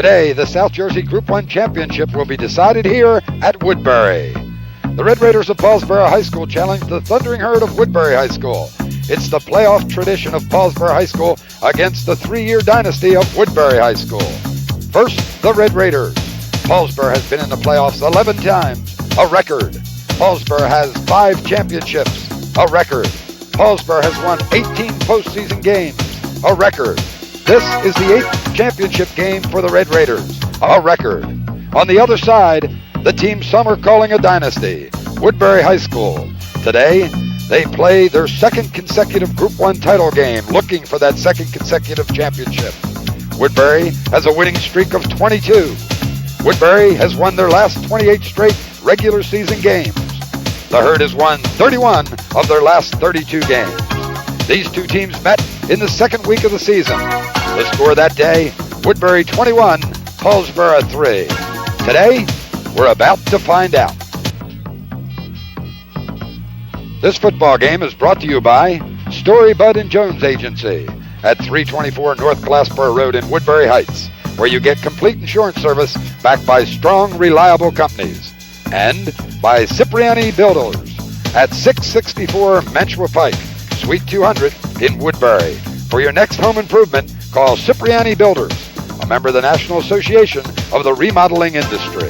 Today, the South Jersey Group 1 Championship will be decided here at Woodbury. The Red Raiders of Paulsboro High School challenge the Thundering Herd of Woodbury High School. It's the playoff tradition of Paulsboro High School against the 3-year dynasty of Woodbury High School. First, the Red Raiders. Paulsboro has been in the playoffs 11 times, a record. Paulsboro has 5 championships, a record. Paulsboro has won 18 postseason games, a record. This is the 8th championship game for the Red Raiders, a record. On the other side, the team some are calling a dynasty, Woodbury High School. Today, they play their second consecutive Group 1 title game, looking for that second consecutive championship. Woodbury has a winning streak of 22. Woodbury has won their last 28 straight regular season games. The Herd has won 31 of their last 32 games. These two teams met in the second week of the season. The score that day, Woodbury 21, Paulsboro 3. Today, we're about to find out. This football game is brought to you by Story Bud and Jones Agency at 324 North Glassboro Road in Woodbury Heights, where you get complete insurance service backed by strong, reliable companies. And by Cipriani Builders at 664 Mantua Pike, Suite 200 in Woodbury. For your next home improvement, call Cipriani Builders, a member of the National Association of the Remodeling Industry.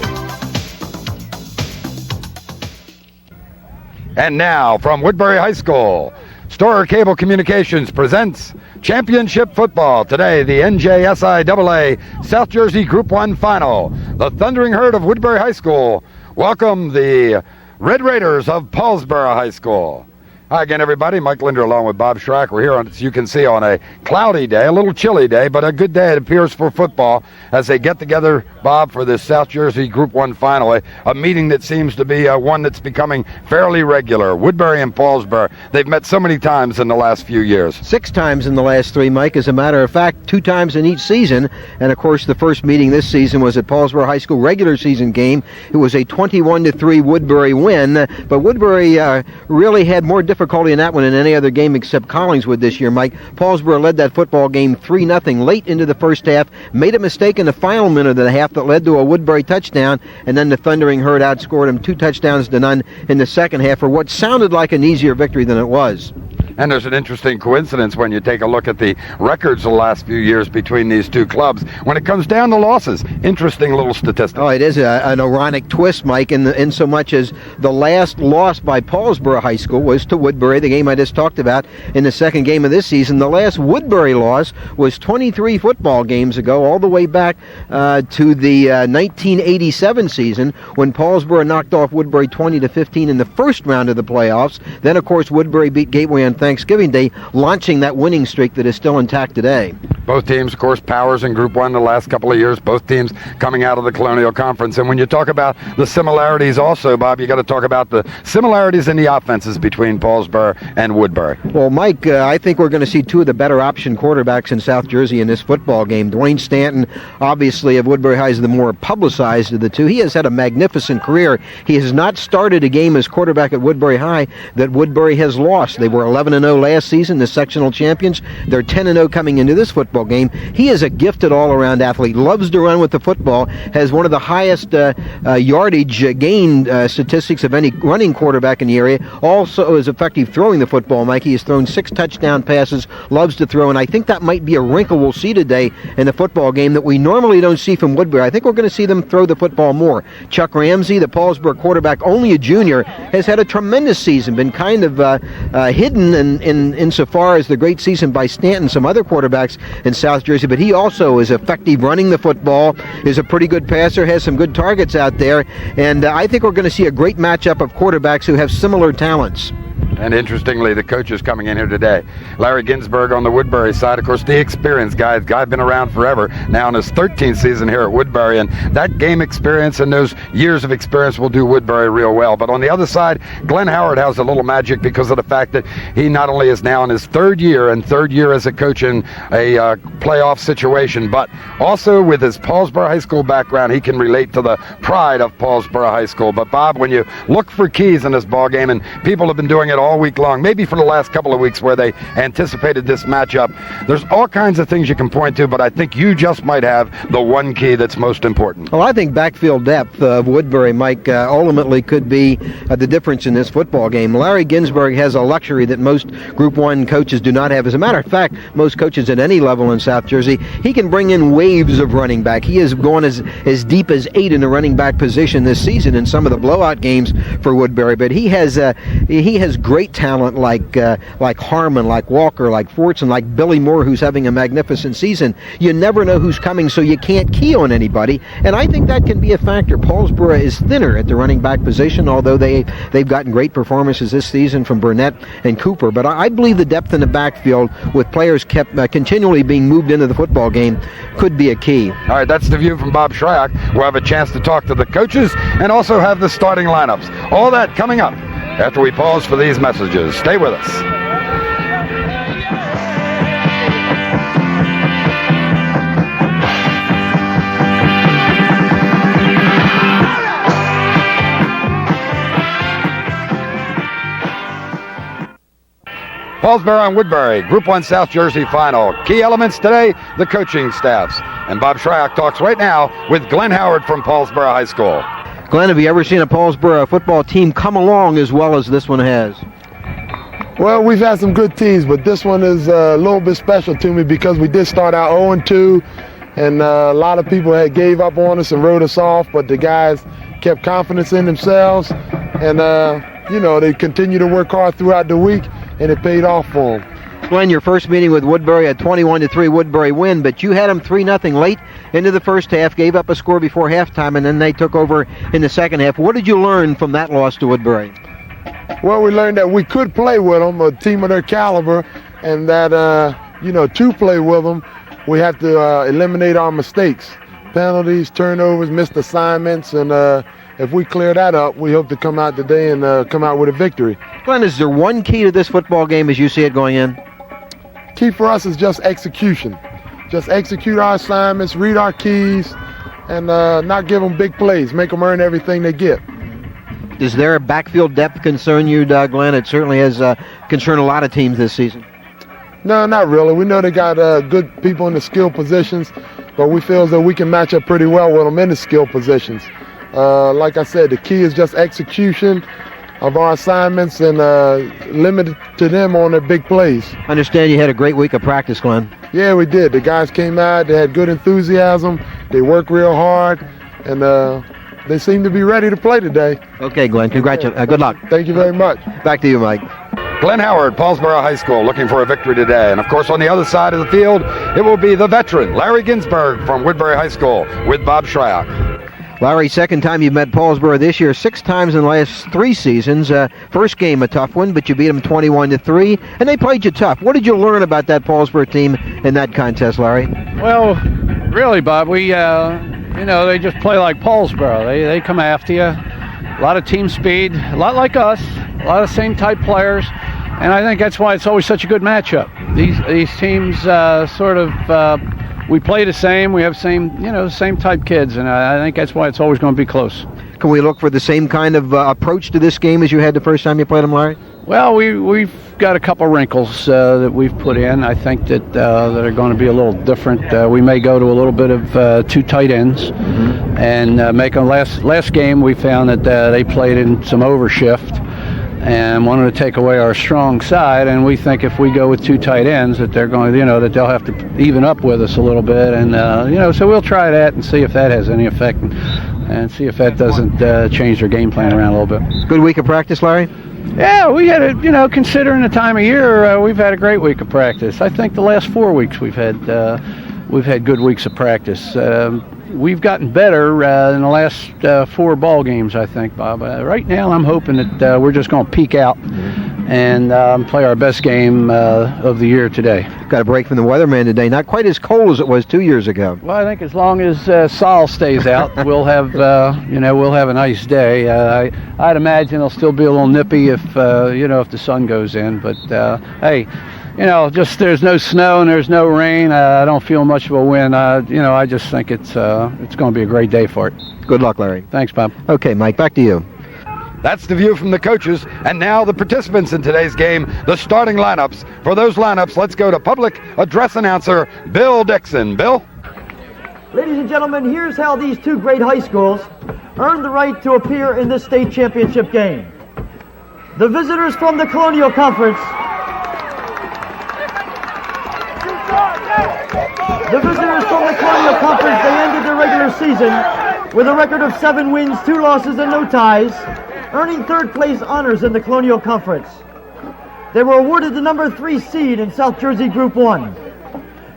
And now, from Woodbury High School, Storer Cable Communications presents Championship Football. Today, the NJSIAA South Jersey Group 1 Final. The Thundering Herd of Woodbury High School welcome the Red Raiders of Paulsboro High School. Hi again, everybody. Mike Lindner along with Bob Shryock. We're here, as you can see, on a cloudy day, a little chilly day, but a good day, it appears, for football as they get together, Bob, for this South Jersey Group 1 final, a meeting that seems to be one that's becoming fairly regular. Woodbury and Paulsboro, they've met so many times in the last few years. 6 times in the last 3, Mike. As a matter of fact, 2 times in each season. And, of course, the first meeting this season was at Paulsboro High School regular season game. It was a 21-3 Woodbury win, but Woodbury really had more difficulty in that one than any other game except Collingswood this year, Mike. Paulsboro led that football game 3-0 late into the first half, made a mistake in the final minute of the half that led to a Woodbury touchdown, and then the Thundering Herd outscored them 2 touchdowns to none in the second half for what sounded like an easier victory than it was. And there's an interesting coincidence when you take a look at the records of the last few years between these two clubs. When it comes down to losses, interesting little statistic. Oh, it is an ironic twist, Mike, in so much as the last loss by Paulsboro High School was to Woodbury, the game I just talked about in the second game of this season. The last Woodbury loss was 23 football games ago, all the way back to the 1987 season when Paulsboro knocked off Woodbury 20-15 in the first round of the playoffs. Then, of course, Woodbury beat Gateway on Thanksgiving Day, launching that winning streak that is still intact today. Both teams, of course, powers in Group 1 the last couple of years, both teams coming out of the Colonial Conference. And when you talk about the similarities also, Bob, you got to talk about the similarities in the offenses between Paulsboro and Woodbury. Well, Mike, I think we're going to see 2 of the better option quarterbacks in South Jersey in this football game. Dwayne Stanton, obviously, of Woodbury High, is the more publicized of the two. He has had a magnificent career. He has not started a game as quarterback at Woodbury High that Woodbury has lost. They were 11-0 last season, the sectional champions. They're 10-0 coming into this football game. He is a gifted all-around athlete, loves to run with the football, has one of the highest yardage gain statistics of any running quarterback in the area. Also is effective throwing the football, Mike. He has thrown 6 touchdown passes, loves to throw, and I think that might be a wrinkle we'll see today in the football game that we normally don't see from Woodbury. I think we're going to see them throw the football more. Chuck Ramsey, the Paulsboro quarterback, only a junior, has had a tremendous season, been kind of hidden insofar as the great season by Stanton, some other quarterbacks in South Jersey, but he also is effective running the football, is a pretty good passer, has some good targets out there, and I think we're going to see a great matchup of quarterbacks who have similar talents. And interestingly, the coaches coming in here today. Larry Ginsberg on the Woodbury side, of course, the experienced guy. The guy's been around forever, now in his 13th season here at Woodbury, and that game experience and those years of experience will do Woodbury real well. But on the other side, Glenn Howard has a little magic because of the fact that he not only is now in his third year as a coach in a playoff situation, but also with his Paulsboro High School background, he can relate to the pride of Paulsboro High School. But Bob, when you look for keys in this ball game, and people have been doing it all week long, maybe for the last couple of weeks where they anticipated this matchup. There's all kinds of things you can point to, but I think you just might have the one key that's most important. Well, I think backfield depth of Woodbury, Mike, ultimately could be the difference in this football game. Larry Ginsberg has a luxury that most Group 1 coaches do not have. As a matter of fact, most coaches at any level in South Jersey, he can bring in waves of running back. He has gone as deep as 8 in the running back position this season in some of the blowout games for Woodbury, but he has great talent like Harmon, like Walker, like Fortson, like Billy Moore, who's having a magnificent season. You never know who's coming, so you can't key on anybody, and I think that can be a factor. Paulsboro is thinner at the running back position, although they've gotten great performances this season from Burnett and Cooper, but I believe the depth in the backfield with players kept continually being moved into the football game could be a key. All right, that's the view from Bob Shryock. We'll have a chance to talk to the coaches and also have the starting lineups. All that coming up after we pause for these messages. Stay with us. Paulsboro and Woodbury, Group 1 South Jersey final. Key elements today, the coaching staffs. And Bob Shryock talks right now with Glenn Howard from Paulsboro High School. Glenn, have you ever seen a Paulsboro football team come along as well as this one has? Well, we've had some good teams, but this one is a little bit special to me because we did start out 0-2, and a lot of people had gave up on us and wrote us off, but the guys kept confidence in themselves, and they continue to work hard throughout the week, and it paid off for them. Glenn, your first meeting with Woodbury, a 21-3 Woodbury win, but you had them 3-0 late into the first half, gave up a score before halftime, and then they took over in the second half. What did you learn from that loss to Woodbury? Well, we learned that we could play with them, a team of their caliber, and that, to play with them, we have to eliminate our mistakes, penalties, turnovers, missed assignments, and if we clear that up, we hope to come out today and come out with a victory. Glenn, is there one key to this football game as you see it going in? Key for us is just execution. Just execute our assignments, read our keys, and not give them big plays. Make them earn everything they get. Does their backfield depth concern you, Glenn? It certainly has concerned a lot of teams this season. No, not really. We know they got good people in the skill positions, but we feel as though we can match up pretty well with them in the skill positions. Like I said, the key is just execution of our assignments and limited to them on their big plays. I understand you had a great week of practice, Glenn. Yeah, we did. The guys came out. They had good enthusiasm. They worked real hard, and they seem to be ready to play today. Okay, Glenn. Congratulations. Good luck. Thank you very much. Back to you, Mike. Glenn Howard, Paulsboro High School, looking for a victory today. And, of course, on the other side of the field, it will be the veteran, Larry Ginsberg from Woodbury High School with Bob Shryock. Larry, second time you've met Paulsboro this year, 6 times in the last 3 seasons. First game a tough one, but you beat them 21-3, and they played you tough. What did you learn about that Paulsboro team in that contest, Larry? Well, really, Bob, we, they just play like Paulsboro. They come after you. A lot of team speed, a lot like us, a lot of same type players, and I think that's why it's always such a good matchup. These teams we play the same. We have same type kids, and I think that's why it's always going to be close. Can we look for the same kind of approach to this game as you had the first time you played them, Larry? Well, we've got a couple wrinkles that we've put in. I think that are going to be a little different. We may go to a little bit of 2 tight ends, and make them. Last game we found that they played in some overshift and wanted to take away our strong side, and we think if we go with 2 tight ends that they're going to, that they'll have to even up with us a little bit, and so we'll try that and see if that has any effect, and see if that doesn't change their game plan around a little bit. Good week of practice, Larry? Yeah, we had considering the time of year, we've had a great week of practice. I think the last 4 weeks we've had good weeks of practice. We've gotten better in the last 4 ball games, I think, Bob. Right now, I'm hoping that we're just going to peak out and play our best game of the year today. Got a break from the weatherman today. Not quite as cold as it was 2 years ago. Well, I think as long as Sol stays out, we'll have a nice day. I'd imagine it'll still be a little nippy if the sun goes in. But hey. Just there's no snow and there's no rain. I don't feel much of a wind. I just think it's going to be a great day for it. Good luck, Larry. Thanks, Bob. Okay, Mike, back to you. That's the view from the coaches. And now the participants in today's game, the starting lineups. For those lineups, let's go to public address announcer Bill Dixon. Bill? Ladies and gentlemen, here's how these two great high schools earned the right to appear in this state championship game. The visitors from the Colonial Conference. The visitors from the Colonial Conference, they ended their regular season with a record of 7 wins, 2 losses, and no ties, earning third place honors in the Colonial Conference. They were awarded the number 3 seed in South Jersey Group 1.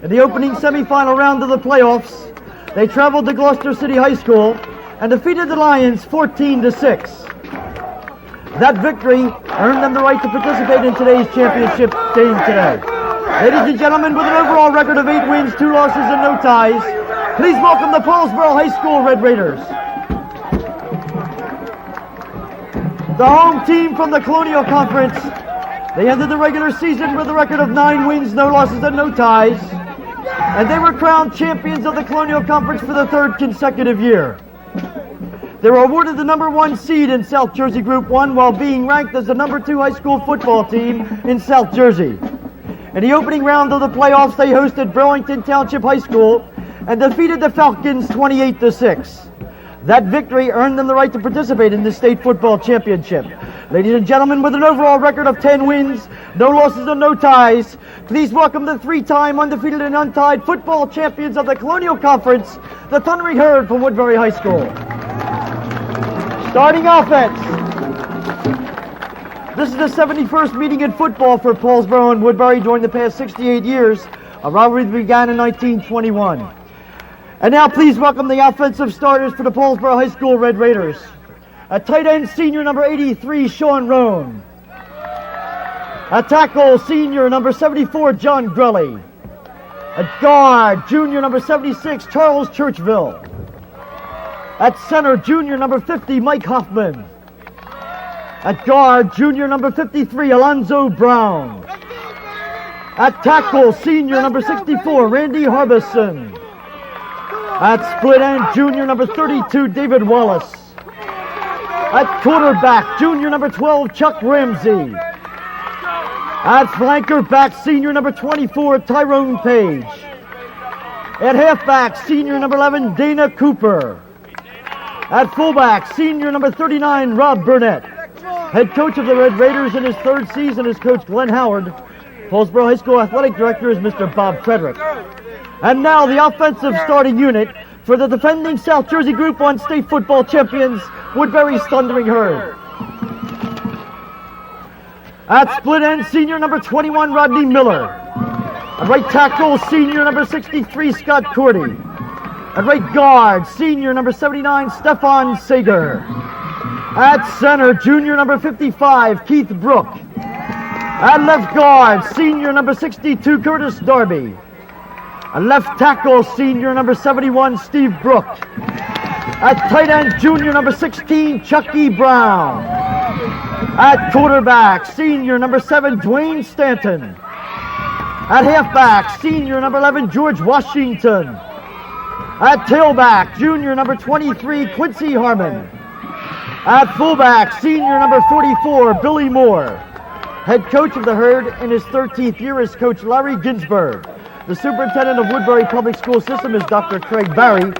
In the opening semifinal round of the playoffs, they traveled to Gloucester City High School and defeated the Lions 14-6. That victory earned them the right to participate in today's championship game today. Ladies and gentlemen, with an overall record of 8 wins, 2 losses, and no ties, please welcome the Paulsboro High School Red Raiders. The home team from the Colonial Conference, they ended the regular season with a record of 9 wins, no losses, and no ties, and they were crowned champions of the Colonial Conference for the 3rd consecutive year. They were awarded the number 1 seed in South Jersey Group 1 while being ranked as the number 2 high school football team in South Jersey. In the opening round of the playoffs, they hosted Burlington Township High School and defeated the Falcons 28-6. That victory earned them the right to participate in the state football championship. Ladies and gentlemen, with an overall record of 10 wins, no losses, and no ties, please welcome the 3-time undefeated and untied football champions of the Colonial Conference, the Thundering Herd from Woodbury High School. Starting offense. This is the 71st meeting in football for Paulsboro and Woodbury during the past 68 years. A rivalry that began in 1921. And now please welcome the offensive starters for the Paulsboro High School Red Raiders. A tight end, senior number 83, Sean Roan. A tackle, senior number 74, John Grelly. A guard, junior number 76, Charles Churchville. At center, junior number 50, Mike Hoffman. At guard, junior number 53, Alonzo Brown. At tackle, senior number 64, Randy Harbison. At split end, junior number 32, David Wallace. At quarterback, junior number 12, Chuck Ramsey. At flanker back, senior number 24, Tyrone Page. At halfback, senior number 11, Dana Cooper. At fullback, senior number 39, Rob Burnett. Head coach of the Red Raiders in his 3rd season is Coach Glenn Howard. Paulsboro High School Athletic Director is Mr. Bob Frederick. And now the offensive starting unit for the defending South Jersey Group 1 state football champions, Woodbury's Thundering Herd. At split end, senior number 21, Rodney Miller. At right tackle, senior number 63, Scott Cordy. At right guard, senior number 79, Stefan Sager. At center, junior number 55, Keith Brook. At left guard, senior number 62, Curtis Darby. At left tackle, senior number 71, Steve Brook. At tight end, junior number 16, Chucky Brown. At quarterback, senior number 7, Dwayne Stanton. At halfback, senior number 11, George Washington. At tailback, junior number 23, Quincy Harmon. At fullback, senior number 44, Billy Moore. Head coach of the Herd in his 13th year is Coach Larry Ginsberg. The superintendent of Woodbury Public School System is Dr. Craig Barry.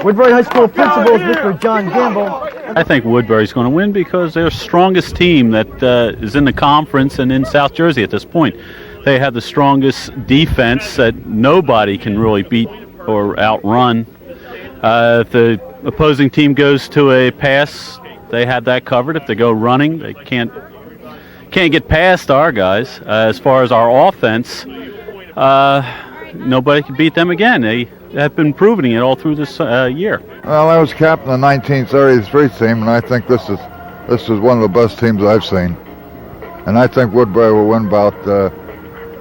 Woodbury High School principal is Mr. John Gamble. I think Woodbury's going to win because they're the strongest team that is in the conference and in South Jersey at this point. They have the strongest defense that nobody can really beat or outrun. If the opposing team goes to a pass, they have that covered. If they go running, they can't get past our guys. As far as our offense, nobody can beat them again. They have been proving it all through this year. Well, I was captain of the 1933 team, and I think this is one of the best teams I've seen. And I think Woodbury will win about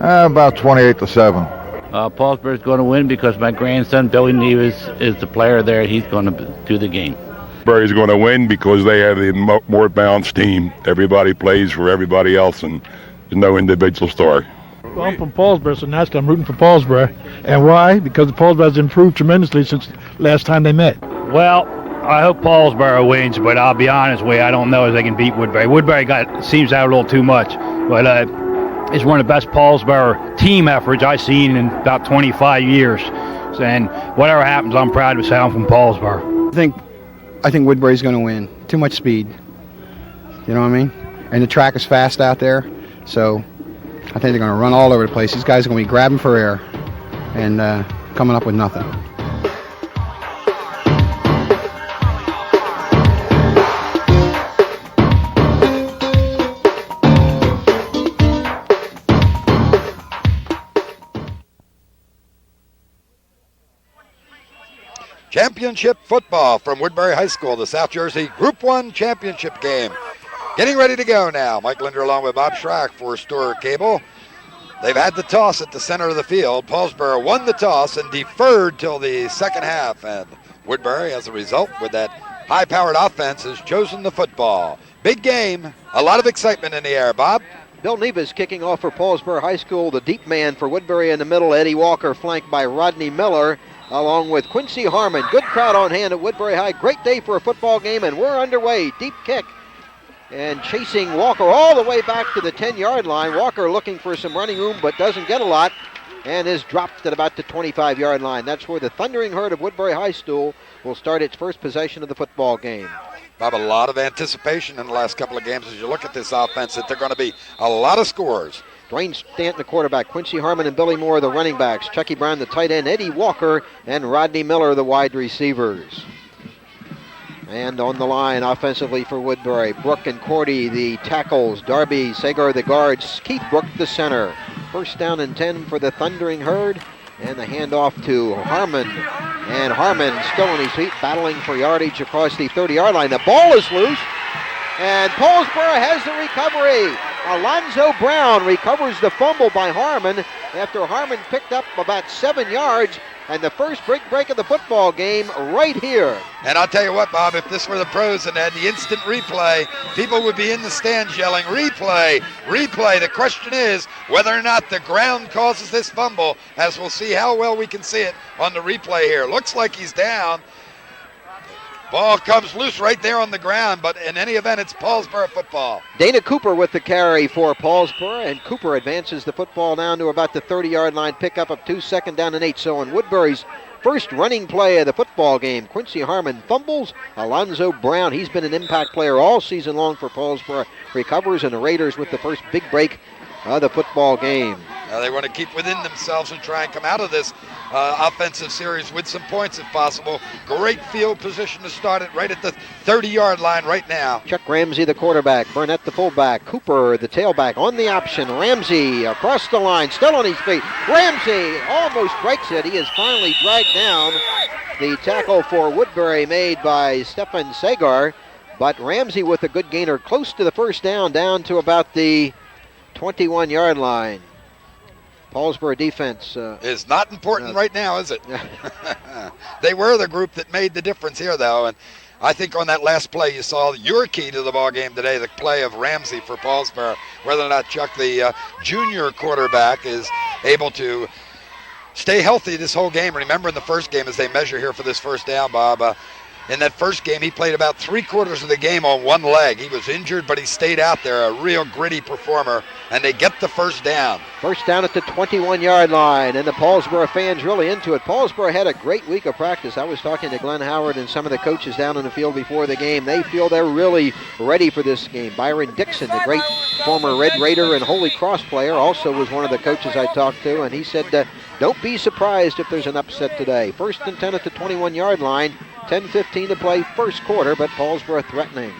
28-7. Paulsboro's going to win because my grandson Billy Neves is the player there. He's going to do the game. Woodbury's going to win because they have the more balanced team. Everybody plays for everybody else, and there's no individual star. Well, I'm from Paulsboro, so naturally I'm rooting for Paulsboro. And why? Because Paulsboro has improved tremendously since last time they met. Well, I hope Paulsboro wins, but I'll be honest with you, I don't know if they can beat Woodbury. Woodbury seems out a little too much, but it's one of the best Paulsboro team efforts I've seen in about 25 years. And whatever happens, I'm proud to say I'm from Paulsboro. I think Woodbury's going to win. Too much speed. You know what I mean? And the track is fast out there, so I think they're going to run all over the place. These guys are going to be grabbing for air and coming up with nothing. Championship football from Woodbury High School, the South Jersey Group 1 championship game. Getting ready to go now. Mike Lindner along with Bob Shryock for Store Cable. They've had the toss at the center of the field. Paulsboro won the toss and deferred till the second half. And Woodbury, as a result, with that high-powered offense, has chosen the football. Big game. A lot of excitement in the air. Bob? Bill Nevis kicking off for Paulsboro High School. The deep man for Woodbury in the middle. Eddie Walker flanked by Rodney Miller, along with Quincy Harmon. Good crowd on hand at Woodbury High. Great day for a football game, and we're underway. Deep kick. And chasing Walker all the way back to the 10-yard line. Walker looking for some running room, but doesn't get a lot, and is dropped at about the 25-yard line. That's where the Thundering Herd of Woodbury High School will start its first possession of the football game. Bob, a lot of anticipation in the last couple of games as you look at this offense, that they're going to be a lot of scores. Dwayne Stanton, the quarterback, Quincy Harmon and Billy Moore, the running backs, Chucky Brown, the tight end, Eddie Walker, and Rodney Miller, the wide receivers. And on the line offensively for Woodbury, Brook and Cordy, the tackles, Darby Sagar, the guards, Keith Brook, the center. First down and 10 for the Thundering Herd, and the handoff to Harmon. And Harmon still on his feet, battling for yardage across the 30-yard line. The ball is loose, and Paulsboro has the recovery. Alonzo Brown recovers the fumble by Harmon after Harmon picked up about 7 yards, and the first big break of the football game right here. And I'll tell you what, Bob, if this were the pros and had the instant replay, people would be in the stands yelling, replay, replay. The question is whether or not the ground causes this fumble, as we'll see how well we can see it on the replay here. Looks like he's down. Ball comes loose right there on the ground, but in any event, it's Paulsboro football. Dana Cooper with the carry for Paulsboro, and Cooper advances the football down to about the 30-yard line, pickup of 2, second down and 8. So on Woodbury's first running play of the football game, Quincy Harmon fumbles. Alonzo Brown, he's been an impact player all season long for Paulsboro, recovers, and the Raiders with the first big break of the football game. They want to keep within themselves and try and come out of this offensive series with some points if possible. Great field position to start it right at the 30-yard line right now. Chuck Ramsey, the quarterback. Burnett, the fullback. Cooper, the tailback, on the option. Ramsey across the line, still on his feet. Ramsey almost breaks it. He is finally dragged down. The tackle for Woodbury made by Stefan Sagar, but Ramsey with a good gainer close to the first down to about the 21-yard line. Paulsboro defense is not important right now, is it? They were the group that made the difference here, though, and I think on that last play you saw your key to the ball game today, the play of Ramsey for Paulsboro. Whether or not Chuck, the junior quarterback, is able to stay healthy this whole game. Remember in the first game, as they measure here for this first down, Bob, in that first game, he played about 3/4 of the game on one leg. He was injured, but he stayed out there, a real gritty performer, and they get the first down. First down at the 21-yard line, and the Paulsboro fans really into it. Paulsboro had a great week of practice. I was talking to Glenn Howard and some of the coaches down in the field before the game. They feel they're really ready for this game. Byron Dixon, the great former Red Raider and Holy Cross player, also was one of the coaches I talked to, and he said, don't be surprised if there's an upset today. First and 10 at the 21-yard line. 10:15 to play first quarter, but Paulsboro threatening.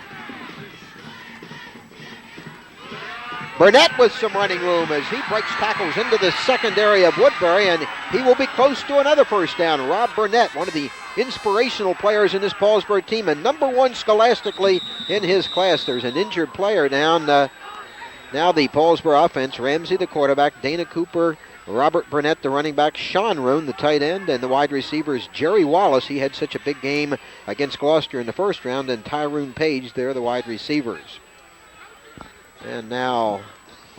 Burnett with some running room as he breaks tackles into the secondary of Woodbury, and he will be close to another first down. Rob Burnett, one of the inspirational players in this Paulsboro team, and number one scholastically in his class. There's an injured player down. Now the Paulsboro offense, Ramsey the quarterback, Dana Cooper, Robert Burnett, the running back, Sean Roon, the tight end, and the wide receivers, Jerry Wallace. He had such a big game against Gloucester in the first round, and Tyrone Page, they're the wide receivers. And now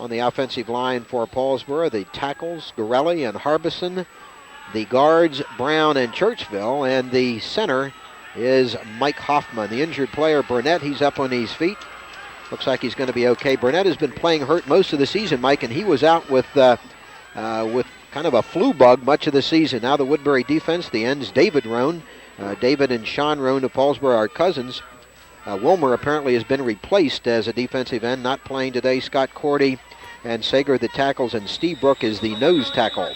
on the offensive line for Paulsboro, the tackles, Gorelli and Harbison, the guards, Brown and Churchville, and the center, is Mike Hoffman. The injured player, Burnett, he's up on his feet. Looks like he's going to be okay. Burnett has been playing hurt most of the season, Mike, and he was out with kind of a flu bug much of the season. Now the Woodbury defense, the ends, David Roan. David and Sean Roan of Paulsboro are cousins. Wilmer apparently has been replaced as a defensive end, not playing today. Scott Cordy and Sager the tackles, and Steve Brook is the nose tackle.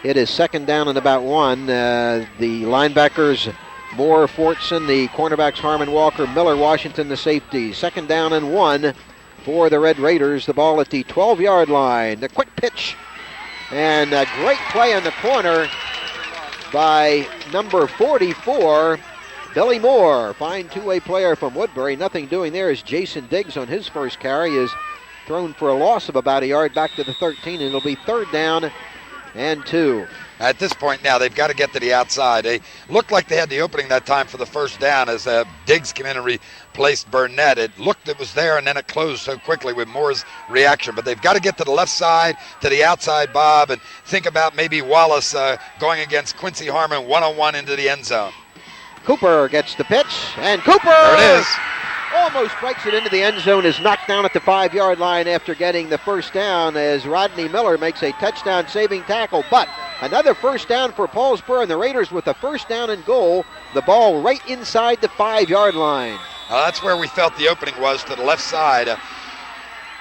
It is second down and about 1. The linebackers, Moore, Fortson, the cornerbacks, Harmon, Walker, Miller, Washington, the safety. Second down and 1 for the Red Raiders. The ball at the 12-yard line. The quick pitch and a great play in the corner by number 44, Billy Moore. Fine two-way player from Woodbury. Nothing doing there as Jason Diggs on his first carry is thrown for a loss of about a yard back to the 13, and it'll be third down and 2. At this point now, they've got to get to the outside. They looked like they had the opening that time for the first down as Diggs came in and replaced Burnett. It looked it was there, and then it closed so quickly with Moore's reaction. But they've got to get to the left side, to the outside, Bob, and think about maybe Wallace going against Quincy Harmon one-on-one into the end zone. Cooper gets the pitch, and Cooper! There it is. Almost strikes it into the end zone, is knocked down at the 5-yard line after getting the first down as Rodney Miller makes a touchdown-saving tackle. But another first down for Paulsboro, and the Raiders with a first down and goal. The ball right inside the 5-yard line. That's where we felt the opening was, to the left side.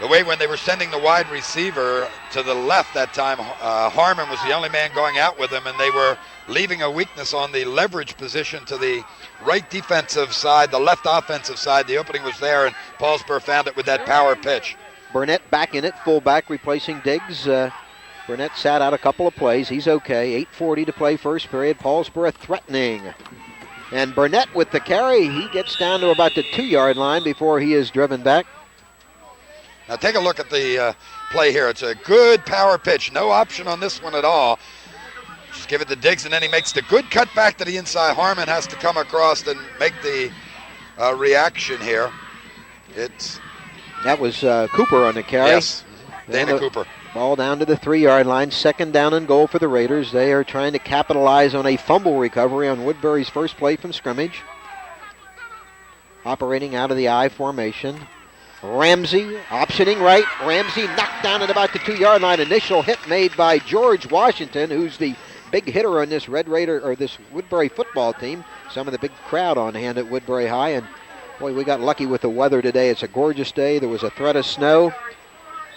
The way when they were sending the wide receiver to the left that time, Harmon was the only man going out with him, and they were leaving a weakness on the leverage position to the right defensive side, the left offensive side. The opening was there, and Paulsboro found it with that power pitch. Burnett back in it, fullback, replacing Diggs. Burnett sat out a couple of plays. He's okay. 8:40 to play first period. Paulsboro threatening. And Burnett with the carry. He gets down to about the 2-yard line before he is driven back. Now take a look at the play here. It's a good power pitch. No option on this one at all. Just give it to Diggs, and then he makes the good cut back to the inside. Harmon has to come across and make the reaction here. That was Cooper on the carry. Yes, Dana Cooper. Ball down to the 3-yard line. Second down and goal for the Raiders. They are trying to capitalize on a fumble recovery on Woodbury's first play from scrimmage. Operating out of the I formation. Ramsey optioning right. Ramsey knocked down at about the 2-yard line. Initial hit made by George Washington, who's the big hitter on this Red Raider or this Woodbury football team. Some of the big crowd on hand at Woodbury High, and boy, we got lucky with the weather today. It's a gorgeous day. There was a threat of snow.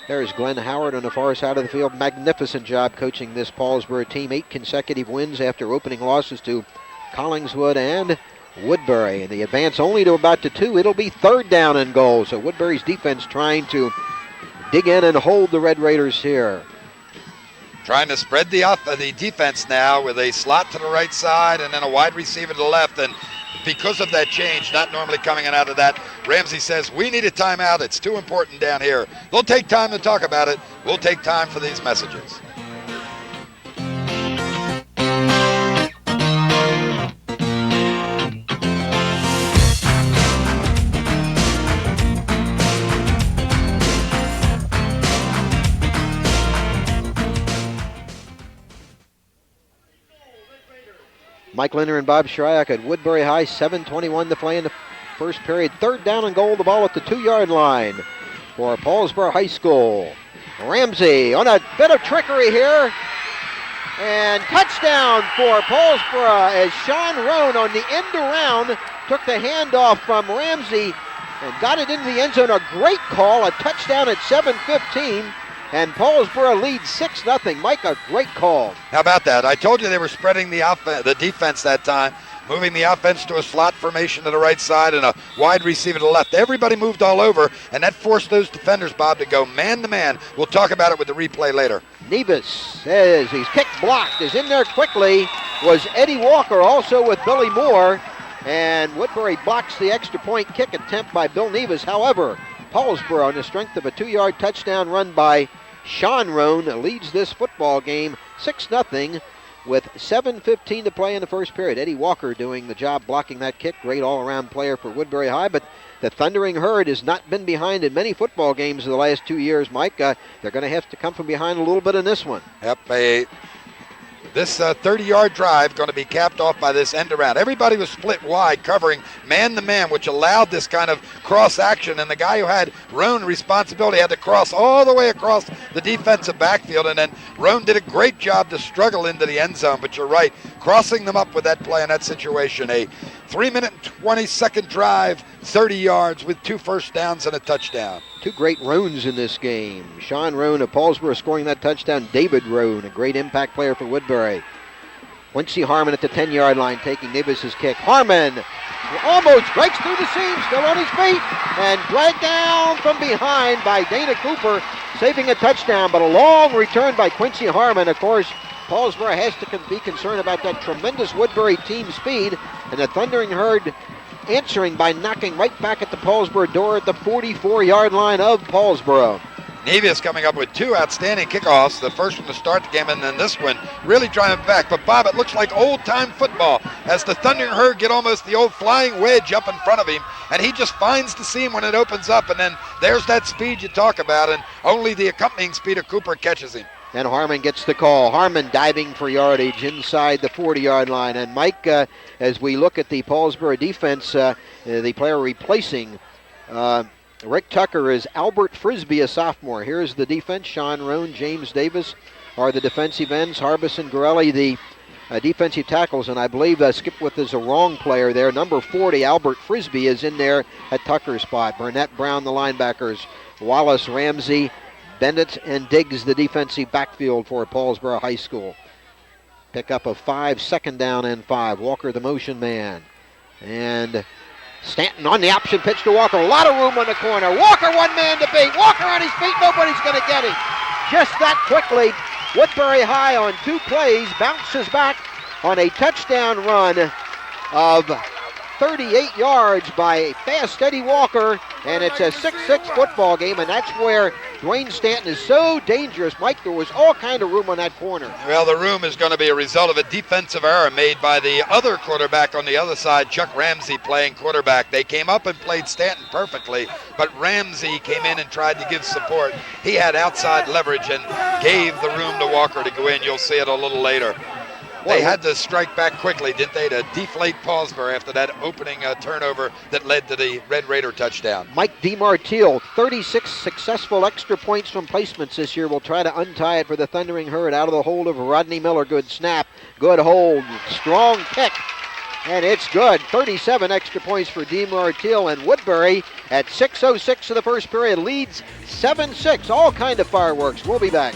There's Glenn Howard on the far side of the field. Magnificent job coaching this Paulsboro team. 8 consecutive wins after opening losses to Collingswood and Woodbury. And the advance only to about the 2. It'll be third down and goal. So Woodbury's defense trying to dig in and hold the Red Raiders here. Trying to spread the defense now with a slot to the right side and then a wide receiver to the left. And because of that change, not normally coming out of that, Ramsey says, we need a timeout. It's too important down here. They'll take time to talk about it. We'll take time for these messages. Mike Lindner and Bob Shryock at Woodbury High. 7:21 to play in the first period. Third down and goal. The ball at the 2-yard line for Paulsboro High School. Ramsey on a bit of trickery here. And touchdown for Paulsboro as Sean Roan on the end around took the handoff from Ramsey and got it into the end zone. A great call. A touchdown at 7:15. And Paulsboro leads 6-0. Mike, a great call. How about that? I told you they were spreading the defense that time, moving the offense to a slot formation to the right side and a wide receiver to the left. Everybody moved all over, and that forced those defenders, Bob, to go man-to-man. We'll talk about it with the replay later. Nevis says he's kicked blocked. Is in there quickly was Eddie Walker, also with Billy Moore. And Woodbury blocks the extra point kick attempt by Bill Nevis. However, Paulsboro, on the strength of a 2-yard touchdown run by Sean Roan, leads this football game 6-0 with 7:15 to play in the first period. Eddie Walker doing the job blocking that kick. Great all-around player for Woodbury High, but the Thundering Herd has not been behind in many football games in the last 2 years, Mike. They're going to have to come from behind a little bit in this one. Yep, the This 30-yard drive going to be capped off by this end around. Everybody was split wide, covering man-to-man, which allowed this kind of cross action. And the guy who had Roan responsibility had to cross all the way across the defensive backfield. And then Roan did a great job to struggle into the end zone. But you're right, crossing them up with that play in that situation. A 3-minute and 20-second drive, 30 yards with 2 first downs and a touchdown. 2 great Roans in this game. Sean Roan of Paulsboro scoring that touchdown. David Roan, a great impact player for Woodbury. Quincy Harmon at the 10-yard line taking Davis's kick. Harmon almost breaks through the seam, still on his feet, and dragged down from behind by Dana Cooper, saving a touchdown, but a long return by Quincy Harmon. Of course, Paulsboro has to be concerned about that tremendous Woodbury team speed, and the Thundering Herd answering by knocking right back at the Paulsboro door at the 44-yard line of Paulsboro. Nevius coming up with 2 outstanding kickoffs, the first one to start the game and then this one really driving back. But Bob, it looks like old-time football as the Thundering Herd get almost the old flying wedge up in front of him, and he just finds the seam when it opens up, and then there's that speed you talk about, and only the accompanying speed of Cooper catches him. And Harmon gets the call. Harmon diving for yardage inside the 40-yard line. And Mike, as we look at the Paulsboro defense, the player replacing Rick Tucker is Albert Frisbee, a sophomore. Here's the defense. Sean Roan, James Davis are the defensive ends. Harbison Gorelli, the defensive tackles. And I believe Skipwith is a wrong player there. Number 40, Albert Frisbee, is in there at Tucker's spot. Burnett Brown, the linebackers. Wallace Ramsey, Bennett, and Diggs, the defensive backfield for Paulsboro High School. Pick up of 5, 2nd down and 5. Walker, the motion man. And Stanton on the option pitch to Walker. A lot of room on the corner. Walker, one man to beat. Walker on his feet. Nobody's going to get him. Just that quickly. Woodbury High on 2 plays bounces back on a touchdown run of 38 yards by fast Eddie Walker, and it's a 6-6 football game, and that's where Dwayne Stanton is so dangerous. Mike, there was all kind of room on that corner. Well, the room is going to be a result of a defensive error made by the other quarterback on the other side, Chuck Ramsey, playing quarterback. They came up and played Stanton perfectly, but Ramsey came in and tried to give support. He had outside leverage and gave the room to Walker to go in. You'll see it a little later. They had to strike back quickly, didn't they, to deflate Paulsboro after that opening turnover that led to the Red Raider touchdown. Mike DeMartile, 36 successful extra points from placements this year. Will try to untie it for the Thundering Herd out of the hold of Rodney Miller. Good snap, good hold, strong kick, and it's good. 37 extra points for DeMartile, and Woodbury at 6:06 of the first period leads 7-6. All kind of fireworks. We'll be back.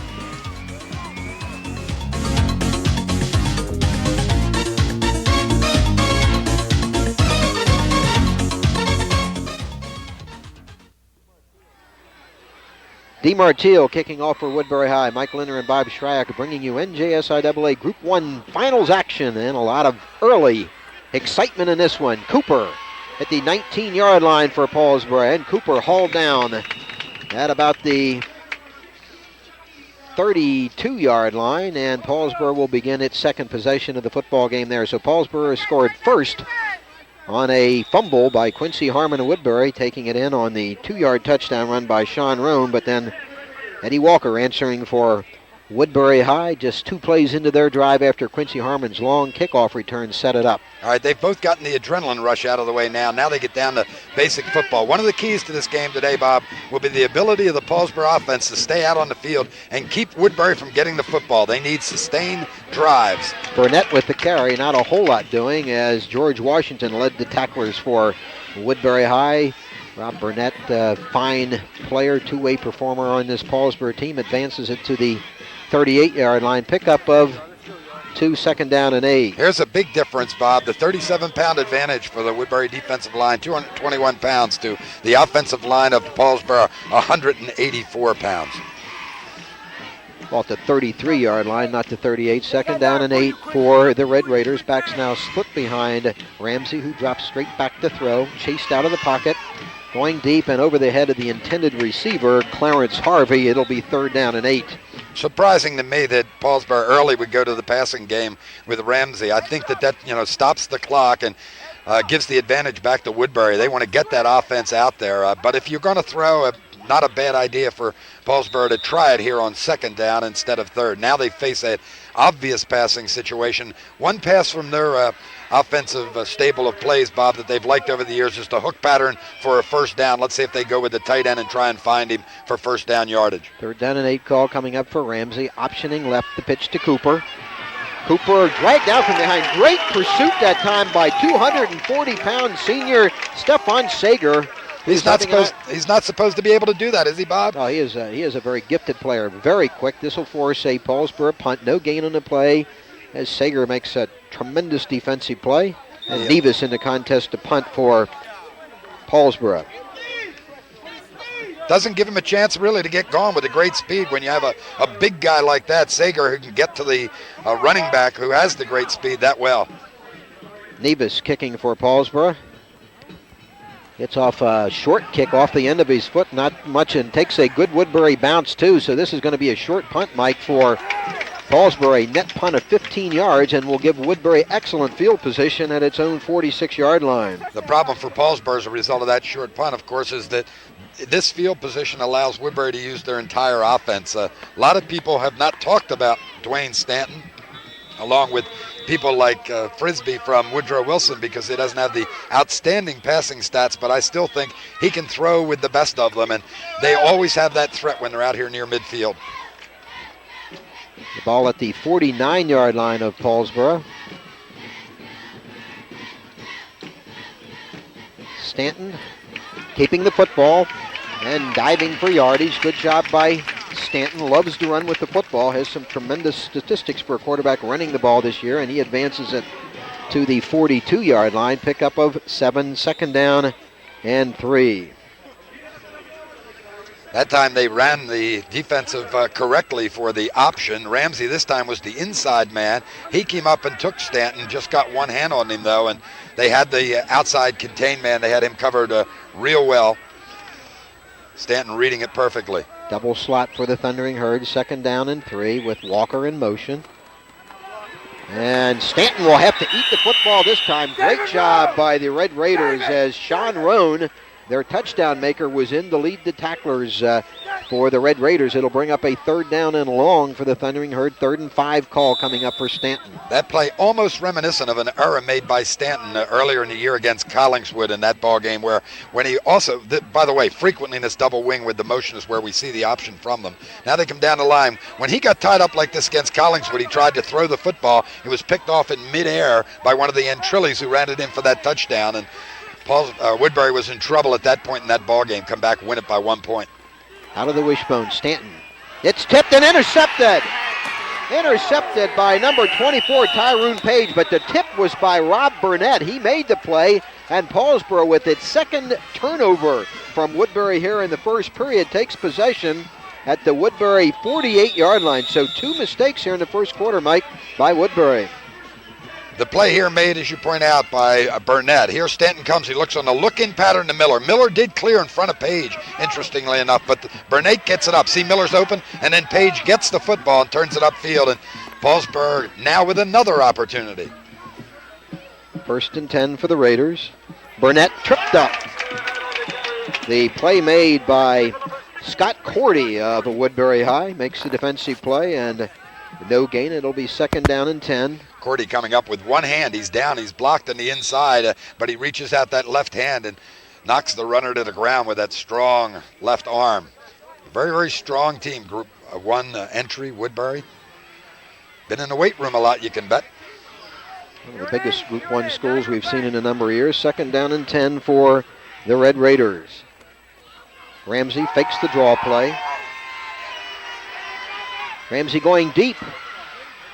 DeMartile kicking off for Woodbury High. Mike Lindner and Bob Shryock bringing you NJSIAA Group 1 finals action, and a lot of early excitement in this one. Cooper at the 19-yard line for Paulsboro, and Cooper hauled down at about the 32-yard line, and Paulsboro will begin its second possession of the football game there. So Paulsboro scored first on a fumble by Quincy Harmon of Woodbury, taking it in on the 2-yard touchdown run by Sean Roan, but then Eddie Walker answering for Woodbury High, just 2 plays into their drive after Quincy Harmon's long kickoff return set it up. All right, they've both gotten the adrenaline rush out of the way now. Now they get down to basic football. One of the keys to this game today, Bob, will be the ability of the Paulsboro offense to stay out on the field and keep Woodbury from getting the football. They need sustained drives. Burnett with the carry, not a whole lot doing, as George Washington led the tacklers for Woodbury High. Rob Burnett, fine player, 2-way performer on this Paulsboro team, advances it to the 38-yard line. Pickup of 2, 2nd down and 8. Here's a big difference, Bob. The 37-pound advantage for the Woodbury defensive line, 221 pounds to the offensive line of Paulsboro, 184 pounds. Ball at the 33-yard line, not the 38. 2nd down and 8 for the Red Raiders. Backs now split behind Ramsey, who drops straight back to throw. Chased out of the pocket, going deep and over the head of the intended receiver, Clarence Harvey. It'll be 3rd down and 8. Surprising to me that Paulsboro early would go to the passing game with Ramsey. I think that stops the clock and gives the advantage back to Woodbury. They want to get that offense out there. But if you're going to throw, not a bad idea for Paulsboro to try it here on 2nd down instead of 3rd. Now they face a obvious passing situation. One pass from their offensive stable of plays, Bob, that they've liked over the years is the hook pattern for a first down. Let's see if they go with the tight end and try and find him for first down yardage. 3rd down and 8 call coming up for Ramsey. Optioning left the pitch to Cooper. Cooper dragged out from behind. Great pursuit that time by 240-pound senior Stefan Sager. He's not supposed to be able to do that, is he, Bob? Oh, he is a very gifted player. Very quick. This will force a Paulsboro punt. No gain on the play as Sager makes a tremendous defensive play. And Nevis in the contest to punt for Paulsboro. Doesn't give him a chance really to get going with a great speed when you have a big guy like that, Sager, who can get to the running back who has the great speed that well. Nevis kicking for Paulsboro. Gets off a short kick off the end of his foot, not much, and takes a good Woodbury bounce too. So this is going to be a short punt, Mike, for Paulsboro. A net punt of 15 yards and will give Woodbury excellent field position at its own 46-yard line. The problem for Paulsboro as a result of that short punt, of course, is that this field position allows Woodbury to use their entire offense. A lot of people have not talked about Dwayne Stanton, along with people like Frisbee from Woodrow Wilson, because he doesn't have the outstanding passing stats, but I still think he can throw with the best of them, and they always have that threat when they're out here near midfield. The ball at the 49-yard line of Paulsboro. Stanton keeping the football and diving for yardage. Good job by Stanton. Loves to run with the football. Has some tremendous statistics for a quarterback running the ball this year, and he advances it to the 42-yard line. Pickup of 7, 2nd down and 3. That time they ran the defensive correctly for the option. Ramsey this time was the inside man. He came up and took Stanton, just got one hand on him though, and they had the outside contained man. They had him covered real well. Stanton reading it perfectly. Double slot for the Thundering Herd, 2nd down and 3 with Walker in motion. And Stanton will have to eat the football this time. Great job by the Red Raiders as Sean Roan, their touchdown maker, was in to lead the tacklers for the Red Raiders. It'll bring up a 3rd down and long for the Thundering Herd. 3rd and 5 call coming up for Stanton. That play almost reminiscent of an error made by Stanton earlier in the year against Collingswood in that ball game, where when he also, by the way, frequently in this double wing with the motion is where we see the option from them. Now they come down the line. When he got tied up like this against Collingswood, he tried to throw the football. It was picked off in midair by one of the Antrillis who ran it in for that touchdown, and Woodbury was in trouble at that point in that ball game. Come back, win it by 1 point. Out of the wishbone, Stanton. It's tipped and intercepted. Intercepted by number 24, Tyrone Page, but the tip was by Rob Burnett. He made the play, and Paulsboro, with its 2nd turnover from Woodbury here in the first period, takes possession at the Woodbury 48-yard line. So 2 mistakes here in the first quarter, Mike, by Woodbury. The play here made, as you point out, by Burnett. Here Stanton comes. He looks on the look-in pattern to Miller. Miller did clear in front of Page, interestingly enough, but Burnett gets it up. See, Miller's open, and then Page gets the football and turns it upfield, and Paulsboro now with another opportunity. 1st and 10 for the Raiders. Burnett tripped up. The play made by Scott Cordy of Woodbury High makes the defensive play, and no gain. It'll be 2nd down and 10. Cordy coming up with one hand. He's down. He's blocked on the inside, but he reaches out that left hand and knocks the runner to the ground with that strong left arm. Very, very strong team. Group 1 entry, Woodbury. Been in the weight room a lot, you can bet. One of the biggest Group 1 schools we've seen in a number of years. 2nd down and 10 for the Red Raiders. Ramsey fakes the draw play. Ramsey going deep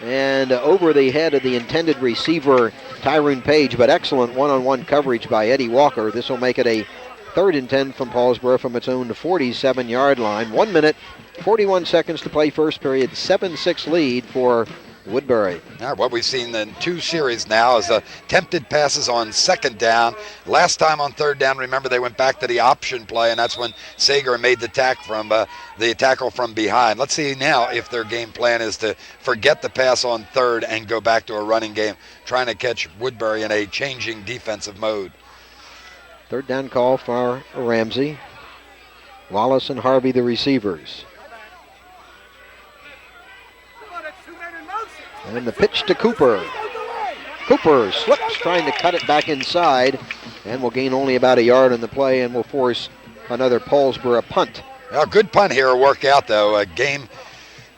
and over the head of the intended receiver, Tyrone Page, but excellent one-on-one coverage by Eddie Walker. This will make it a 3rd and 10 from Paulsboro from its own 47-yard line. 1 minute, 41 seconds to play first period. 7-6 lead for Woodbury. Now, what we've seen in 2 series now is attempted passes on 2nd down. Last time on 3rd down, remember, they went back to the option play, and that's when Sager made the tackle from behind. Let's see now if their game plan is to forget the pass on 3rd and go back to a running game, trying to catch Woodbury in a changing defensive mode. 3rd down call for Ramsey. Wallace and Harvey the receivers. And the pitch to Cooper. Cooper slips, trying to cut it back inside, and will gain only about a yard on the play and will force another Paulsboro punt. A good punt here will work out, though. A game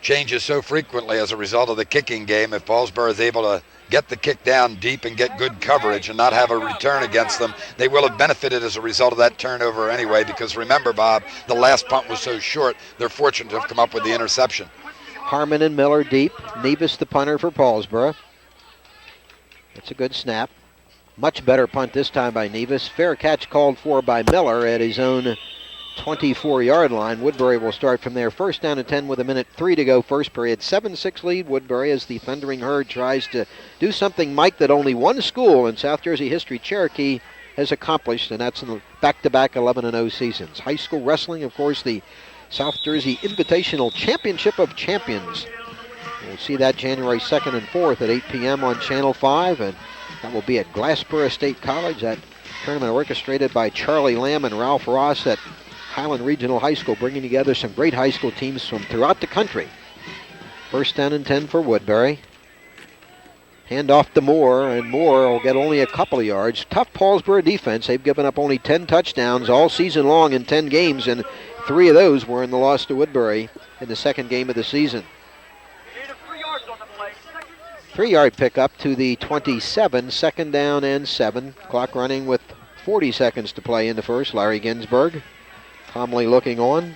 changes so frequently as a result of the kicking game. If Paulsboro is able to get the kick down deep and get good coverage and not have a return against them, they will have benefited as a result of that turnover anyway, because remember, Bob, the last punt was so short, they're fortunate to have come up with the interception. Harmon and Miller deep. Nevis the punter for Paulsboro. It's a good snap. Much better punt this time by Nevis. Fair catch called for by Miller at his own 24-yard line. Woodbury will start from there. First down and 10 with 1:03 to go. First period. 7-6 lead Woodbury as the Thundering Herd tries to do something, Mike, that only one school in South Jersey history, Cherokee, has accomplished, and that's in the back-to-back 11-0 seasons. High school wrestling, of course, the South Jersey Invitational Championship of Champions. We'll see that January 2nd and 4th at 8 p.m. on Channel 5, and that will be at Glassboro State College. That tournament orchestrated by Charlie Lamb and Ralph Ross at Highland Regional High School, bringing together some great high school teams from throughout the country. First down and 10 for Woodbury. Hand off to Moore, and Moore will get only a couple of yards. Tough Paulsboro defense. They've given up only 10 touchdowns all season long in 10 games, and 3 of those were in the loss to Woodbury in the second game of the season. 3-yard pickup to the 27, second down and 7. Clock running with 40 seconds to play in the first. Larry Ginsberg calmly looking on.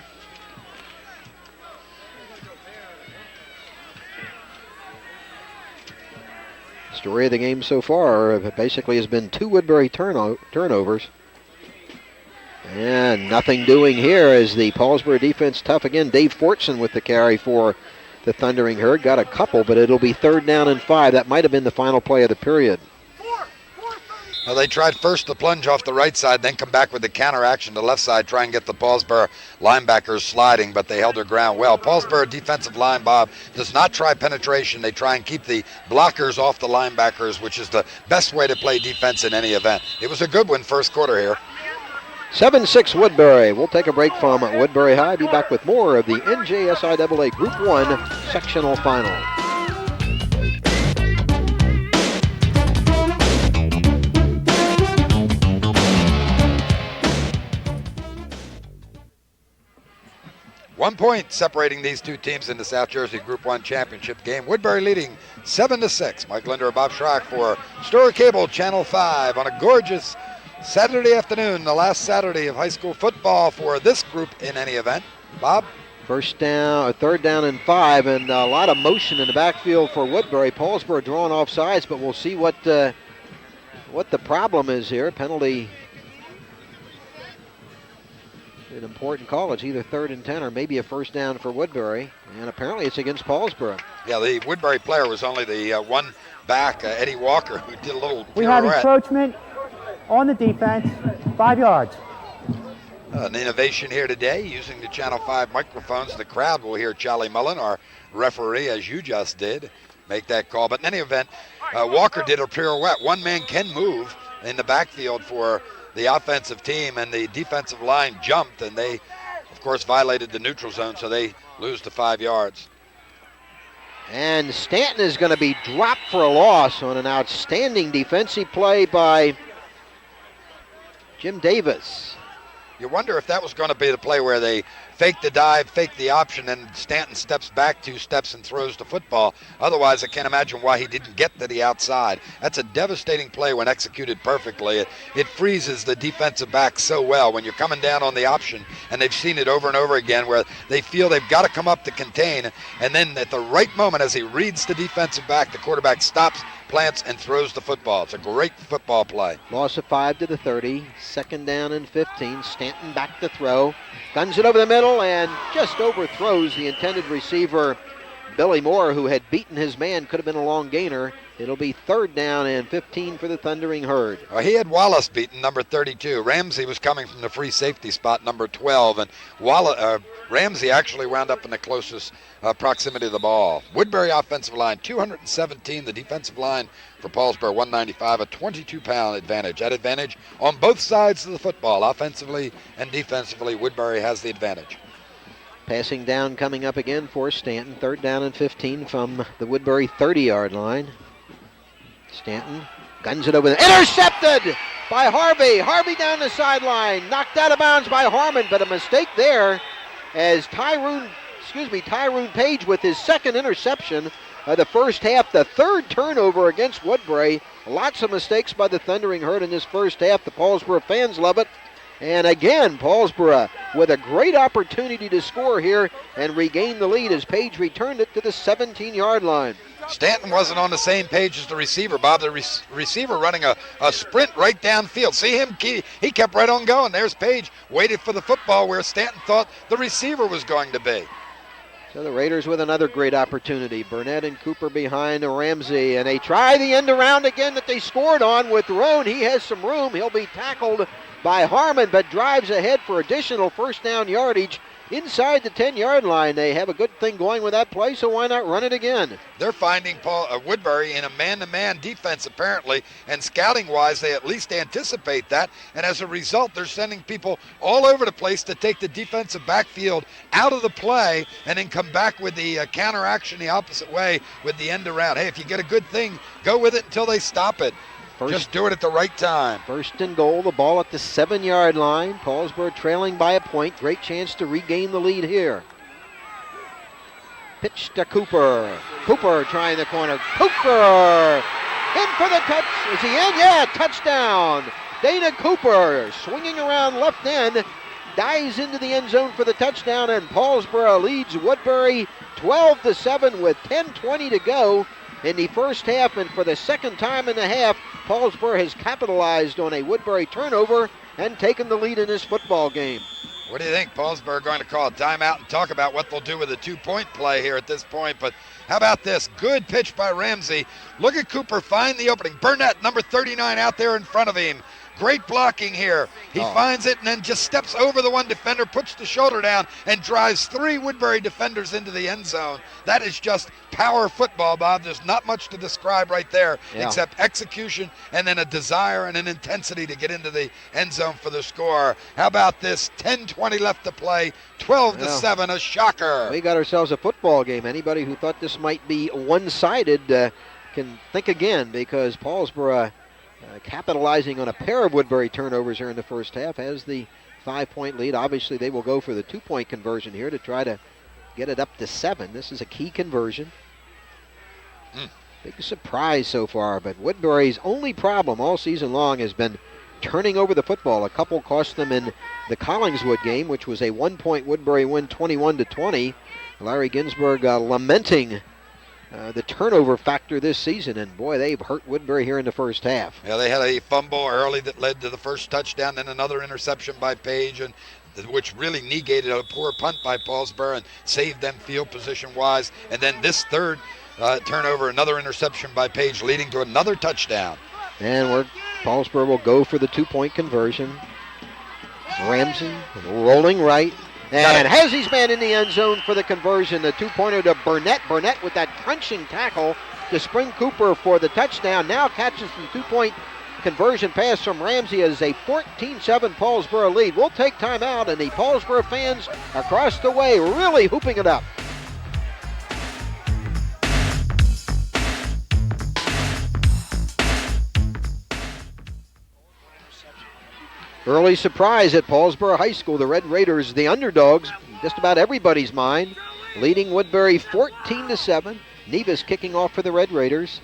Story of the game so far basically has been 2 Woodbury turnovers. And nothing doing here as the Paulsboro defense tough again. Dave Fortson with the carry for the Thundering Herd. Got a couple, but it'll be 3rd down and 5. That might have been the final play of the period. Well, they tried first to plunge off the right side, then come back with the counter action to the left side, try and get the Paulsboro linebackers sliding, but they held their ground well. Paulsboro defensive line, Bob, does not try penetration. They try and keep the blockers off the linebackers, which is the best way to play defense in any event. It was a good one first quarter here. 7-6 Woodbury. We'll take a break from Woodbury High. Be back with more of the NJSIAA Group 1 sectional final. One point separating these two teams in the South Jersey Group 1 championship game. Woodbury leading 7-6. Mike Lindner and Bob Shryock for Story Cable Channel 5 on a gorgeous Saturday afternoon, the last Saturday of high school football for this group in any event. Bob? 3rd down and 5, and a lot of motion in the backfield for Woodbury. Paulsboro drawing off sides, but we'll see what the problem is here. Penalty, an important call. It's either 3rd and 10 or maybe a first down for Woodbury, and apparently it's against Paulsboro. Yeah, the Woodbury player was only the one back, Eddie Walker, who did a little We have encroachment on the defense, 5 yards. An innovation here today using the Channel 5 microphones. The crowd will hear Charlie Mullen, our referee, as you just did, make that call. But in any event, Walker did a pirouette. One man can move in the backfield for the offensive team, and the defensive line jumped, and they, of course, violated the neutral zone, so they lose to 5 yards. And Stanton is going to be dropped for a loss on an outstanding defensive play by Jim Davis. You wonder if that was going to be the play where they fake the dive, fake the option, and Stanton steps back 2 steps and throws the football. Otherwise, I can't imagine why he didn't get to the outside. That's a devastating play when executed perfectly. It freezes the defensive back so well when you're coming down on the option, and they've seen it over and over again where they feel they've got to come up to contain, and then at the right moment as he reads the defensive back, the quarterback stops, plants, and throws the football. It's a great football play. Loss of 5 to the 30. 2nd down and 15. Stanton back to throw. Guns it over the middle and just overthrows the intended receiver, Billy Moore, who had beaten his man. Could have been a long gainer. It'll be 3rd down and 15 for the Thundering Herd. He had Wallace beaten, number 32. Ramsey was coming from the free safety spot, number 12. And Ramsey actually wound up in the closest proximity to the ball. Woodbury offensive line, 217. The defensive line for Paulsboro, 195, a 22-pound advantage. That advantage on both sides of the football, offensively and defensively, Woodbury has the advantage. Passing down coming up again for Stanton. 3rd down and 15 from the Woodbury 30-yard line. Stanton guns it over there. Intercepted by Harvey. Harvey down the sideline. Knocked out of bounds by Harmon, but a mistake there as Tyrone Page with his 2nd interception of the first half. The 3rd turnover against Woodbury. Lots of mistakes by the Thundering Herd in this first half. The Paulsboro fans love it. And again, Paulsboro with a great opportunity to score here and regain the lead as Page returned it to the 17-yard line. Stanton wasn't on the same page as the receiver, Bob. The receiver running a sprint right downfield. See him? He kept right on going. There's Page, waited for the football where Stanton thought the receiver was going to be. So the Raiders with another great opportunity. Burnett and Cooper behind Ramsey, and they try the end around again that they scored on with Roan. He has some room. He'll be tackled by Harmon, but drives ahead for additional first down yardage inside the 10-yard line. They have a good thing going with that play, so why not run it again? They're finding Woodbury in a man-to-man defense, apparently, and scouting-wise, they at least anticipate that, and as a result, they're sending people all over the place to take the defensive backfield out of the play and then come back with the counteraction the opposite way with the end around. Hey, if you get a good thing, go with it until they stop it. Just do it at the right time. 1st and goal, the ball at the 7-yard line. Paulsboro trailing by a point. Great chance to regain the lead here. Pitch to Cooper. Cooper trying the corner. Cooper in for the touch. Is he in? Yeah, touchdown. Dana Cooper swinging around left end. Dives into the end zone for the touchdown, and Paulsboro leads Woodbury 12-7 with 10:20 to go in the first half, and for the 2nd time in the half, Paulsboro has capitalized on a Woodbury turnover and taken the lead in this football game. What do you think? Paulsboro are going to call a timeout and talk about what they'll do with a 2-point play here at this point, but how about this? Good pitch by Ramsey. Look at Cooper find the opening. Burnett, number 39, out there in front of him. Great blocking here. He finds it and then just steps over the one defender, puts the shoulder down, and drives 3 Woodbury defenders into the end zone. That is just power football, Bob. There's not much to describe right there except execution and then a desire and an intensity to get into the end zone for the score. How about this? 10:20 left to play. 12-7, a shocker. We got ourselves a football game. Anybody who thought this might be one-sided can think again, because Paulsboro capitalizing on a pair of Woodbury turnovers here in the first half has the 5-point lead. Obviously, they will go for the 2-point conversion here to try to get it up to 7. This is a key conversion. Big surprise so far, but Woodbury's only problem all season long has been turning over the football. A couple cost them in the Collingswood game, which was a 1-point Woodbury win, 21-20. Larry Ginsburg lamenting the turnover factor this season, and boy, they've hurt Woodbury here in the first half. Yeah, they had a fumble early that led to the first touchdown, then another interception by Page, and which really negated a poor punt by Paulsboro and saved them field position-wise. And then this 3rd turnover, another interception by Page, leading to another touchdown. And Paulsboro will go for the 2-point conversion. Ramsey rolling right. And has his man in the end zone for the conversion. The 2-pointer to Burnett. Burnett with that crunching tackle to Spring Cooper for the touchdown. Now catches the 2-point conversion pass from Ramsey as a 14-7 Paulsboro lead. We'll take time out, and the Paulsboro fans across the way really hooping it up. Early surprise at Paulsboro High School. The Red Raiders, the underdogs, just about everybody's mind, leading Woodbury 14-7. Nevis kicking off for the Red Raiders.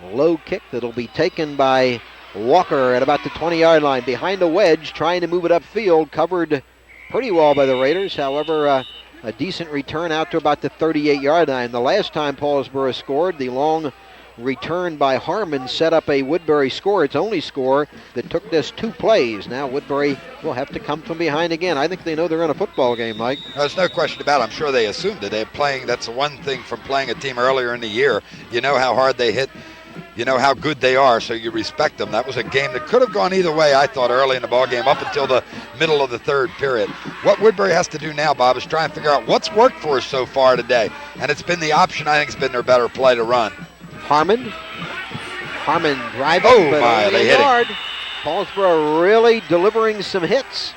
Low kick that'll be taken by Walker at about the 20-yard line. Behind a wedge, trying to move it upfield. Covered pretty well by the Raiders. However, a decent return out to about the 38-yard line. The last time Paulsboro scored, the long return by Harmon set up a Woodbury score, its only score, that took this 2 plays. Now Woodbury will have to come from behind again. I think they know they're in a football game, Mike. There's no question about it. I'm sure they assumed it. They're playing. That's the one thing from playing a team earlier in the year. You know how hard they hit. You know how good they are, so you respect them. That was a game that could have gone either way, I thought, early in the ball game, up until the middle of the 3rd period. What Woodbury has to do now, Bob, is try and figure out what's worked for us so far today. And it's been the option. I think it's been their better play to run. Harmon driving, but they hit hard. Paulsboro really delivering some hits.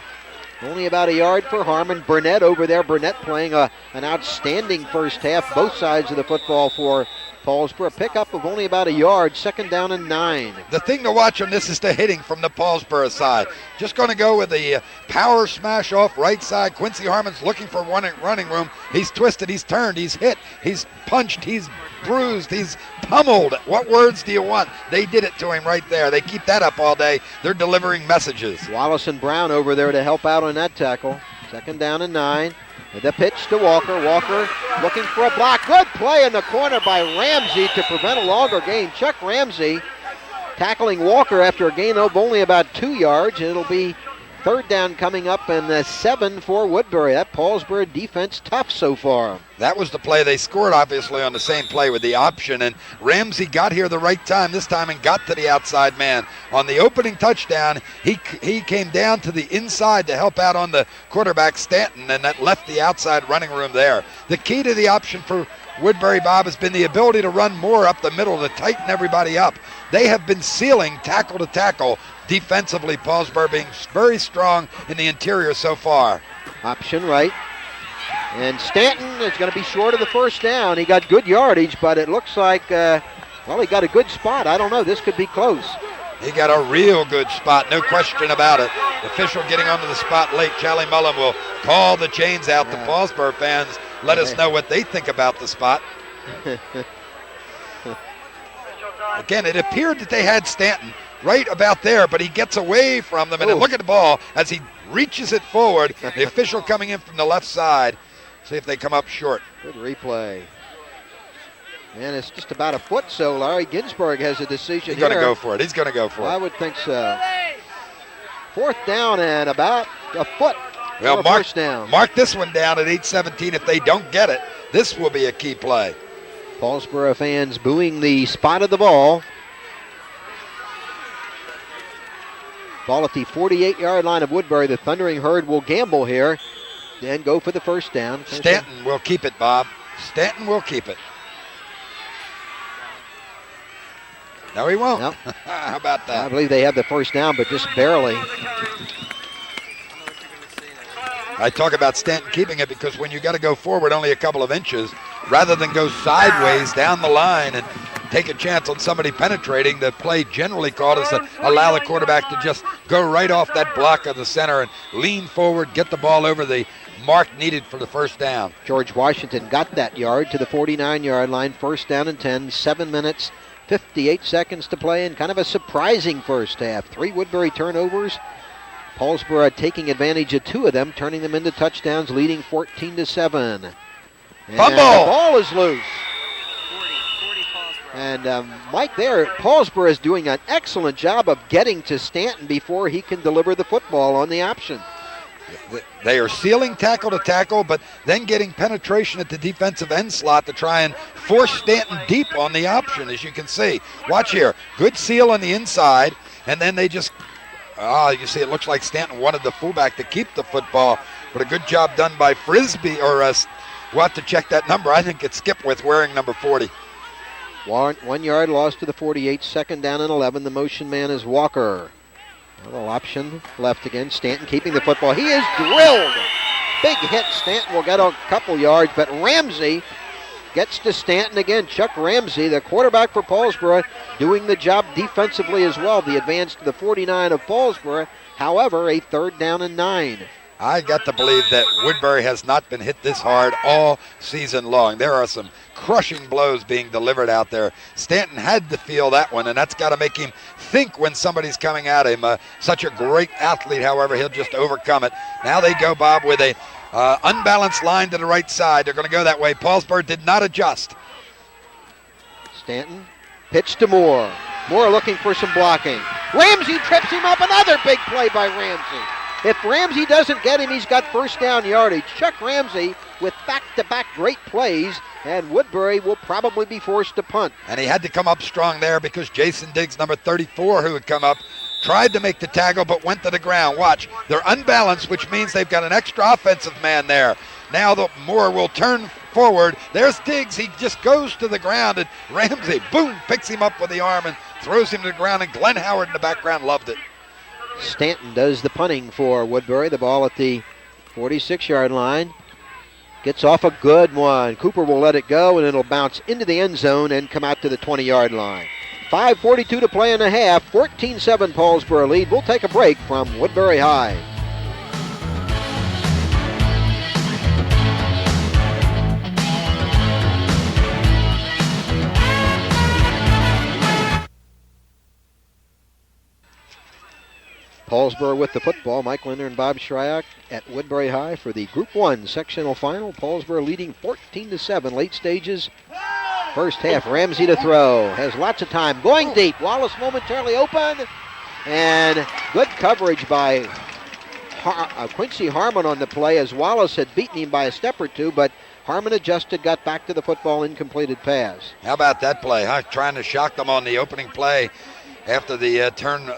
Only about a yard for Harmon. Burnett over there. Burnett playing an outstanding first half. Both sides of the football for Paulsboro. A pickup of only about a yard. 2nd down and 9. The thing to watch on this is the hitting from the Paulsboro side. Just going to go with the power smash off right side. Quincy Harmon's looking for running room. He's twisted. He's turned. He's hit. He's punched. He's bruised. He's pummeled. What words do you want? They did it to him right there. They keep that up all day. They're delivering messages. Wallace and Brown over there to help out on that tackle. 2nd down and 9. The pitch to Walker. Walker looking for a block. Good play in the corner by Ramsey to prevent a longer gain. Chuck Ramsey tackling Walker after a gain of only about 2 yards. And it'll be 3rd down coming up and 7 for Woodbury. That Paulsboro defense tough so far. That was the play. They scored, obviously, on the same play with the option. And Ramsey got here the right time this time and got to the outside man. On the opening touchdown, he came down to the inside to help out on the quarterback, Stanton, and that left the outside running room there. The key to the option for Woodbury, Bob, has been the ability to run more up the middle to tighten everybody up. They have been sealing tackle to tackle defensively, Paulsboro being very strong in the interior so far. Option right. And Stanton is going to be short of the first down. He got good yardage, but it looks like, he got a good spot. I don't know. This could be close. He got a real good spot, no question about it. The official getting onto the spot late. Charlie Mullen will call the chains out. The Paulsboro fans let us know what they think about the spot. Again, it appeared that they had Stanton right about there, but he gets away from them. And then look at the ball as he reaches it forward. The official coming in from the left side. See if they come up short. Good replay. And it's just about a foot, so Larry Ginsburg has a decision. He's going to go for it. He's going to go for it. I would think so. 4th down and about a foot. Well, first down. Mark this one down at 8:17. If they don't get it, this will be a key play. Paulsboro fans booing the spot of the ball. Ball at the 48-yard line of Woodbury. The Thundering Herd will gamble here and go for the first down. Stanton will keep it, Bob. Stanton will keep it. No, he won't. Nope. How about that? I believe they have the first down, but just barely. I talk about Stanton keeping it because when you got to go forward only a couple of inches, rather than go sideways down the line and take a chance on somebody penetrating, the play generally called is to allow the quarterback to just go right off that block of the center and lean forward, get the ball over the mark needed for the first down. George Washington got that yard to the 49-yard line. 1st down and 10. 7 minutes, 58 seconds to play, and kind of a surprising first half. 3 Woodbury turnovers. Paulsboro taking advantage of 2 of them, turning them into touchdowns, leading 14-7. And fumble! The ball is loose. And Mike there, Paulsboro is doing an excellent job of getting to Stanton before he can deliver the football on the option. They are sealing tackle to tackle, but then getting penetration at the defensive end slot to try and force Stanton deep on the option, as you can see. Watch here. Good seal on the inside, and then they just, you see it looks like Stanton wanted the fullback to keep the football, but a good job done by Frisbee, or we'll have to check that number. I think it's Skipwith wearing number 40. 1 yard loss to the 48, 2nd down and 11. The motion man is Walker. A little option left again. Stanton keeping the football. He is drilled. Big hit. Stanton will get a couple yards, but Ramsey gets to Stanton again. Chuck Ramsey, the quarterback for Paulsboro, doing the job defensively as well. The advance to the 49 of Paulsboro. However, a 3rd down and 9. I got to believe that Woodbury has not been hit this hard all season long. There are some crushing blows being delivered out there. Stanton had to feel that one, and that's got to make him think when somebody's coming at him. Such a great athlete, however, he'll just overcome it. Now they go, Bob, with a unbalanced line to the right side. They're going to go that way. Paulsboro did not adjust. Stanton, pitch to Moore. Moore looking for some blocking. Ramsey trips him up. Another big play by Ramsey. If Ramsey doesn't get him, he's got first down yardage. Chuck Ramsey with back-to-back great plays, and Woodbury will probably be forced to punt. And he had to come up strong there because Jason Diggs, number 34, who had come up, tried to make the tackle but went to the ground. Watch, they're unbalanced, which means they've got an extra offensive man there. Now the Moore will turn forward. There's Diggs. He just goes to the ground, and Ramsey, boom, picks him up with the arm and throws him to the ground, and Glenn Howard in the background loved it. Stanton does the punting for Woodbury. The ball at the 46-yard line. Gets off a good one. Cooper will let it go, and it'll bounce into the end zone and come out to the 20-yard line. 5:42 to play in the half. 14-7 Paulsboro lead. We'll take a break from Woodbury High. Paulsboro with the football. Mike Lindner and Bob Shryock at Woodbury High for the Group 1 sectional final. Paulsboro leading 14-7. Late stages. First half, Ramsey to throw. Has lots of time. Going deep. Wallace momentarily open. And good coverage by Quincy Harmon on the play, as Wallace had beaten him by a step or two, but Harmon adjusted, got back to the football, incompleted pass. How about that play, huh? Trying to shock them on the opening play after the turn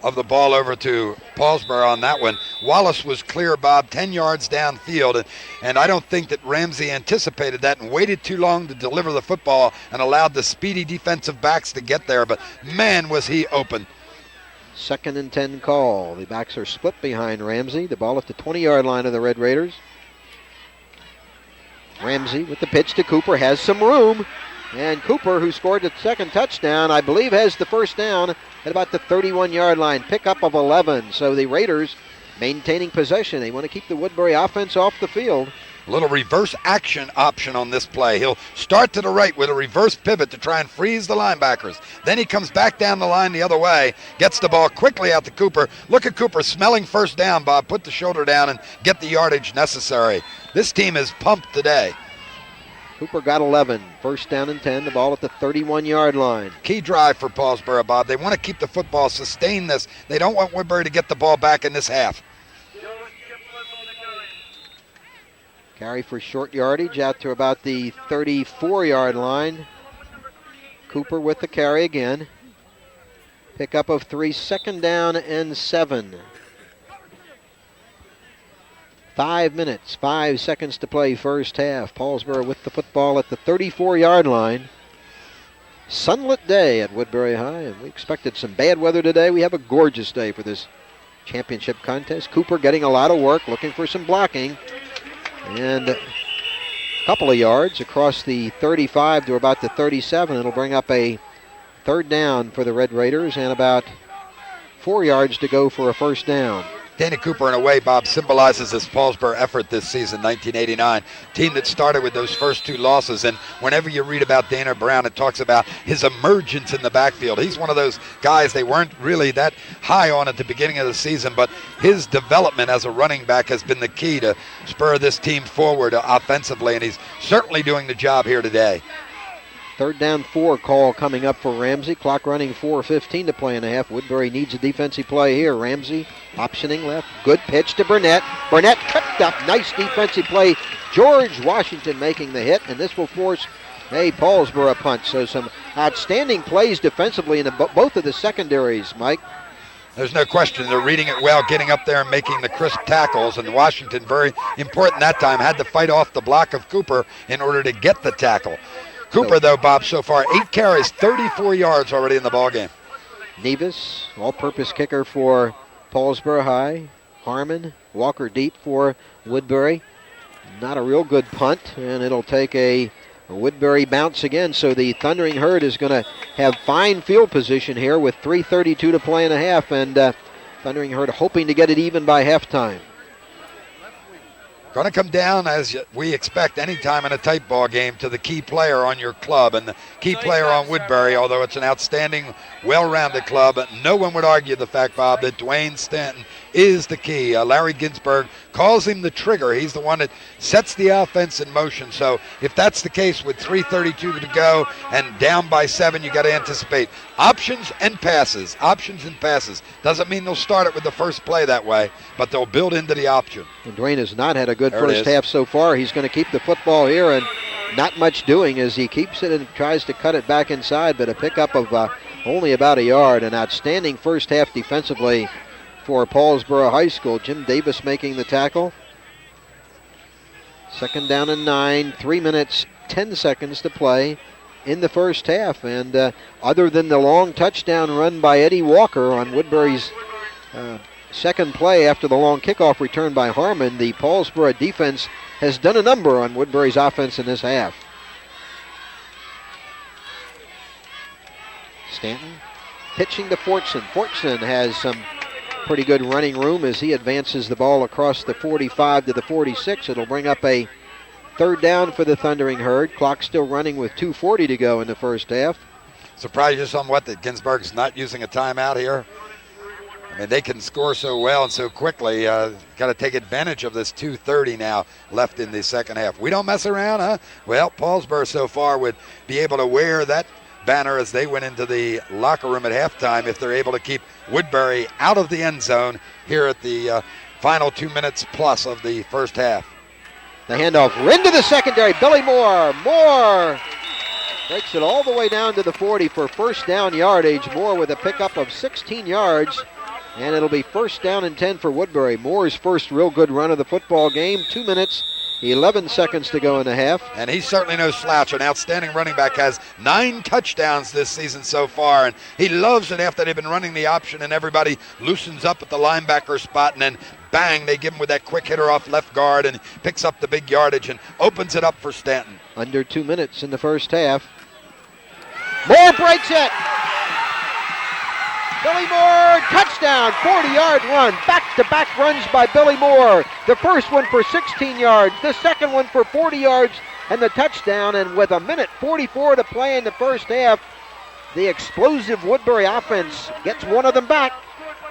of the ball over to Paulsboro on that one. Wallace was clear, Bob, 10 yards downfield, and I don't think that Ramsey anticipated that and waited too long to deliver the football and allowed the speedy defensive backs to get there, but man, was he open. 2nd and 10 call. The backs are split behind Ramsey. The ball at the 20-yard line of the Red Raiders. Ramsey with the pitch to Cooper, has some room. And Cooper, who scored the second touchdown, I believe has the first down at about the 31-yard line. Pickup of 11. So the Raiders maintaining possession. They want to keep the Woodbury offense off the field. A little reverse action option on this play. He'll start to the right with a reverse pivot to try and freeze the linebackers. Then he comes back down the line the other way, gets the ball quickly out to Cooper. Look at Cooper smelling first down, Bob. Put the shoulder down and get the yardage necessary. This team is pumped today. Cooper got 11. First down and 10. The ball at the 31-yard line. Key drive for Paulsboro, Bob. They want to keep the football, sustain this. They don't want Woodbury to get the ball back in this half. Carry for short yardage out to about the 34-yard line. Cooper with the carry again. Pickup of 3, 2nd down and 7. 5 minutes, 5 seconds to play first half. Paulsboro with the football at the 34-yard line. Sunlit day at Woodbury High, and we expected some bad weather today. We have a gorgeous day for this championship contest. Cooper getting a lot of work, looking for some blocking. And a couple of yards across the 35 to about the 37. It'll bring up a 3rd down for the Red Raiders and about 4 yards to go for a first down. Danny Cooper, in a way, Bob, symbolizes this Paulsboro effort this season, 1989. Team that started with those first 2 losses. And whenever you read about Dana Brown, it talks about his emergence in the backfield. He's one of those guys they weren't really that high on at the beginning of the season, but his development as a running back has been the key to spur this team forward offensively, and he's certainly doing the job here today. 3rd down 4 call coming up for Ramsey. Clock running 4:15 to play in the half. Woodbury needs a defensive play here. Ramsey optioning left. Good pitch to Burnett. Burnett tripped up. Nice defensive play. George Washington making the hit, and this will force a Paulsboro punt. So some outstanding plays defensively in both of the secondaries, Mike. There's no question. They're reading it well, getting up there and making the crisp tackles. And Washington, very important that time, had to fight off the block of Cooper in order to get the tackle. Cooper, though, Bob, so far 8 carries, 34 yards already in the ballgame. Nevis, all-purpose kicker for Paulsboro High. Harmon, Walker deep for Woodbury. Not a real good punt, and it'll take a Woodbury bounce again. So the Thundering Herd is going to have fine field position here with 3:32 to play in a half, and Thundering Herd hoping to get it even by halftime. Going to come down, as we expect any time in a tight ball game, to the key player on your club. And the key player on Woodbury, although it's an outstanding, well-rounded club, no one would argue the fact, Bob, that Dwayne Stanton is the key. Larry Ginsburg calls him the trigger. He's the one that sets the offense in motion. So if that's the case with 3:32 to go and down by 7, you got to anticipate options and passes. Options and passes. Doesn't mean they'll start it with the first play that way, but they'll build into the option. And Dwayne has not had a good first half so far. He's going to keep the football here, and not much doing as he keeps it and tries to cut it back inside, but a pickup of only about a yard. An outstanding first half defensively for Paulsboro High School. Jim Davis making the tackle. 2nd down and 9, 3 minutes, 10 seconds to play in the first half. And other than the long touchdown run by Eddie Walker on Woodbury's second play after the long kickoff return by Harmon, the Paulsboro defense has done a number on Woodbury's offense in this half. Stanton pitching to Fortson. Fortson has some pretty good running room as he advances the ball across the 45 to the 46. It'll bring up a third down for the Thundering Herd. Clock still running with 2:40 to go in the first half. Surprise you somewhat that Ginsburg's not using a timeout here? I mean, they can score so well and so quickly. Got to take advantage of this 2:30 now left in the second half. We don't mess around, huh? Well, Paulsboro so far would be able to wear that banner as they went into the locker room at halftime if they're able to keep Woodbury out of the end zone here at the final 2 minutes plus of the first half. The handoff into the secondary. Billy Moore. Moore breaks it all the way down to the 40 for first down yardage. Moore with a pickup of 16 yards. And it'll be first down and 10 for Woodbury. Moore's first real good run of the football game. 2 minutes, 11 seconds to go in the half. And he's certainly no slouch. An outstanding running back, has 9 touchdowns this season so far. And he loves it after they've been running the option and everybody loosens up at the linebacker spot. And then bang, they give him with that quick hitter off left guard and picks up the big yardage and opens it up for Stanton. Under 2 minutes in the first half. Moore breaks it. Billy Moore, touchdown, 40-yard run. Back-to-back runs by Billy Moore. The first one for 16 yards, the second one for 40 yards, and the touchdown. And with 1:44 to play in the first half, the explosive Woodbury offense gets one of them back.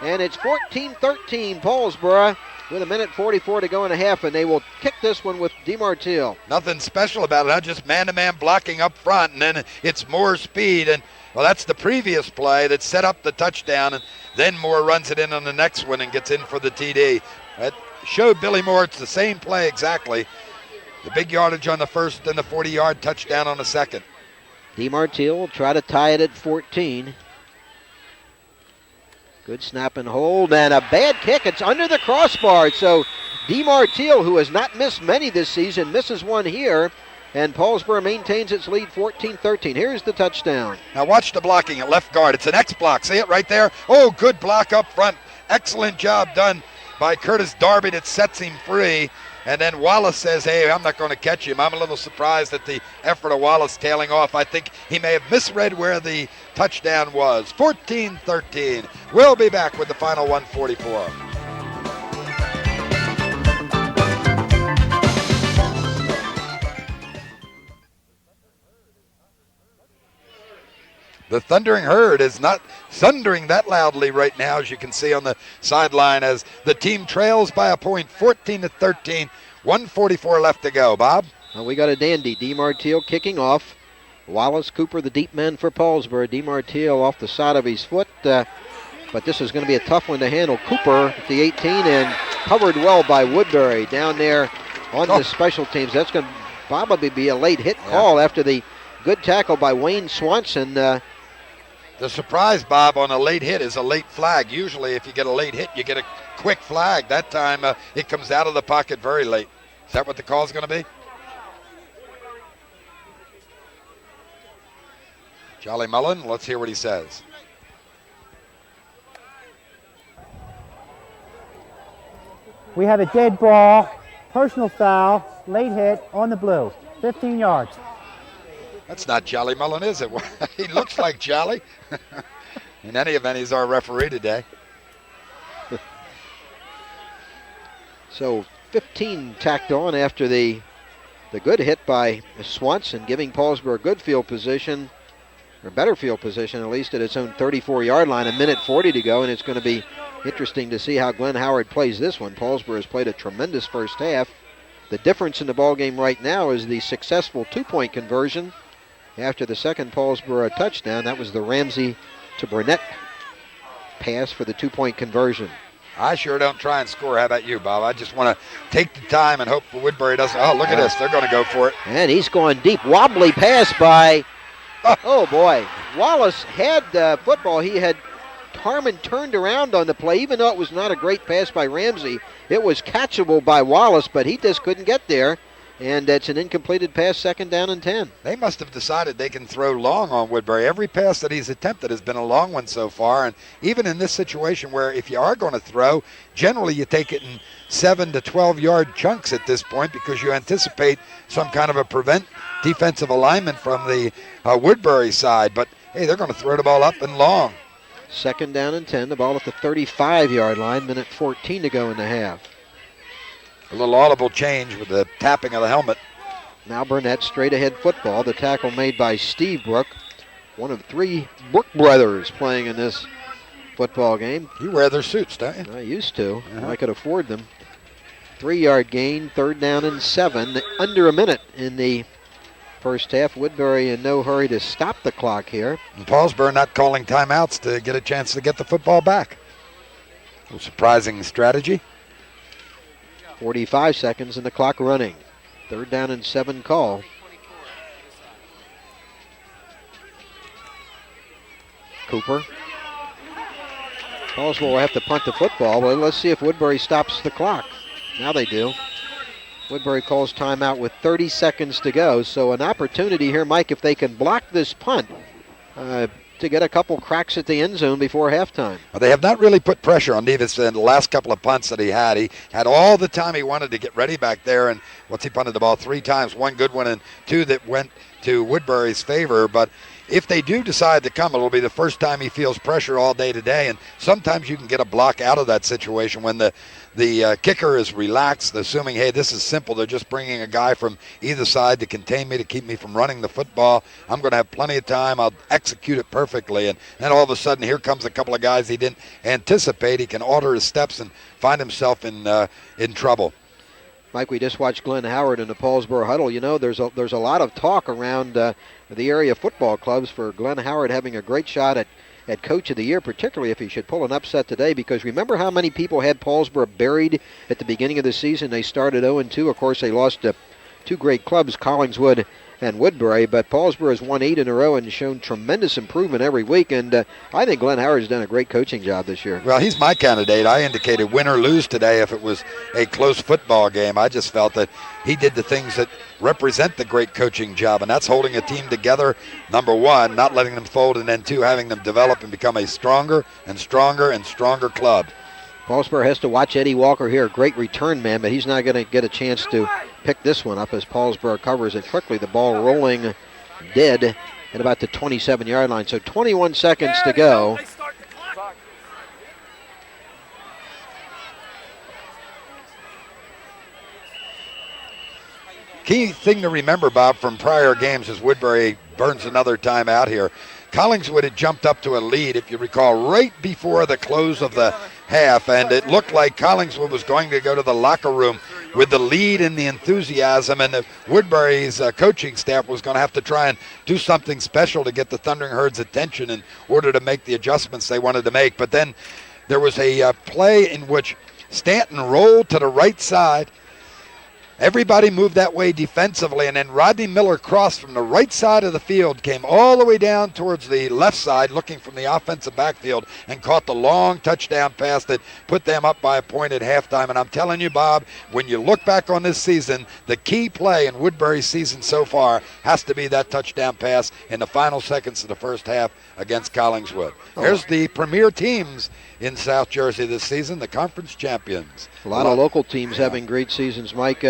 And it's 14-13 Paulsboro with 1:44 to go in a half, and they will kick this one with DeMartile. Nothing special about it, huh? Just man-to-man blocking up front, and then it's Moore's speed. And well, that's the previous play that set up the touchdown, and then Moore runs it in on the next one and gets in for the TD. That showed Billy Moore it's the same play exactly. The big yardage on the first and the 40-yard touchdown on the second. DeMartile will try to tie it at 14. Good snap and hold, and a bad kick. It's under the crossbar, so DeMartile, who has not missed many this season, misses one here. And Paulsboro maintains its lead 14-13. Here's the touchdown. Now watch the blocking at left guard. It's an X block. See it right there? Oh, good block up front. Excellent job done by Curtis Darby that sets him free. And then Wallace says, hey, I'm not going to catch him. I'm a little surprised at the effort of Wallace tailing off. I think he may have misread where the touchdown was. 14-13. We'll be back with the final 1:44. The Thundering Herd is not thundering that loudly right now, as you can see on the sideline, as the team trails by a point, 14-13, 1:44 left to go. Bob? Well, we got a dandy. DeMartile kicking off. Wallace Cooper, the deep man for Paulsboro. DeMartile off the side of his foot, but this is going to be a tough one to handle. Cooper at the 18 and covered well by Woodbury down there on the special teams. That's going to probably be a late hit call after the good tackle by Wayne Swanson. The surprise, Bob, on a late hit is a late flag. Usually if you get a late hit, you get a quick flag. That time it comes out of the pocket very late. Is that what the call is going to be? Charlie Mullen, let's hear what he says. We have a dead ball, personal foul, late hit on the blue, 15 yards. That's not Jolly Mullen, is it? He looks like Jolly. In any event, he's our referee today. So 15 tacked on after the good hit by Swanson, giving Paulsboro good field position, or better field position, at least at its own 34-yard line. 1:40 to go, and it's going to be interesting to see how Glenn Howard plays this one. Paulsboro has played a tremendous first half. The difference in the ball game right now is the successful two-point conversion after the second Paulsboro touchdown. That was the Ramsey to Burnett pass for the two-point conversion. I sure don't try and score. How about you, Bob? I just want to take the time and hope Woodbury doesn't. Oh, look at this. They're going to go for it. And he's going deep. Wobbly pass by, oh boy. Wallace had the football. He had Harmon turned around on the play, even though it was not a great pass by Ramsey. It was catchable by Wallace, but he just couldn't get there. And that's an incompleted pass, 2nd down and 10. They must have decided they can throw long on Woodbury. Every pass that he's attempted has been a long one so far. And even in this situation where if you are going to throw, generally you take it in 7 to 12-yard chunks at this point because you anticipate some kind of a prevent defensive alignment from the Woodbury side. But, hey, they're going to throw the ball up and long. 2nd down and 10. The ball at the 35-yard line. Minute 14 to go in the half. A little audible change with the tapping of the helmet. Now Burnett straight ahead football. The tackle made by Steve Brook, one of 3 Brook brothers playing in this football game. You wear their suits, don't you? I used to. I could afford them. 3-yard gain, 3rd down and 7. Under a minute in the first half. Woodbury in no hurry to stop the clock here. And Paulsboro not calling timeouts to get a chance to get the football back. A surprising strategy. 45 seconds and the clock running. 3rd down and 7 call. Cooper. Paulsboro will have to punt the football, but let's see if Woodbury stops the clock. Now they do. Woodbury calls timeout with 30 seconds to go, so an opportunity here, Mike, if they can block this punt, to get a couple cracks at the end zone before halftime. Well, they have not really put pressure on Nevis in the last couple of punts that he had. He had all the time he wanted to get ready back there, and he punted the ball 3 times, 1 good one and 2 that went to Woodbury's favor. But if they do decide to come, it'll be the first time he feels pressure all day today, and sometimes you can get a block out of that situation when the kicker is relaxed, assuming, hey, this is simple. They're just bringing a guy from either side to contain me, to keep me from running the football. I'm going to have plenty of time. I'll execute it perfectly. And then all of a sudden, here comes a couple of guys he didn't anticipate. He can alter his steps and find himself in trouble. Mike, we just watched Glenn Howard in the Paulsboro huddle. You know, there's a lot of talk around the area football clubs for Glenn Howard having a great shot at Coach of the Year, particularly if he should pull an upset today, because remember how many people had Paulsboro buried at the beginning of the season? They started 0-2. Of course, they lost to 2 great clubs, Collingswood and Woodbury, but Paulsboro has won 8 in a row and shown tremendous improvement every week, and I think Glenn Howard's done a great coaching job this year. Well, he's my candidate. I indicated win or lose today if it was a close football game. I just felt that he did the things that represent the great coaching job, and that's holding a team together, number 1, not letting them fold, and then 2, having them develop and become a stronger and stronger and stronger club. Paulsboro has to watch Eddie Walker here, a great return man, but he's not going to get a chance to pick this one up as Paulsboro covers it quickly. The ball rolling dead at about the 27-yard line. So 21 seconds to go. Key thing to remember, Bob, from prior games as Woodbury burns another time out here. Collingswood had jumped up to a lead, if you recall, right before the close of the half, and it looked like Collingswood was going to go to the locker room with the lead and the enthusiasm, and Woodbury's coaching staff was going to have to try and do something special to get the Thundering Herd's attention in order to make the adjustments they wanted to make. But then there was a play in which Stanton rolled to the right side. Everybody moved that way defensively, and then Rodney Miller crossed from the right side of the field, came all the way down towards the left side, looking from the offensive backfield, and caught the long touchdown pass that put them up by a point at halftime. And I'm telling you, Bob, when you look back on this season, the key play in Woodbury's season so far has to be that touchdown pass in the final seconds of the first half against Collingswood. There's the premier teams in South Jersey this season, the conference champions. A lot of local teams having great seasons, Mike.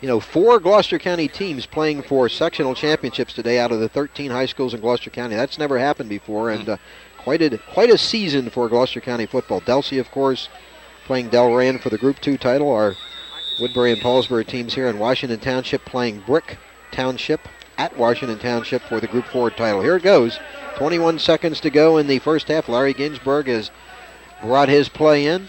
4 Gloucester County teams playing for sectional championships today out of the 13 high schools in Gloucester County. That's never happened before, and quite a season for Gloucester County football. Delsea, of course, playing Delran for the Group 2 title. Our Woodbury and Paulsboro teams here in Washington Township playing Brick Township at Washington Township for the Group 4 title. Here it goes. 21 seconds to go in the first half. Larry Ginsburg has brought his play in,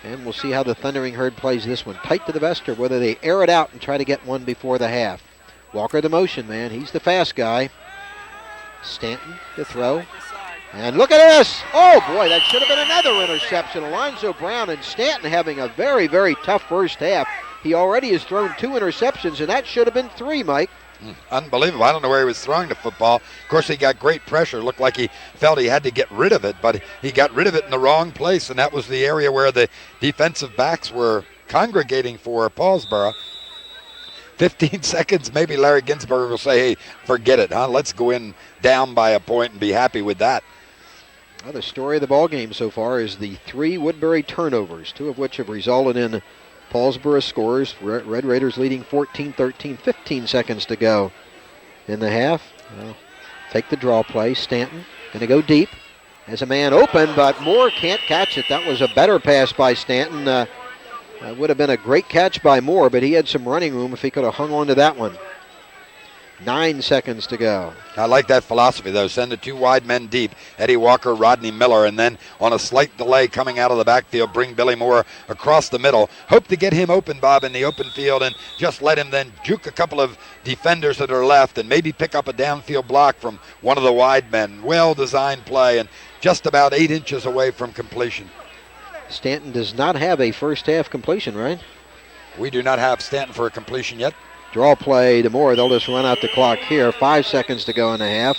and we'll see how the Thundering Herd plays this one. Tight to the vest, or whether they air it out and try to get one before the half. Walker the motion man. He's the fast guy. Stanton to throw. And look at this! Oh boy, that should have been another interception. Alonzo Brown and Stanton having a very, very tough first half. He already has thrown 2 interceptions, and that should have been 3, Mike. Unbelievable. I don't know where he was throwing the football. Of course, he got great pressure. Looked like he felt he had to get rid of it, but he got rid of it in the wrong place, and that was the area where the defensive backs were congregating for Paulsboro. 15 seconds, maybe Larry Ginsberg will say, hey, forget it, huh? Let's go in down by a point and be happy with that. Well, the story of the ball game so far is the 3 Woodbury turnovers, 2 of which have resulted in Paulsboro scores. Red Raiders leading 14-13, 15 seconds to go in the half. Well, take the draw play. Stanton going to go deep. Has a man open, but Moore can't catch it. That was a better pass by Stanton. Would have been a great catch by Moore, but he had some running room if he could have hung on to that one. 9 seconds to go. I like that philosophy, though. Send the 2 wide men deep, Eddie Walker, Rodney Miller, and then on a slight delay coming out of the backfield, bring Billy Moore across the middle. Hope to get him open, Bob, in the open field, and just let him then juke a couple of defenders that are left and maybe pick up a downfield block from one of the wide men. Well-designed play and just about 8 inches away from completion. Stanton does not have a first-half completion, right? We do not have Stanton for a completion yet. Draw play to Moore. They'll just run out the clock here. 5 seconds to go in the half.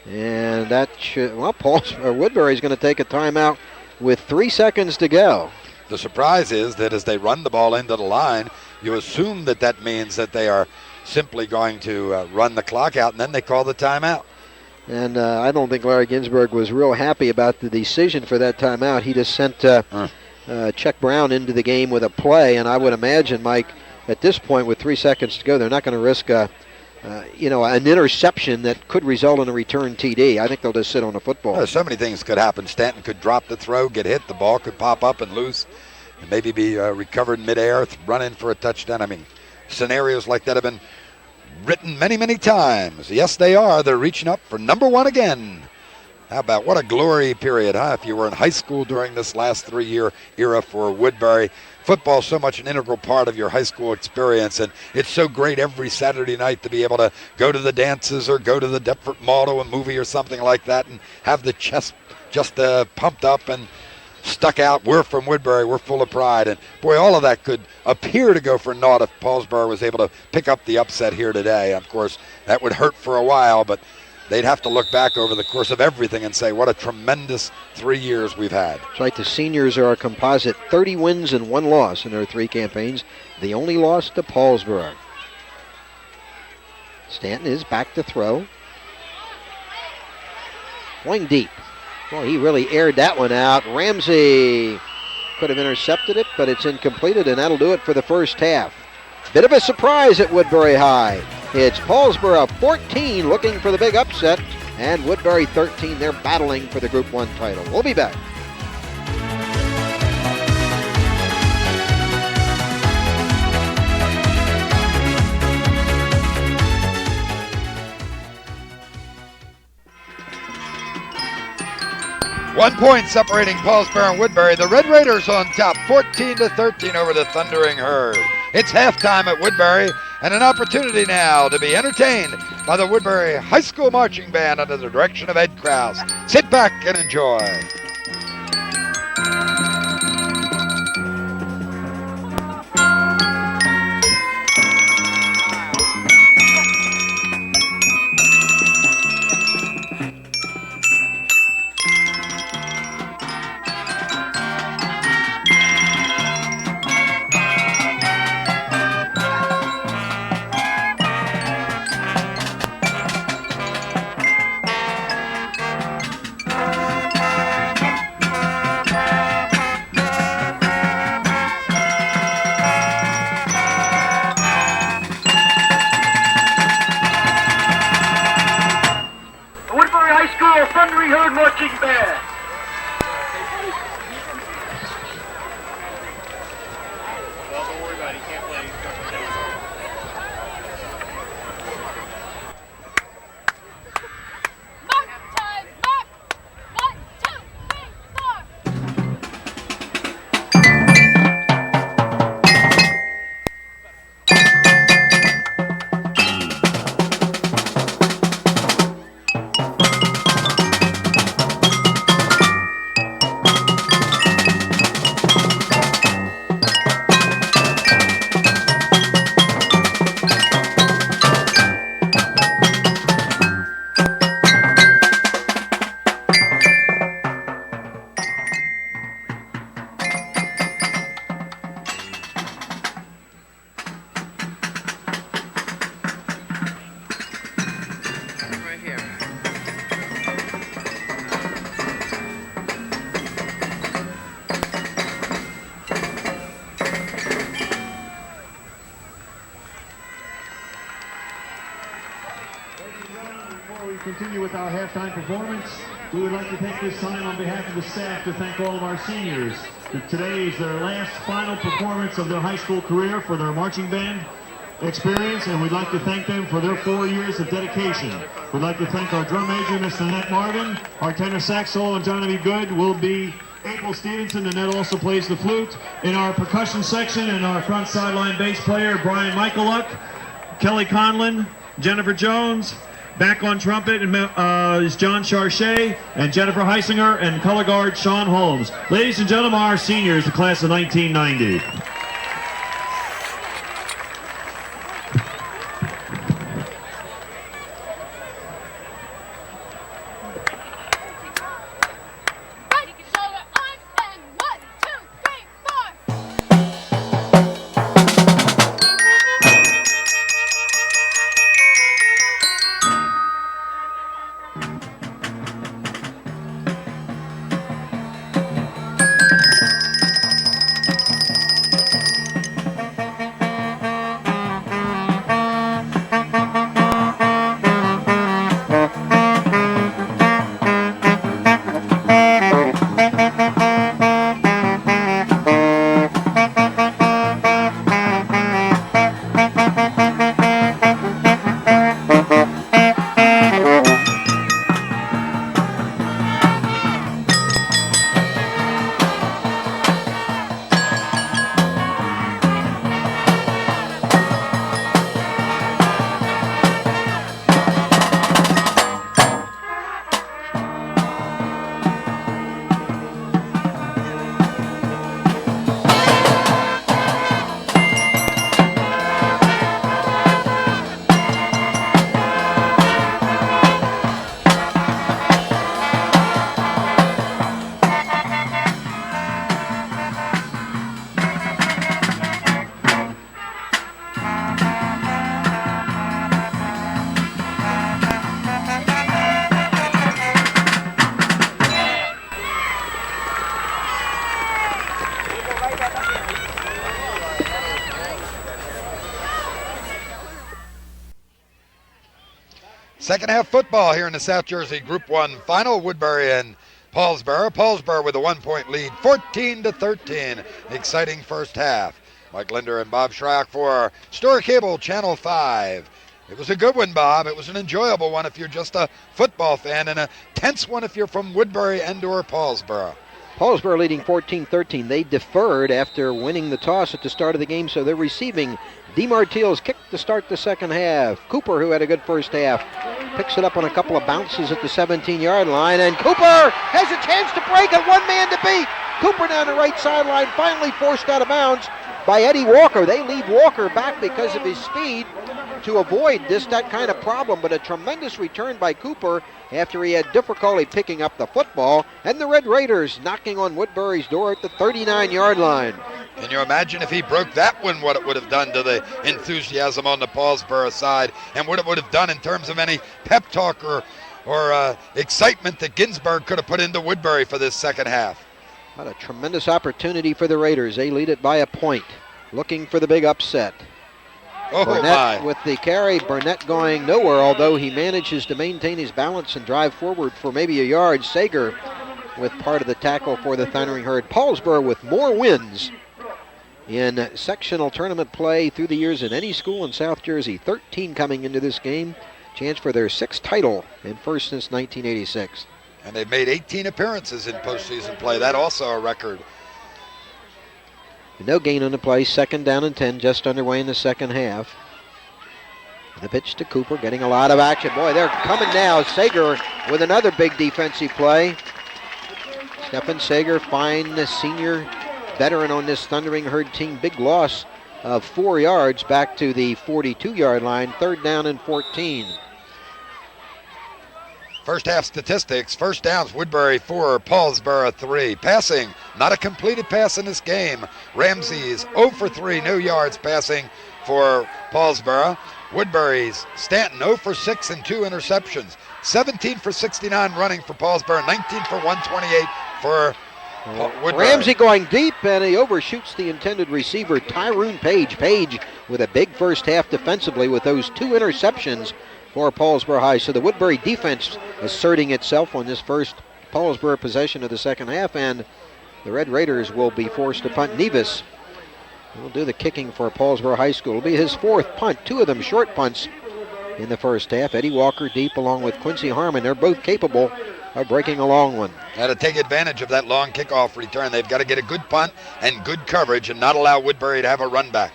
And that should, well, Woodbury's going to take a timeout with 3 seconds to go. The surprise is that as they run the ball into the line, you assume that that means that they are simply going to run the clock out, and then they call the timeout. And I don't think Larry Ginsberg was real happy about the decision for that timeout. He just sent Chuck Brown into the game with a play, and I would imagine, Mike, at this point with 3 seconds to go, they're not going to risk an interception that could result in a return TD. I think they'll just sit on the football. Well, so many things could happen. Stanton could drop the throw, get hit, the ball could pop up and loose, and maybe be recovered midair, run in for a touchdown. I mean, scenarios like that have been written many, many times. Yes, they are. They're reaching up for number 1 again. How about what a glory period, huh? If you were in high school during this last 3-year era for Woodbury. Football is so much an integral part of your high school experience, and it's so great every Saturday night to be able to go to the dances or go to the Deptford Mall to a movie or something like that and have the chest just pumped up and stuck out. We're from Woodbury. We're full of pride. And, boy, all of that could appear to go for naught if Paulsboro was able to pick up the upset here today. Of course, that would hurt for a while, but they'd have to look back over the course of everything and say what a tremendous 3 years we've had. That's right. The seniors are a composite 30 wins and 1 loss in their 3 campaigns. The only loss to Paulsboro. Stanton is back to throw. Going deep. Well, he really aired that one out. Ramsey could have intercepted it, but it's incompleted, and that'll do it for the first half. Bit of a surprise at Woodbury High. It's Paulsboro 14 looking for the big upset, and Woodbury 13. They're battling for the Group 1 title. We'll be back. One point separating Paulsboro and Woodbury. The Red Raiders on top, 14-13 over the Thundering Herd. It's halftime at Woodbury, and an opportunity now to be entertained by the Woodbury High School Marching Band under the direction of Ed Krause. Sit back and enjoy. Thundering Herd Marching Band. continue with our halftime performance, we would like to take this time on behalf of the staff to thank all of our seniors. Today is their last final performance of their high school career for their marching band experience, and we'd like to thank them for their 4 years of dedication. We'd like to thank our drum major, Miss Nanette Marvin, our tenor sax solo, and Johnny Good will be April Stevenson. Nanette also plays the flute. In our percussion section, and our front sideline bass player, Brian Michaeluk, Kelly Conlon, Jennifer Jones. Back on trumpet is John Charchet, and Jennifer Heisinger, and color guard Sean Holmes. Ladies and gentlemen, our seniors, the class of 1990. Second half football here in the South Jersey Group 1 final. Woodbury and Paulsboro. Paulsboro with a 1-point lead, 14-13. Exciting first half. Mike Lindner and Bob Shryock for Story Cable Channel 5. It was a good one, Bob. It was an enjoyable one if you're just a football fan, and a tense one if you're from Woodbury and/or Paulsboro. Paulsboro leading 14-13. They deferred after winning the toss at the start of the game, so they're receiving DeMartille's kick to start the second half. Cooper, who had a good first half, picks it up on a couple of bounces at the 17-yard line, and Cooper has a chance to break and one man to beat. Cooper down the right sideline, finally forced out of bounds by Eddie Walker. They leave Walker back because of his speed to avoid that kind of problem, but a tremendous return by Cooper after he had difficulty picking up the football, and the Red Raiders knocking on Woodbury's door at the 39-yard line. Can you imagine if he broke that one, what it would have done to the enthusiasm on the Paulsboro side, and what it would have done in terms of any pep talk or excitement that Ginsburg could have put into Woodbury for this second half. What a tremendous opportunity for the Raiders. They lead it by a point, looking for the big upset. Oh, Burnett my. with the carry. Burnett going nowhere, although he manages to maintain his balance and drive forward for maybe a yard. Sager with part of the tackle for the Thundering Herd. Paulsboro with more wins in sectional tournament play through the years in any school in South Jersey. 13 coming into this game. Chance for their 6th title and first since 1986. And they've made 18 appearances in postseason play. That also a record. No gain on the play. 2nd down and 10, just underway in the second half. The pitch to Cooper, getting a lot of action. Boy, they're coming now. Sager with another big defensive play. Stephen Sager, fine senior veteran on this Thundering Herd team. Big loss of 4 yards back to the 42-yard line. 3rd down and 14. First half statistics. First downs, Woodbury 4, Paulsboro 3. Passing, not a completed pass in this game. Ramsey's 0 for 3, no yards passing for Paulsboro. Woodbury's Stanton 0 for 6 and 2 interceptions. 17 for 69 running for Paulsboro, 19 for 128 for Woodbury. Ramsey going deep, and he overshoots the intended receiver, Tyrone Page. Page with a big first half defensively with those 2 interceptions for Paulsboro High. So the Woodbury defense asserting itself on this first Paulsboro possession of the second half, and the Red Raiders will be forced to punt. Nevis will do the kicking for Paulsboro High School. It'll be his fourth punt, two of them short punts in the first half. Eddie Walker deep along with Quincy Harmon. They're both capable of breaking a long one. Got to take advantage of that long kickoff return. They've got to get a good punt and good coverage and not allow Woodbury to have a run back.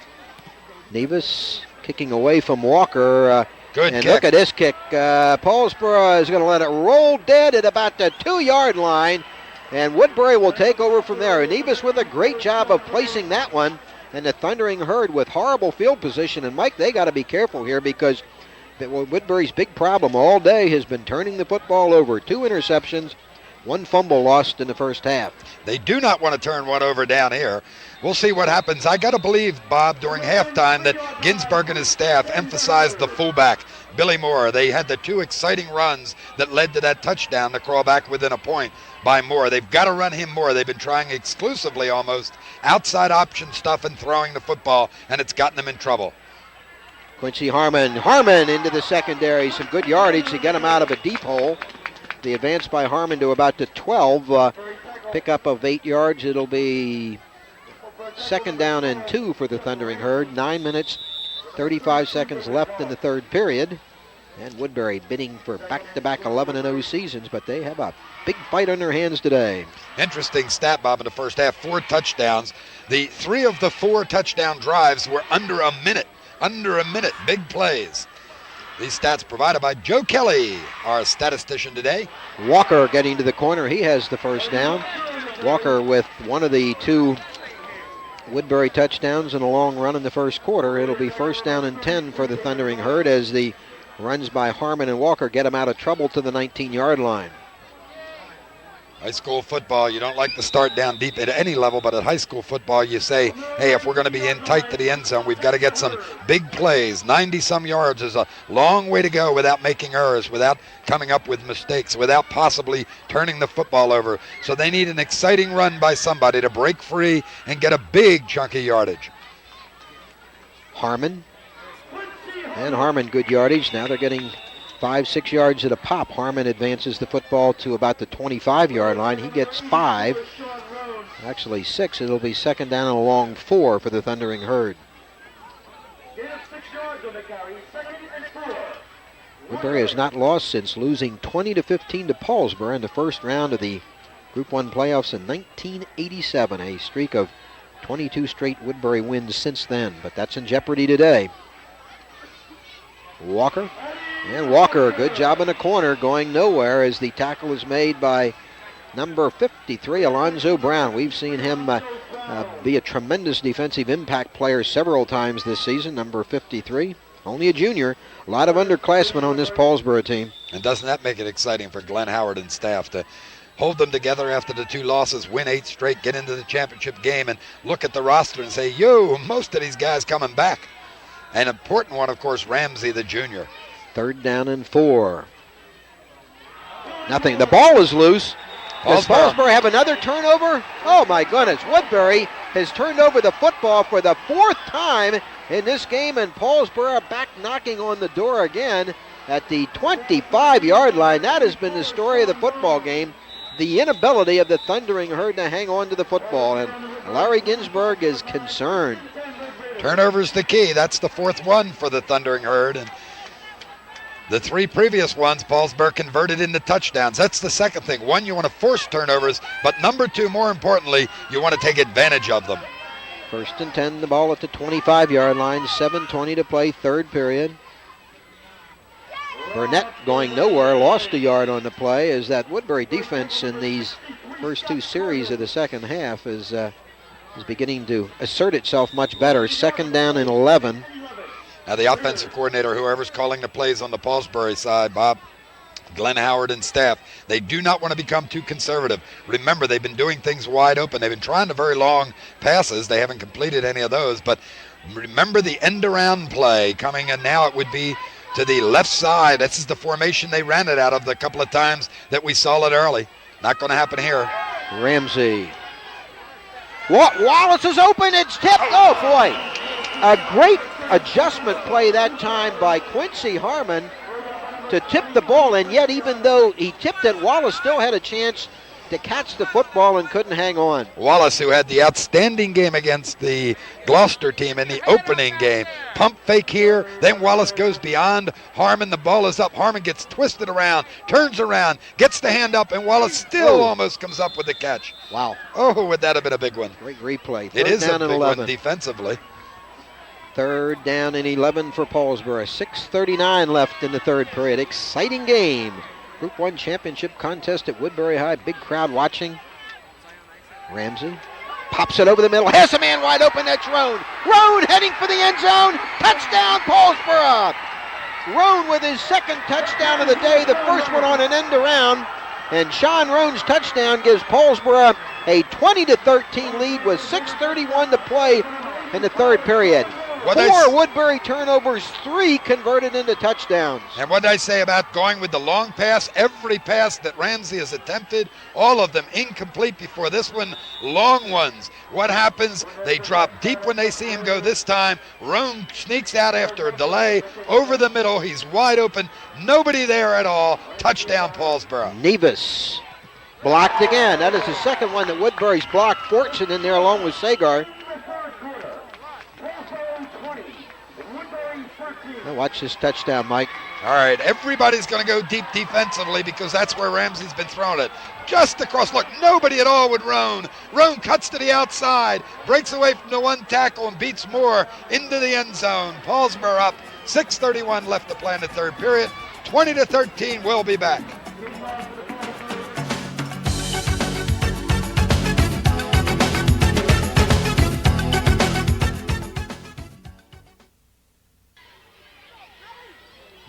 Nevis kicking away from Walker. Good and kick. Look at this kick. Paulsboro is going to let it roll dead at about the 2-yard line, and Woodbury will take over from there. And Nevis with a great job of placing that one, and the Thundering Herd with horrible field position. And Mike, they got to be careful here because Woodbury's big problem all day has been turning the football over. 2 interceptions, 1 fumble lost in the first half. They do not want to turn one over down here. We'll see what happens. I got to believe, Bob, during halftime that Ginsberg and his staff emphasized the fullback, Billy Moore. They had the 2 exciting runs that led to that touchdown to crawl back within a point by Moore. They've got to run him more. They've been trying exclusively almost outside option stuff and throwing the football, and it's gotten them in trouble. Quincy Harmon into the secondary. Some good yardage to get him out of a deep hole. The advance by Harmon to about the 12. Pickup of 8 yards. It'll be 2nd down and 2 for the Thundering Herd. 9 minutes, 35 seconds left in the third period. And Woodbury bidding for back-to-back 11-0 seasons, but they have a big fight on their hands today. Interesting stat, Bob, in the first half. 4 touchdowns. The 3 of the 4 touchdown drives were under a minute. Big plays. These stats provided by Joe Kelly, our statistician today. Walker getting to the corner. He has the first down. Walker with one of the 2 Woodbury touchdowns and a long run in the first quarter. It'll be 1st down and 10 for the Thundering Herd as the runs by Harmon and Walker get him out of trouble to the 19-yard line. High school football, you don't like to start down deep at any level, but at high school football, you say, hey, if we're going to be in tight to the end zone, we've got to get some big plays. 90-some yards is a long way to go without making errors, without coming up with mistakes, without possibly turning the football over. So they need an exciting run by somebody to break free and get a big chunk of yardage. Harmon. And Harmon, good yardage. Now they're getting 5-6 yards at a pop. Harmon advances the football to about the 25-yard line. He gets 5, actually 6. It'll be 2nd down and a long 4 for the Thundering Herd. Woodbury has not lost since losing 20-15 to Paulsboro in the first round of the Group 1 playoffs in 1987. A streak of 22 straight Woodbury wins since then, but that's in jeopardy today. Walker. And Walker, good job in the corner, going nowhere as the tackle is made by number 53, Alonzo Brown. We've seen him be a tremendous defensive impact player several times this season, number 53. Only a junior. A lot of underclassmen on this Paulsboro team. And doesn't that make it exciting for Glenn Howard and staff to hold them together after the 2 losses, win 8 straight, get into the championship game, and look at the roster and say, yo, most of these guys coming back. An important one, of course, Ramsey, the junior. 3rd down and 4. Nothing. The ball is loose. Does Paulsboro have another turnover? Oh, my goodness. Woodbury has turned over the football for the 4th time in this game, and Paulsboro back knocking on the door again at the 25-yard line. That has been the story of the football game, the inability of the Thundering Herd to hang on to the football, and Larry Ginsberg is concerned. Turnover's the key. That's the 4th one for the Thundering Herd, and the 3 previous ones, Paulsboro converted into touchdowns. That's the second thing. 1, you want to force turnovers, but number 2, more importantly, you want to take advantage of them. 1st and 10, the ball at the 25-yard line, 7:20 to play, 3rd period. Burnett going nowhere, lost a yard on the play as that Woodbury defense in these first 2 series of the second half is beginning to assert itself much better. 2nd down and 11. Now the offensive coordinator, whoever's calling the plays on the Paulsboro side, Bob, Glenn Howard and staff, they do not want to become too conservative. Remember, they've been doing things wide open. They've been trying the very long passes. They haven't completed any of those, but remember the end-around play coming, and now it would be to the left side. This is the formation they ran it out of the couple of times that we saw it early. Not going to happen here. Ramsey. Wallace is open. It's tipped. Oh, boy. A great adjustment play that time by Quincy Harmon. to tip the ball, and yet even though he tipped it, Wallace still had a chance to catch the football and couldn't hang on. Wallace, who had the outstanding game against the Gloucester team in the opening game. Pump fake here, then Wallace goes beyond Harmon. The ball is up. Harmon gets twisted around, turns around, gets the hand up, and Wallace still almost comes up with the catch. Wow. Oh, would that have been a big one? Great replay. It is a down big and 11. one defensively. 3rd down and 11 for Paulsboro. 6:39 left in the third period. Exciting game. Group 1 championship contest at Woodbury High. Big crowd watching. Ramsey pops it over the middle. Has a man wide open. That's Roan. Roan heading for the end zone. Touchdown, Paulsboro. Roan with his second touchdown of the day. The first one on an end around. And Sean Roan's touchdown gives Paulsboro a 20-13 lead with 6:31 to play in the third period. 4 Woodbury turnovers, 3 converted into touchdowns. And what did I say about going with the long pass? Every pass that Ramsey has attempted, all of them incomplete before this one, long ones. What happens? They drop deep when they see him go this time. Roan sneaks out after a delay, over the middle. He's wide open. Nobody there at all. Touchdown, Paulsboro. Nevis blocked again. That is the second one that Woodbury's blocked. Fortune in there along with Sagar. Now watch this touchdown, Mike. All right, everybody's going to go deep defensively because that's where Ramsey's been thrown it. Just across, look, nobody at all with Roan. Roan cuts to the outside, breaks away from the one tackle and beats Moore into the end zone. Paulsboro up, 6:31 left to play in the third period. 20-13, we'll be back.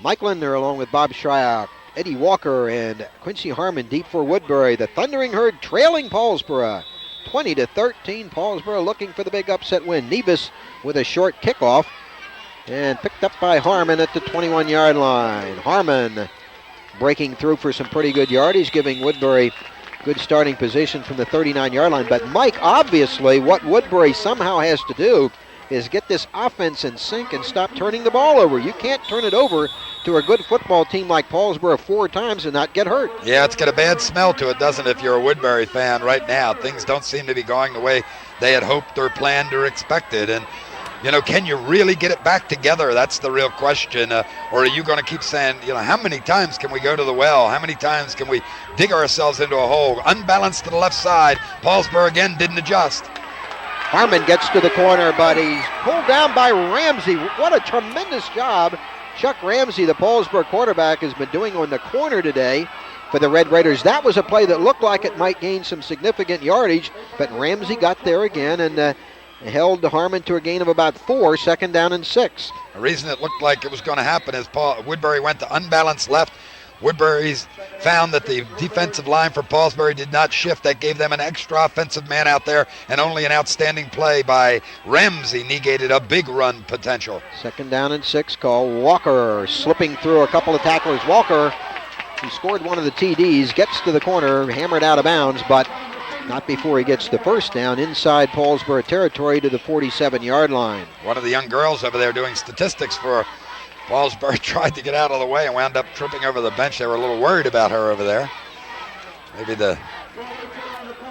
Mike Lindner along with Bob Shryock, Eddie Walker, and Quincy Harmon deep for Woodbury. The Thundering Herd trailing Paulsboro. 20-13, Paulsboro looking for the big upset win. Nevis with a short kickoff and picked up by Harmon at the 21-yard line. Harmon breaking through for some pretty good yardage, giving Woodbury good starting position from the 39-yard line. But Mike, obviously what Woodbury somehow has to do is get this offense in sync and stop turning the ball over. You can't turn it over to a good football team like Paulsboro 4 times and not get hurt. Yeah, it's got a bad smell to it, doesn't it, if you're a Woodbury fan right now? Things don't seem to be going the way they had hoped or planned or expected. And, you know, can you really get it back together? That's the real question. Or are you going to keep saying, you know, how many times can we go to the well? How many times can we dig ourselves into a hole? Unbalanced to the left side. Paulsboro again didn't adjust. Harmon gets to the corner, but he's pulled down by Ramsey. What a tremendous job Chuck Ramsey, the Paulsboro quarterback, has been doing on the corner today for the Red Raiders. That was a play that looked like it might gain some significant yardage, but Ramsey got there again and held Harmon to a gain of about 4, 2nd down and 6. The reason it looked like it was going to happen is Woodbury went to unbalanced left. Woodbury's found that the defensive line for Paulsboro did not shift. That gave them an extra offensive man out there, and only an outstanding play by Ramsey negated a big run potential. 2nd down and 6 call. Walker slipping through a couple of tacklers. Walker, who scored one of the TDs, gets to the corner, hammered out of bounds, but not before he gets the first down inside Paulsboro territory to the 47-yard line. One of the young girls over there doing statistics for Paulsboro tried to get out of the way and wound up tripping over the bench. They were a little worried about her over there. Maybe the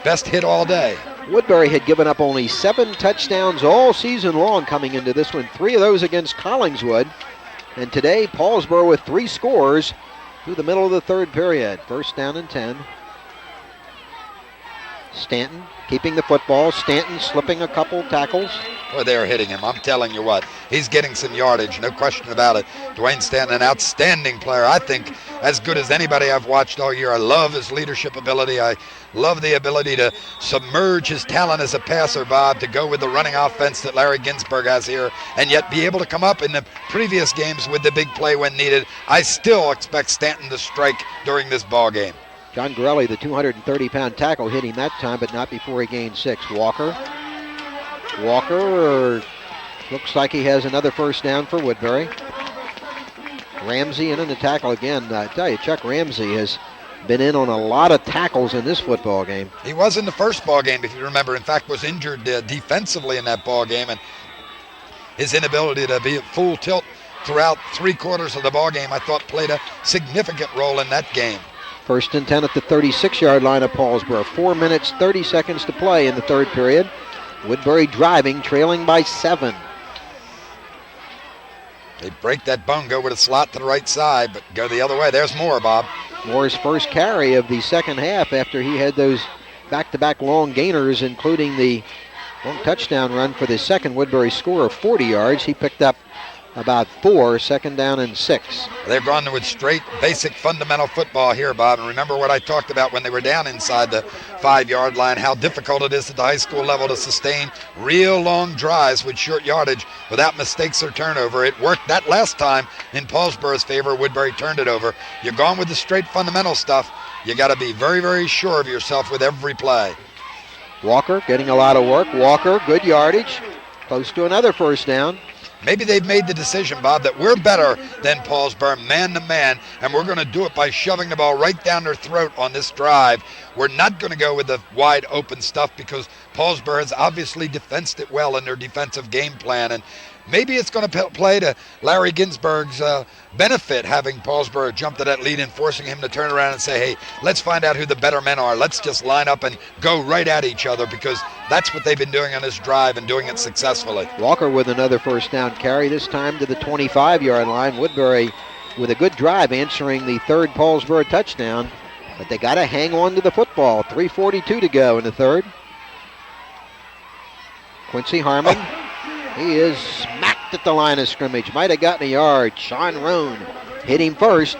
best hit all day. Woodbury had given up only 7 touchdowns all season long coming into this one. 3 of those against Collingswood. And today, Paulsboro with 3 scores through the middle of the third period. 1st down and 10. Stanton keeping the football. Stanton slipping a couple tackles. Boy, they're hitting him. I'm telling you what. He's getting some yardage, no question about it. Dwayne Stanton, an outstanding player. I think as good as anybody I've watched all year. I love his leadership ability. I love the ability to submerge his talent as a passer, Bob, to go with the running offense that Larry Ginsburg has here, and yet be able to come up in the previous games with the big play when needed. I still expect Stanton to strike during this ball game. John Gorelli, the 230-pound tackle, hit him that time, but not before he gained 6. Walker looks like he has another first down for Woodbury. Ramsey in on the tackle again. I tell you, Chuck Ramsey has been in on a lot of tackles in this football game. He was in the first ball game, if you remember. In fact, was injured defensively in that ball game, and his inability to be at full tilt throughout 3/4 of the ball game, I thought played a significant role in that game. 1st and 10 at the 36-yard line of Paulsboro. 4 minutes, 30 seconds to play in the third period. Woodbury driving, trailing by 7. They break that bone, go with a slot to the right side, but go the other way. There's Moore, Bob. Moore's first carry of the second half after he had those back-to-back long gainers, including the long touchdown run for the second Woodbury score of 40 yards. He picked up about 4, 2nd down and 6. They've gone with straight, basic, fundamental football here, Bob. And remember what I talked about when they were down inside the 5-yard line, how difficult it is at the high school level to sustain real long drives with short yardage without mistakes or turnover. It worked that last time in Paulsboro's favor. Woodbury turned it over. You're gone with the straight fundamental stuff. You got to be very, very sure of yourself with every play. Walker getting a lot of work. Walker, good yardage, close to another 1st down. Maybe they've made the decision, Bob, that we're better than Paulsboro man to man, and we're going to do it by shoving the ball right down their throat on this drive. We're not going to go with the wide open stuff because Paulsboro has obviously defensed it well in their defensive game plan, and maybe it's going to play to Larry Ginsberg's benefit, having Paulsboro jump to that lead and forcing him to turn around and say, hey, let's find out who the better men are. Let's just line up and go right at each other, because that's what they've been doing on this drive and doing it successfully. Walker with another 1st down carry, this time to the 25-yard line. Woodbury with a good drive answering the 3rd Paulsboro touchdown, but they got to hang on to the football. 3:42 to go in the 3rd. Quincy Harmon. He is smacked at the line of scrimmage. Might have gotten a yard. Sean Roan hit him first.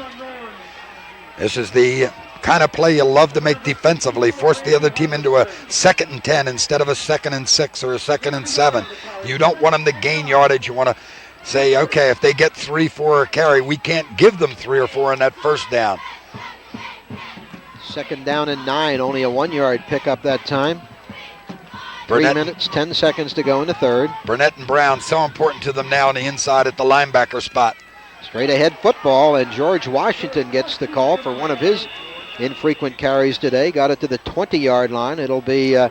This is the kind of play you love to make defensively. Force the other team into a 2nd and 10 instead of a 2nd and 6 or a 2nd and 7. You don't want them to gain yardage. You want to say, okay, if they get 3-4 a carry, we can't give them 3 or 4 on that 1st down. 2nd down and 9. Only a 1-yard pickup that time. 3 minutes, 10 seconds to go in the 3rd. Burnett and Brown, so important to them now on the inside at the linebacker spot. Straight ahead football, and George Washington gets the call for one of his infrequent carries today. Got it to the 20-yard line. It'll be a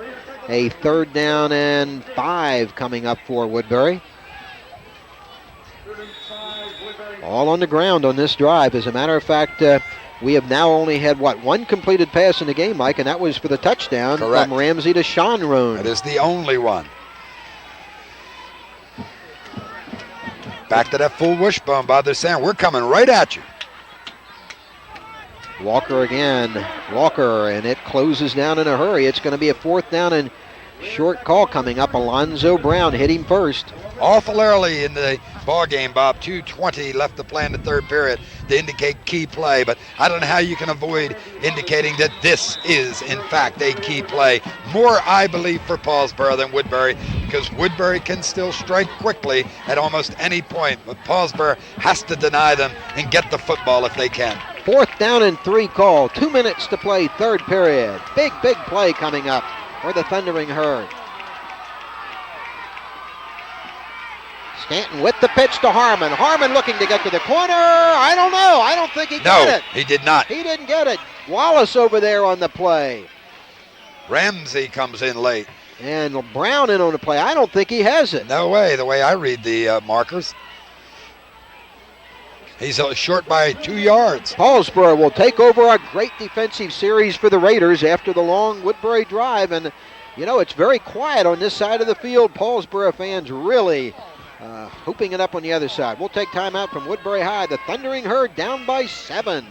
3rd down and 5 coming up for Woodbury. All on the ground on this drive. As a matter of fact, we have now only had, one completed pass in the game, Mike, and that was for the touchdown. Correct. From Ramsey to Sean Roan. That is the only one. Back to that full wishbone, Bob. They're saying, we're coming right at you. Walker again. Walker, and it closes down in a hurry. It's going to be a 4th down and short call coming up. Alonzo Brown hit him first. Awful early in the ball game, Bob. 2:20 left to play in the 3rd period to indicate key play, but I don't know how you can avoid indicating that this is, in fact, a key play. More, I believe, for Paulsboro than Woodbury, because Woodbury can still strike quickly at almost any point, but Paulsboro has to deny them and get the football if they can. 4th down and 3 call. 2 minutes to play, 3rd period. Big play coming up for the Thundering Herd. Stanton with the pitch to Harmon. Harmon looking to get to the corner. I don't know. I don't think he got it. No, he did not. He didn't get it. Wallace over there on the play. Ramsey comes in late. And Brown in on the play. I don't think he has it. No way, the way I read the markers. He's short by 2 yards. Paulsboro will take over a great defensive series for the Raiders after the long Woodbury drive. And, you know, it's very quiet on this side of the field. Paulsboro fans really hooping it up on the other side. We'll take time out from Woodbury High. The Thundering Herd down by 7.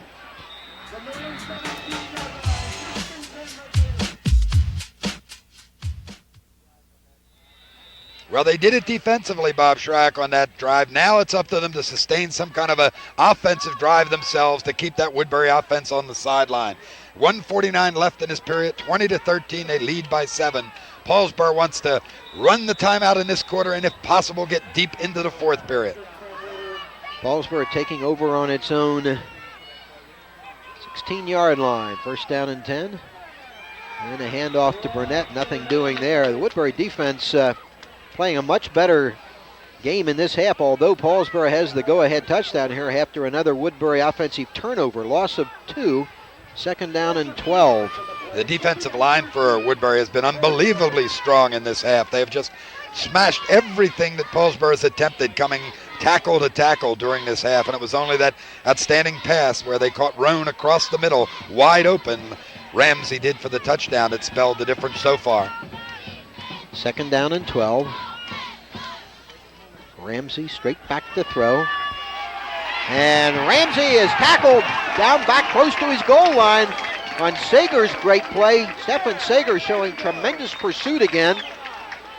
Well, they did it defensively, Bob Shryock, on that drive. Now it's up to them to sustain some kind of a offensive drive themselves to keep that Woodbury offense on the sideline. 1:49 left in this period, 20-13. They lead by 7. Paulsboro wants to run the timeout in this quarter and, if possible, get deep into the 4th period. Paulsboro taking over on its own 16-yard line. 1st down and 10. And a handoff to Burnett. Nothing doing there. The Woodbury defense playing a much better game in this half, although Paulsboro has the go-ahead touchdown here after another Woodbury offensive turnover. Loss of 2, 2nd down and 12. The defensive line for Woodbury has been unbelievably strong in this half. They have just smashed everything that Paulsboro has attempted coming tackle to tackle during this half, and it was only that outstanding pass where they caught Roan across the middle, wide open. Ramsey did for the touchdown that spelled the difference so far. 2nd down and 12. Ramsey straight back to throw. And Ramsey is tackled down back close to his goal line on Sager's great play. Stefan Sager showing tremendous pursuit again.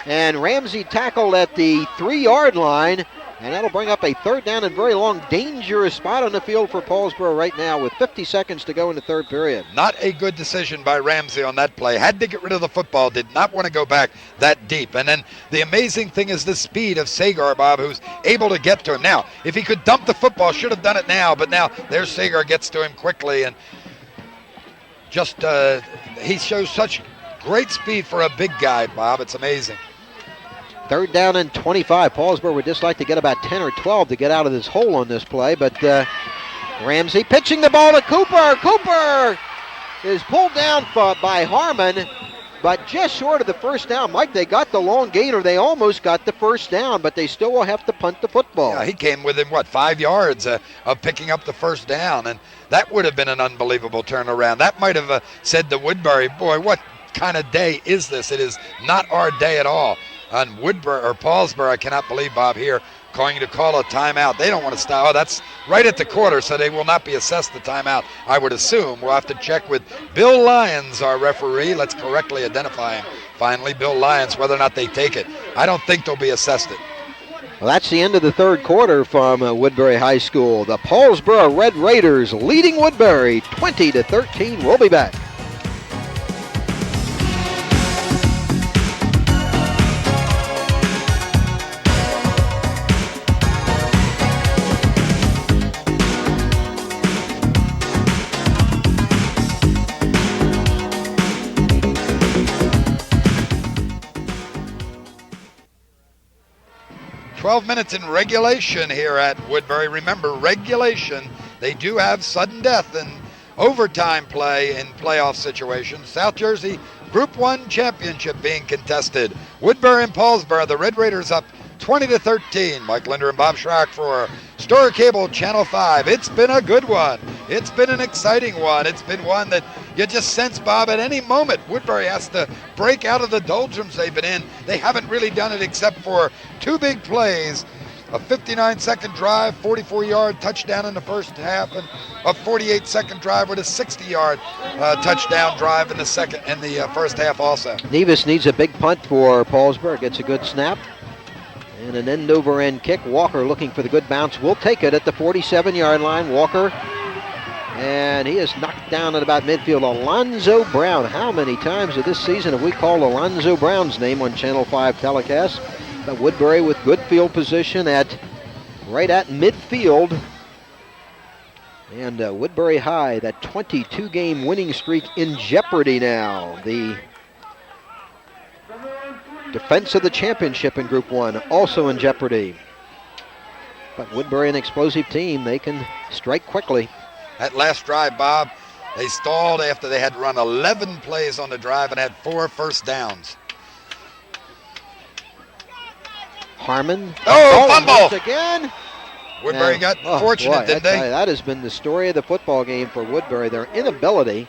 And Ramsey tackled at the 3-yard line. And that'll bring up a 3rd down and very long, dangerous spot on the field for Paulsboro right now with 50 seconds to go in the 3rd period. Not a good decision by Ramsey on that play. Had to get rid of the football, did not want to go back that deep. And then the amazing thing is the speed of Sagar, Bob, who's able to get to him. Now, if he could dump the football, should have done it now, but now there's Sagar, gets to him quickly, and just he shows such great speed for a big guy, Bob. It's amazing. 3rd down and 25. Paulsboro would just like to get about 10 or 12 to get out of this hole on this play, but Ramsey pitching the ball to Cooper. Cooper is pulled down by Harmon, but just short of the 1st down. Mike, they got the long gainer. They almost got the 1st down, but they still will have to punt the football. Yeah, he came within, 5 yards of picking up the 1st down, and that would have been an unbelievable turnaround. That might have said to Woodbury, boy, what kind of day is this? It is not our day at all. On Woodbury or Paulsboro, I cannot believe, Bob, here going to call a timeout. They don't want to stop. Oh, that's right at the quarter, so they will not be assessed the timeout, I would assume. We'll have to check with Bill Lyons, our referee. Let's correctly identify him. Finally, Bill Lyons, whether or not they take it. I don't think they'll be assessed it. Well, that's the end of the 3rd quarter from Woodbury High School. The Paulsboro Red Raiders leading Woodbury 20-13. We'll be back. Minutes in regulation here at Woodbury. Remember, regulation, they do have sudden death and overtime play in playoff situations. South Jersey Group 1 championship being contested. Woodbury and Paulsboro, the Red Raiders up 20-13. Mike Lindner and Bob Shryock for Story Cable Channel 5. It's been a good one. It's been an exciting one. It's been one that you just sense, Bob, at any moment Woodbury has to break out of the doldrums they've been in. They haven't really done it except for 2 big plays. A 59-second drive, 44-yard touchdown in the 1st half, and a 48-second drive with a 60-yard touchdown drive in the 1st half also. Nevis needs a big punt for Paulsboro. Gets a good snap. And an end-over-end kick. Walker looking for the good bounce. Will take it at the 47-yard line. Walker. And he is knocked down at about midfield. Alonzo Brown. How many times this season have we called Alonzo Brown's name on Channel 5 telecast? But Woodbury with good field position right at midfield. And Woodbury High, that 22-game winning streak in jeopardy now. The defense of the championship in Group 1 also in jeopardy. But Woodbury, an explosive team, they can strike quickly. That last drive, Bob, they stalled after they had run 11 plays on the drive and had 4 first downs. Harmon. Oh, fumble! Again. Woodbury got fortunate, didn't they? That has been the story of the football game for Woodbury. Their inability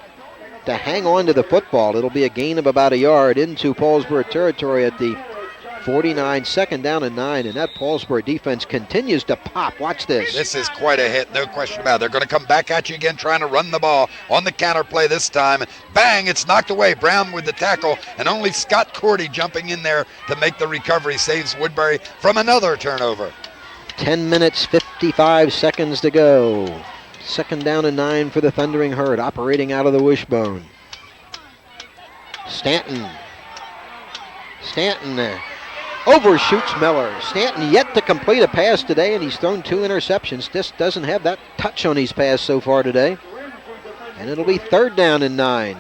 to hang on to the football. It'll be a gain of about a yard into Paulsboro territory at the 49, 2nd down and 9, and that Paulsboro defense continues to pop. Watch this. This is quite a hit, no question about it. They're going to come back at you again, trying to run the ball on the counter play this time. Bang, it's knocked away. Brown with the tackle, and only Scott Cordy jumping in there to make the recovery saves Woodbury from another turnover. 10 minutes, 55 seconds to go. 2nd down and 9 for the Thundering Herd, operating out of the wishbone. Stanton overshoots Miller. Stanton yet to complete a pass today, and he's thrown 2 interceptions. Just doesn't have that touch on his pass so far today. And it'll be 3rd down and 9.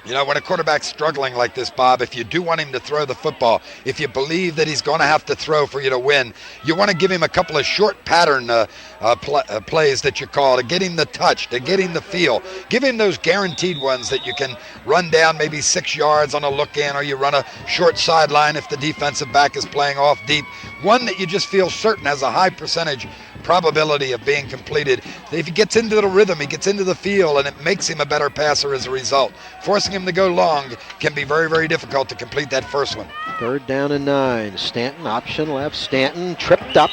You know, when a quarterback's struggling like this, Bob, if you do want him to throw the football, if you believe that he's going to have to throw for you to win, you want to give him a couple of short pattern plays that you call to get him the touch, to get him the feel. Give him those guaranteed ones that you can run down maybe 6 yards on a look-in, or you run a short sideline if the defensive back is playing off deep. One that you just feel certain has a high percentage probability of being completed. If he gets into the rhythm, he gets into the feel, and it makes him a better passer as a result. Forcing him to go long can be very, very difficult to complete that first one. 3rd down and 9. Stanton, option left. Stanton tripped up.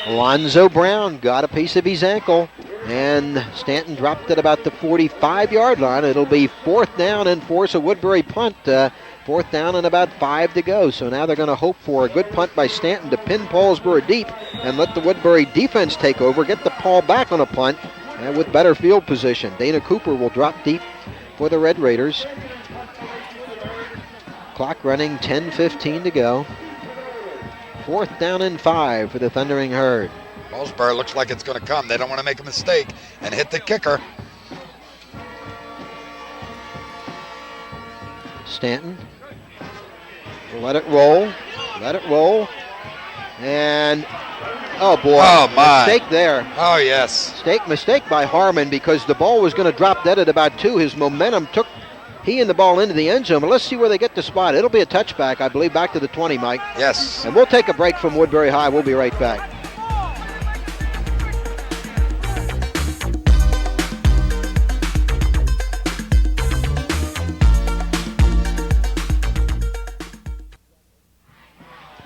Alonzo Brown got a piece of his ankle, and Stanton dropped at about the 45-yard line. It'll be 4th down and force a Woodbury punt. 4th down and about 5 to go. So now they're going to hope for a good punt by Stanton to pin Paulsboro deep and let the Woodbury defense take over, get the ball back on a punt, and with better field position. Dana Cooper will drop deep for the Red Raiders. Clock running, 10:15 to go. 4th down and 5 for the Thundering Herd. Paulsboro looks like it's going to come. They don't want to make a mistake and hit the kicker. Stanton. Let it roll. Let it roll. And, oh boy, oh my. Mistake there. Oh yes. Mistake by Harmon, because the ball was going to drop dead at about 2. His momentum took he and the ball into the end zone. But let's see where they get the spot. It'll be a touchback, I believe, back to the 20, Mike. Yes. And we'll take a break from Woodbury High. We'll be right back.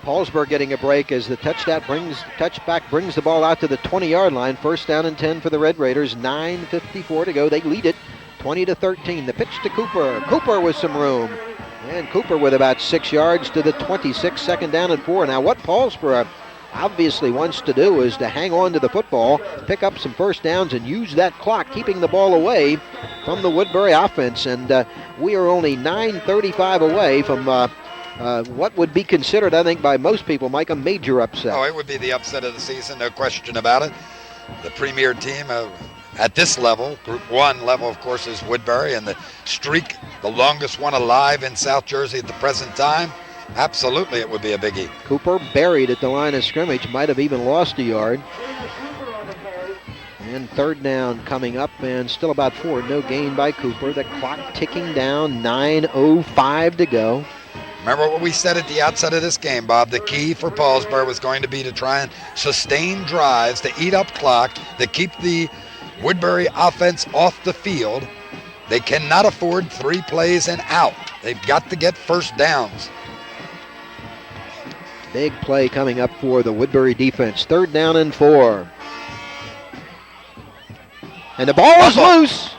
Paulsboro getting a break as the touchback brings the ball out to the 20-yard line. 1st down and 10 for the Red Raiders. 9:54 to go. They lead it 20-13. The pitch to Cooper. Cooper with some room. And Cooper with about 6 yards to the 26. 2nd down and 4. Now what Paulsboro obviously wants to do is to hang on to the football, pick up some first downs, and use that clock, keeping the ball away from the Woodbury offense. And we are only 9:35 away from what would be considered, I think, by most people, Mike, a major upset. Oh, it would be the upset of the season, no question about it. The premier team at this level, Group 1 level, of course, is Woodbury, and the streak, the longest one alive in South Jersey at the present time. Absolutely, it would be a biggie. Cooper buried at the line of scrimmage, might have even lost a yard. And 3rd down coming up, and still about 4. No gain by Cooper. The clock ticking down, 9:05 to go. Remember what we said at the outset of this game, Bob. The key for Paulsboro was going to be to try and sustain drives, to eat up clock, to keep the Woodbury offense off the field. They cannot afford 3 plays and out. They've got to get first downs. Big play coming up for the Woodbury defense. 3rd down and 4. And the ball is loose.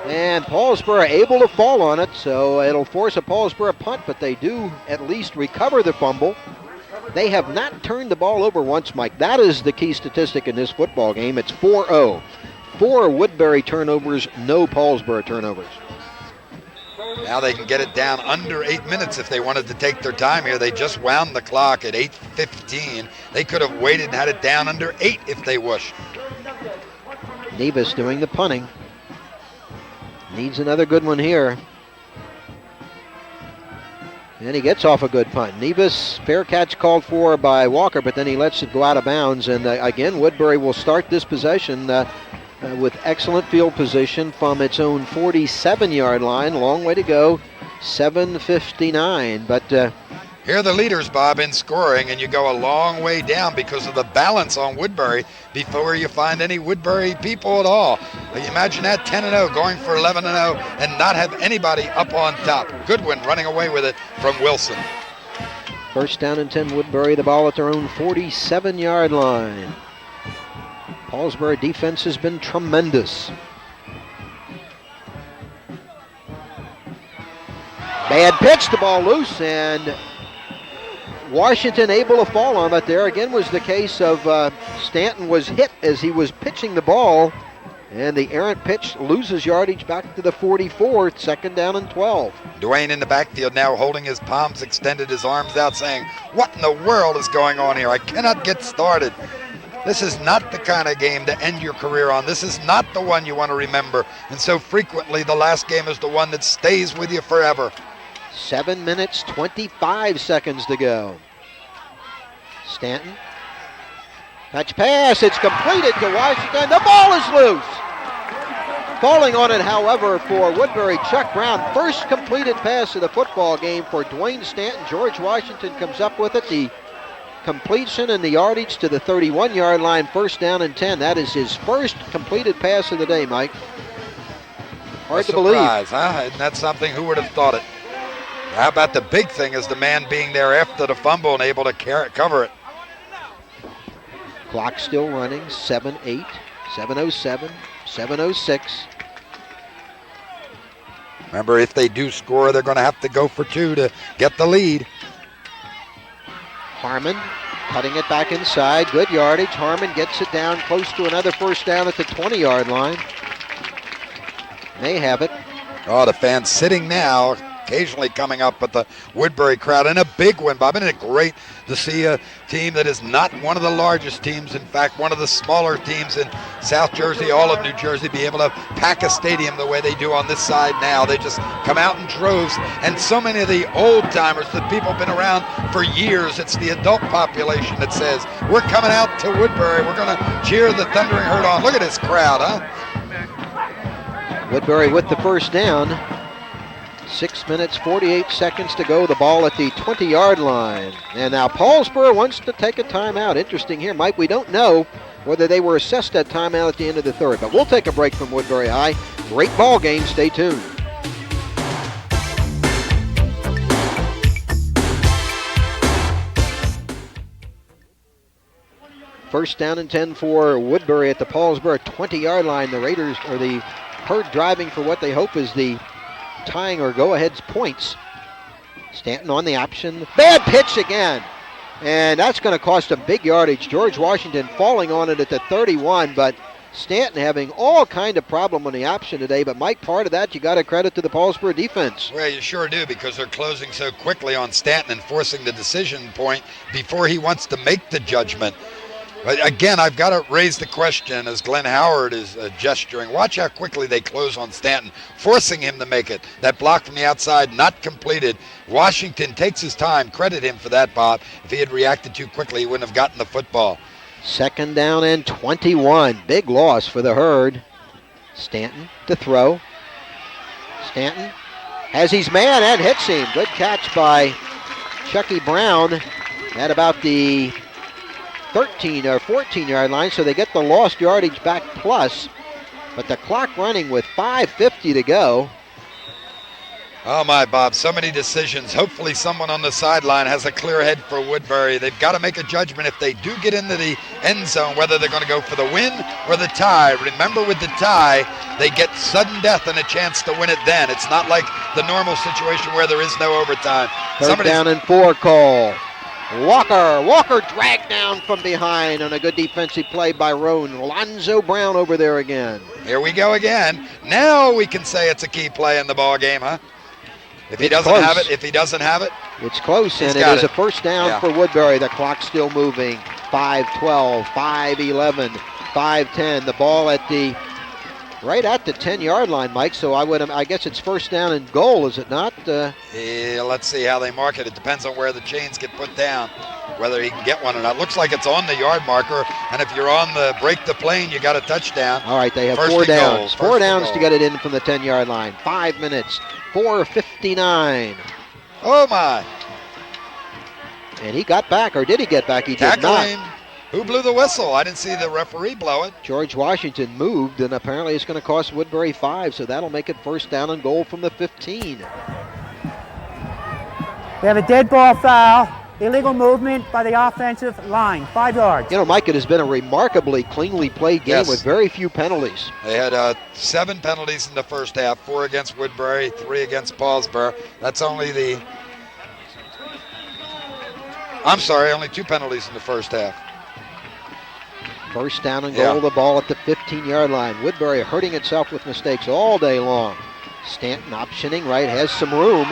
And Paulsboro able to fall on it, so it'll force a Paulsboro punt, but they do at least recover the fumble. They have not turned the ball over once, Mike. That is the key statistic in this football game. It's 4-0. 4 Woodbury turnovers, no Paulsboro turnovers. Now they can get it down under 8 minutes if they wanted to take their time here. They just wound the clock at 8:15. They could have waited and had it down under 8 if they wished. Nevis doing the punting. Needs another good one here. And he gets off a good punt. Nevis, fair catch called for by Walker, but then he lets it go out of bounds. And again, Woodbury will start this possession with excellent field position from its own 47-yard line. Long way to go, 7:59. But here are the leaders, Bob, in scoring, and you go a long way down because of the balance on Woodbury before you find any Woodbury people at all. Imagine that, 10-0, going for 11-0, and not have anybody up on top. Goodwin running away with it from Wilson. 1st down and 10, Woodbury, the ball at their own 47-yard line. Paulsboro defense has been tremendous. Bad pitch, the ball loose, and Washington able to fall on it. There again was the case of Stanton was hit as he was pitching the ball, and the errant pitch loses yardage back to the 44. 2nd down and 12. Dwayne in the backfield now holding his palms extended, his arms out, saying, what in the world is going on here? I cannot get started. This is not the kind of game to end your career on. This is not the one you want to remember. And so frequently, the last game is the one that stays with you forever. 7 minutes, 25 seconds to go. Stanton. Touch pass. It's completed to Washington. The ball is loose. Falling on it, however, for Woodbury, Chuck Brown. First completed pass of the football game for Dwayne Stanton. George Washington comes up with it. The completion and the yardage to the 31-yard line, first down and 10. That is his first completed pass of the day, Mike. Hard to believe. Huh? Isn't that something? Who would have thought it? How about the big thing is the man being there after the fumble and able to cover it. Clock still running, 7:08, 7:07, 7:06. Remember, if they do score, they're going to have to go for 2 to get the lead. Harmon cutting it back inside. Good yardage. Harmon gets it down close to another first down at the 20-yard line. They have it. Oh, the fans sitting now, occasionally coming up with the Woodbury crowd, and a big one, Bob. Isn't it great to see a team that is not one of the largest teams, in fact, one of the smaller teams in South Jersey, all of New Jersey, be able to pack a stadium the way they do on this side now. They just come out in droves, and so many of the old-timers, the people have been around for years, it's the adult population that says, we're coming out to Woodbury, we're going to cheer the Thundering Herd on. Look at this crowd, huh? Woodbury with the first down. 6 minutes, 48 seconds to go. The ball at the 20-yard line. And now Paulsboro wants to take a timeout. Interesting here, Mike. We don't know whether they were assessed that timeout at the end of the third. But we'll take a break from Woodbury High. Great ball game. Stay tuned. First down and 10 for Woodbury at the Paulsboro 20-yard line. The Raiders, or the Herd, driving for what they hope is the tying or go-ahead points. Stanton on the option. Bad pitch again. And that's going to cost them big yardage. George Washington falling on it at the 31, but Stanton having all kind of problem on the option today. But Mike, part of that you got to credit to the Paulsboro defense. Well, you sure do, because they're closing so quickly on Stanton and forcing the decision point before he wants to make the judgment. But again, I've got to raise the question as Glenn Howard is gesturing. Watch how quickly they close on Stanton, forcing him to make it. That block from the outside, not completed. Washington takes his time. Credit him for that, Bob. If he had reacted too quickly, he wouldn't have gotten the football. Second down and 21. Big loss for the Herd. Stanton to throw. Stanton has his man and hits him. Good catch by Chucky Brown at about the 13 or 14-yard line, so they get the lost yardage back plus. But the clock running with 5:50 to go. Oh my, Bob, so many decisions. Hopefully someone on the sideline has a clear head for Woodbury. They've got to make a judgment if they do get into the end zone, whether they're going to go for the win or the tie. Remember, with the tie, they get sudden death and a chance to win it then. It's not like the normal situation where there is no overtime. Third down and 4 call. Walker dragged down from behind on a good defensive play by Roan. Lonzo Brown over there again. Here we go again. Now we can say it's a key play in the ball game, huh? If he doesn't have it, it's close, and it is a first down for Woodbury. The clock's still moving. 5:12, 5:11, 5:10. The ball at the right at the 10-yard line, Mike. So I guess it's first down and goal, is it not? Yeah, let's see how they mark it. It depends on where the chains get put down, whether he can get one or not. Looks like it's on the yard marker, and if you're on the break the plane, you got a touchdown. All right, they have four downs. Four downs to get it in from the 10-yard line. 5 minutes, 4:59. Oh, my. And he got back, or did he get back? He did not. Who blew the whistle? I didn't see the referee blow it. George Washington moved, and apparently it's going to cost Woodbury 5, so that'll make it first down and goal from the 15. We have a dead ball foul. Illegal movement by the offensive line. 5 yards. You know, Mike, it has been a remarkably cleanly played game with very few penalties. They had 7 penalties in the first half, 4 against Woodbury, 3 against Paulsboro. That's only only 2 penalties in the first half. First down and goal, the ball at the 15-yard line. Woodbury hurting itself with mistakes all day long. Stanton optioning right, has some room.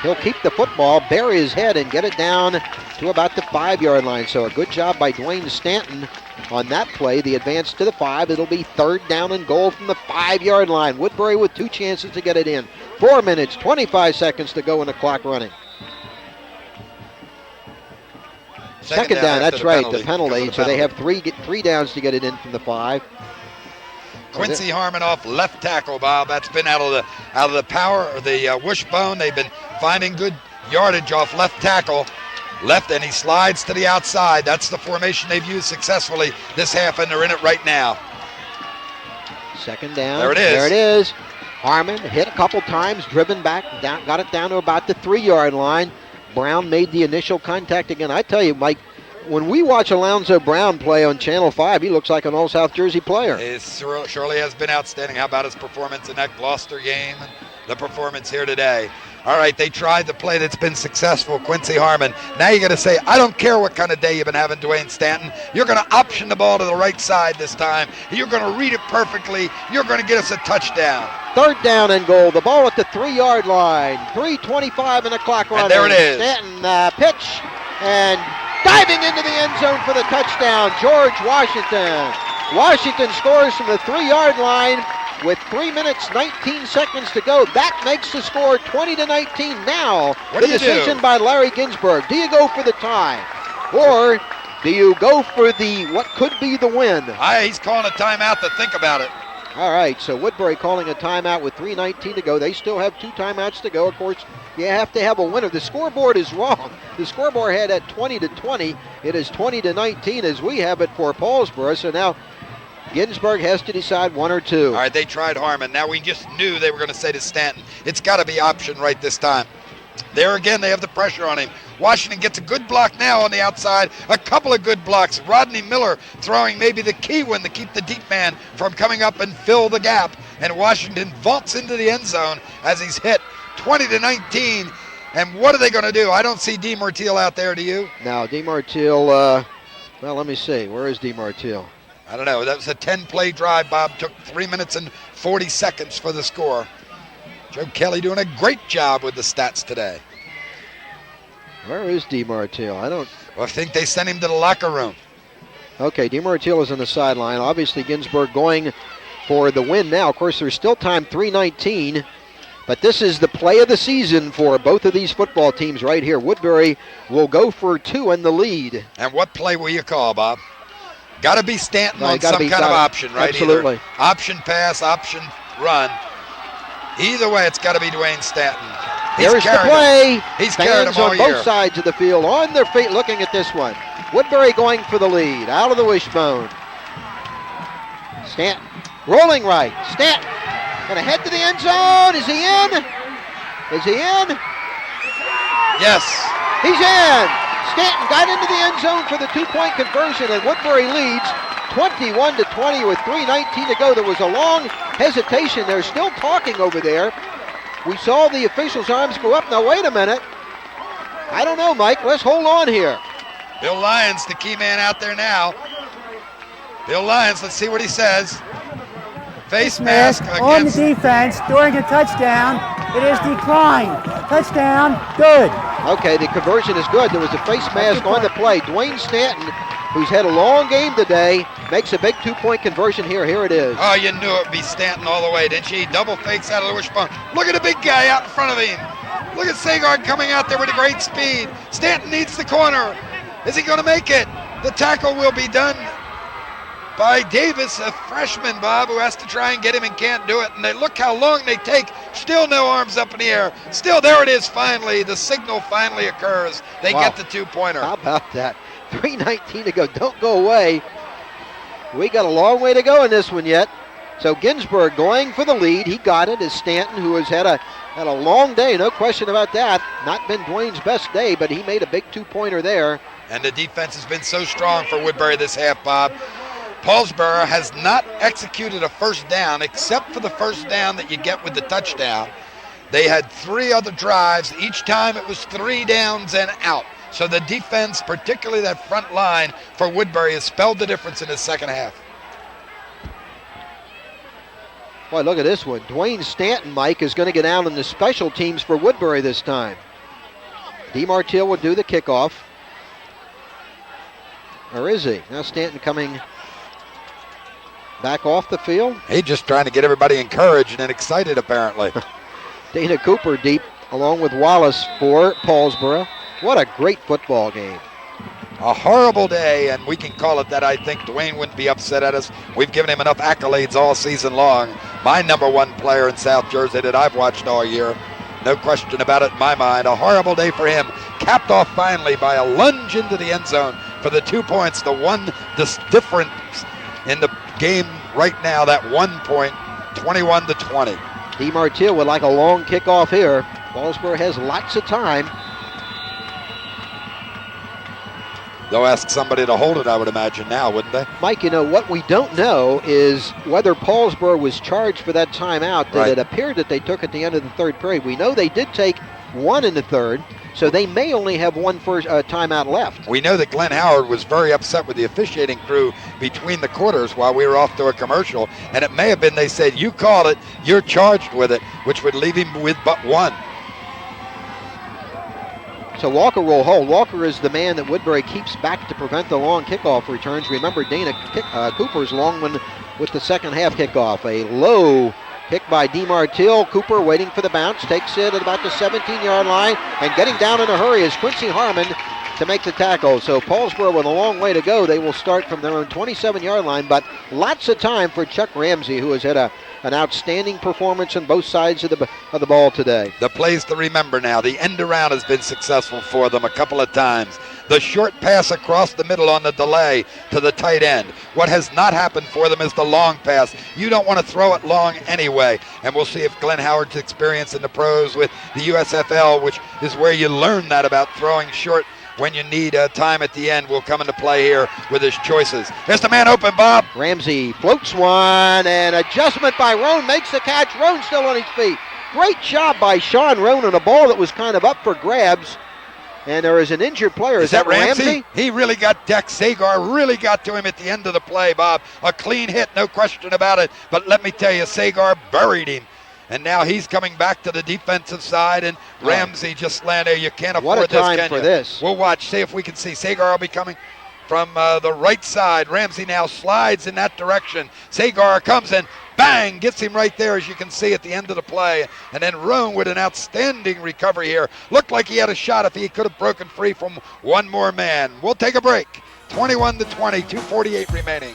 He'll keep the football, bury his head, and get it down to about the 5-yard line. So a good job by Dwayne Stanton on that play. The advance to the 5. It'll be 3rd down and goal from the 5-yard line. Woodbury with 2 chances to get it in. 4 minutes, 25 seconds to go in the clock running. Second down, that's right, the penalty. So they have three downs to get it in from the 5. Quincy Harmon off left tackle, Bob. That's been out of the power or the wishbone. They've been finding good yardage off left tackle. Left, and he slides to the outside. That's the formation they've used successfully this half, and they're in it right now. Second down. There it is. There it is. Harmon hit a couple times, driven back, got it down to about the 3-yard line. Brown made the initial contact again. I tell you, Mike, when we watch Alonzo Brown play on Channel 5, he looks like an all-South Jersey player. It surely has been outstanding. How about his performance in that Gloucester game and the performance here today? All right, they tried the play that's been successful, Quincy Harmon. Now you got to say, I don't care what kind of day you've been having, Dwayne Stanton. You're going to option the ball to the right side this time. You're going to read it perfectly. You're going to get us a touchdown. 3rd down and goal. The ball at the 3-yard line. 3:25 in the clock running. And there it is. Stanton pitch and diving into the end zone for the touchdown. George Washington. Washington scores from the 3-yard line with 3 minutes, 19 seconds to go. That makes the score 20-19. Now, what the do you decision do? by Larry Ginsburg. Do you go for the tie? Or do you go for what could be the win? He's calling a timeout to think about it. All right, so Woodbury calling a timeout with 3:19 to go. They still have 2 timeouts to go. Of course, you have to have a winner. The scoreboard is wrong. The scoreboard had at 20-20. It is 20-19 as we have it for Paulsboro. So now Ginsburg has to decide 1 or 2. All right, they tried Harmon. Now we just knew they were going to say to Stanton, it's got to be option right this time. There again, they have the pressure on him. Washington gets a good block now on the outside. A couple of good blocks. Rodney Miller throwing maybe the key one to keep the deep man from coming up and fill the gap. And Washington vaults into the end zone as he's hit 20-19. And what are they going to do? I don't see DeMartile out there, do you? Now, DeMartile, well, let me see. Where is DeMartile? I don't know. That was a 10-play drive, Bob. Took 3 minutes and 40 seconds for the score. Joe Kelly doing a great job with the stats today. Where is DeMartile? I think they sent him to the locker room. Okay, DeMartile is on the sideline. Obviously, Ginsburg going for the win now. Of course, there's still time, 3:19. But this is the play of the season for both of these football teams right here. Woodbury will go for 2 in the lead. And what play will you call, Bob? Got to be Stanton on some kind of option, right? Absolutely. Either option pass, option run. Either way, it's got to be Dwayne Stanton. There's the play. He's carried him all on year. both sides of the field, on their feet, looking at this one. Woodbury going for the lead, out of the wishbone. Stanton, rolling right. Stanton, gonna head to the end zone. Is he in? Is he in? Yes. He's in. Stanton got into the end zone for the 2-point conversion, and Woodbury leads 21-20 with 3:19 to go. There was a long hesitation. They're still talking over there. We saw the officials' arms go up. Now, wait a minute. I don't know, Mike. Let's hold on here. Bill Lyons, the key man out there now. Bill Lyons, let's see what he says. Face mask on the defense during a touchdown. It is declined. Touchdown, good. Okay, the conversion is good. There was a face mask on the play. Dwayne Stanton, who's had a long game today, makes a big 2-point conversion here. Here it is. Oh, you knew it'd be Stanton all the way, didn't you? He double fakes out of the wishbone. Look at the big guy out in front of him. Look at Sagard coming out there with a great speed. Stanton needs the corner. Is he going to make it? The tackle will be done by Davis, a freshman, Bob, who has to try and get him and can't do it. And they look how long they take. Still no arms up in the air. Still, there it is finally. The signal finally occurs. They get the 2-pointer. How about that? 3:19 to go. Don't go away. We got a long way to go in this one yet. So Ginsburg going for the lead. He got it as Stanton, who has had a long day, no question about that. Not been Dwayne's best day, but he made a big 2-pointer there. And the defense has been so strong for Woodbury this half, Bob. Paulsboro has not executed a first down except for the first down that you get with the touchdown. They had 3 other drives. Each time it was 3 downs and out. So the defense, particularly that front line for Woodbury, has spelled the difference in the second half. Boy, look at this one. Dwayne Stanton, Mike, is going to get out on the special teams for Woodbury this time. DeMartile will do the kickoff. Or is he? Now Stanton coming back off the field. He's just trying to get everybody encouraged and excited, apparently. Dana Cooper deep along with Wallace for Paulsboro. What a great football game. A horrible day, and we can call it that. I think Dwayne wouldn't be upset at us. We've given him enough accolades all season long. My number one player in South Jersey that I've watched all year. No question about it in my mind. A horrible day for him. Capped off finally by a lunge into the end zone for the 2 points. The one difference in the game right now, that 1 point, 21-20. DeMartile would like a long kickoff here. Paulsboro has lots of time. They'll ask somebody to hold it, I would imagine now, wouldn't they? Mike, you know, what we don't know is whether Paulsboro was charged for that timeout that it appeared that they took at the end of the third period. We know they did take one in the third, so they may only have one timeout left. We know that Glenn Howard was very upset with the officiating crew between the quarters while we were off to a commercial, and it may have been they said, you called it, you're charged with it, which would leave him with but one. So Walker will hold. Walker is the man that Woodbury keeps back to prevent the long kickoff returns. Remember Dana Cooper's long one with the second half kickoff. A low kick by DeMartile. Cooper waiting for the bounce. Takes it at about the 17-yard line. And getting down in a hurry is Quincy Harmon to make the tackle. So Paulsboro with a long way to go. They will start from their own 27-yard line. But lots of time for Chuck Ramsey, who has had an outstanding performance on both sides of the ball today. The plays to remember now. The end around has been successful for them a couple of times. The short pass across the middle on the delay to the tight end. What has not happened for them is the long pass. You don't want to throw it long anyway. And we'll see if Glenn Howard's experience in the pros with the USFL, which is where you learn that about throwing short when you need time at the end, will come into play here with his choices. There's the man open, Bob. Ramsey floats one, and adjustment by Roan makes the catch. Roan still on his feet. Great job by Sean Roan on a ball that was kind of up for grabs. And there is an injured player. Is that Ramsey? He really got decked. Sagar really got to him at the end of the play, Bob. A clean hit, no question about it. But let me tell you, Sagar buried him. And now he's coming back to the defensive side, and Ramsey just landed. You can't afford this, can you? What a time for this. We'll watch, see if we can see. Sagar will be coming from the right side. Ramsey now slides in that direction. Sagar comes in, bang, gets him right there, as you can see at the end of the play. And then Roan with an outstanding recovery here. Looked like he had a shot if he could have broken free from one more man. We'll take a break. 21-20, 2:48 remaining.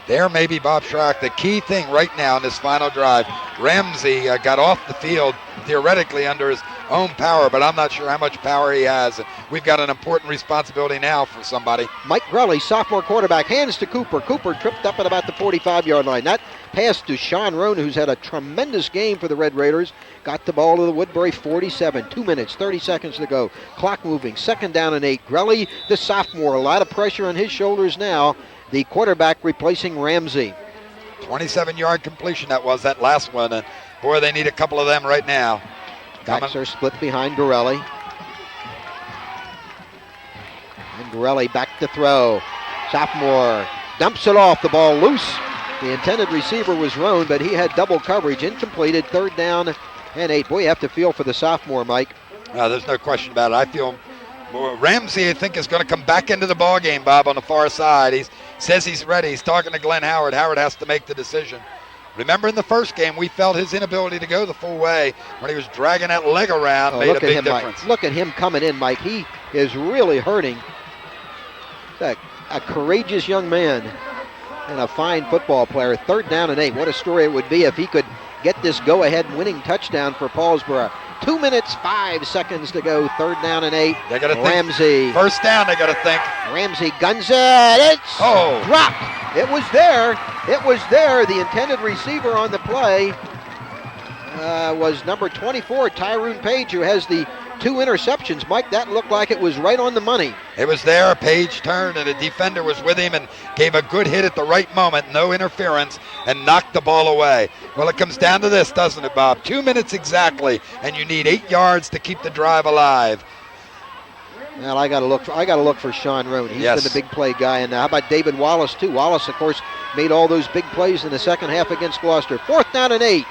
There may be Bob Shryock. The key thing right now in this final drive, Ramsey got off the field theoretically under his own power, but I'm not sure how much power he has. We've got an important responsibility now for somebody. Mike Grelly, sophomore quarterback, hands to Cooper. Cooper tripped up at about the 45-yard line. That pass to Sean Roan, who's had a tremendous game for the Red Raiders. Got the ball to the Woodbury 47. 2 minutes, 30 seconds to go. Clock moving. 2nd down and 8. Grelly, the sophomore, a lot of pressure on his shoulders now. The quarterback replacing Ramsey. 27-yard completion that was, that last one. And boy, they need a couple of them right now. Backs are split behind Gorelli. And Gorelli back to throw. Sophomore dumps it off, the ball loose. The intended receiver was Roan, but he had double coverage. Incompleted, 3rd down and 8. Boy, you have to feel for the sophomore, Mike. There's no question about it. I feel Ramsey, I think, is going to come back into the ball game, Bob, on the far side. He says he's ready. He's talking to Glenn Howard. Howard has to make the decision. Remember in the first game, we felt his inability to go the full way when he was dragging that leg around, made a big difference. Look at him coming in, Mike. He is really hurting. A courageous young man and a fine football player. 3rd down and 8. What a story it would be if he could get this go-ahead winning touchdown for Paulsboro. 2 minutes, 5 seconds to go. 3rd down and 8. They got to Ramsey. Think. First down, they got to think. Ramsey guns it. It's dropped. It was there. It was there. The intended receiver on the play was number 24, Tyrone Page, who has the 2 interceptions. Mike, that looked like it was right on the money. It was there. Page turned, and a defender was with him and gave a good hit at the right moment. No interference, and knocked the ball away. Well, it comes down to this, doesn't it, Bob? 2 minutes exactly, and you need 8 yards to keep the drive alive. Well, I got to look for Sean Roan. He's been the big play guy. And how about David Wallace too? Wallace, of course, made all those big plays in the second half against Gloucester. 4th down and 8.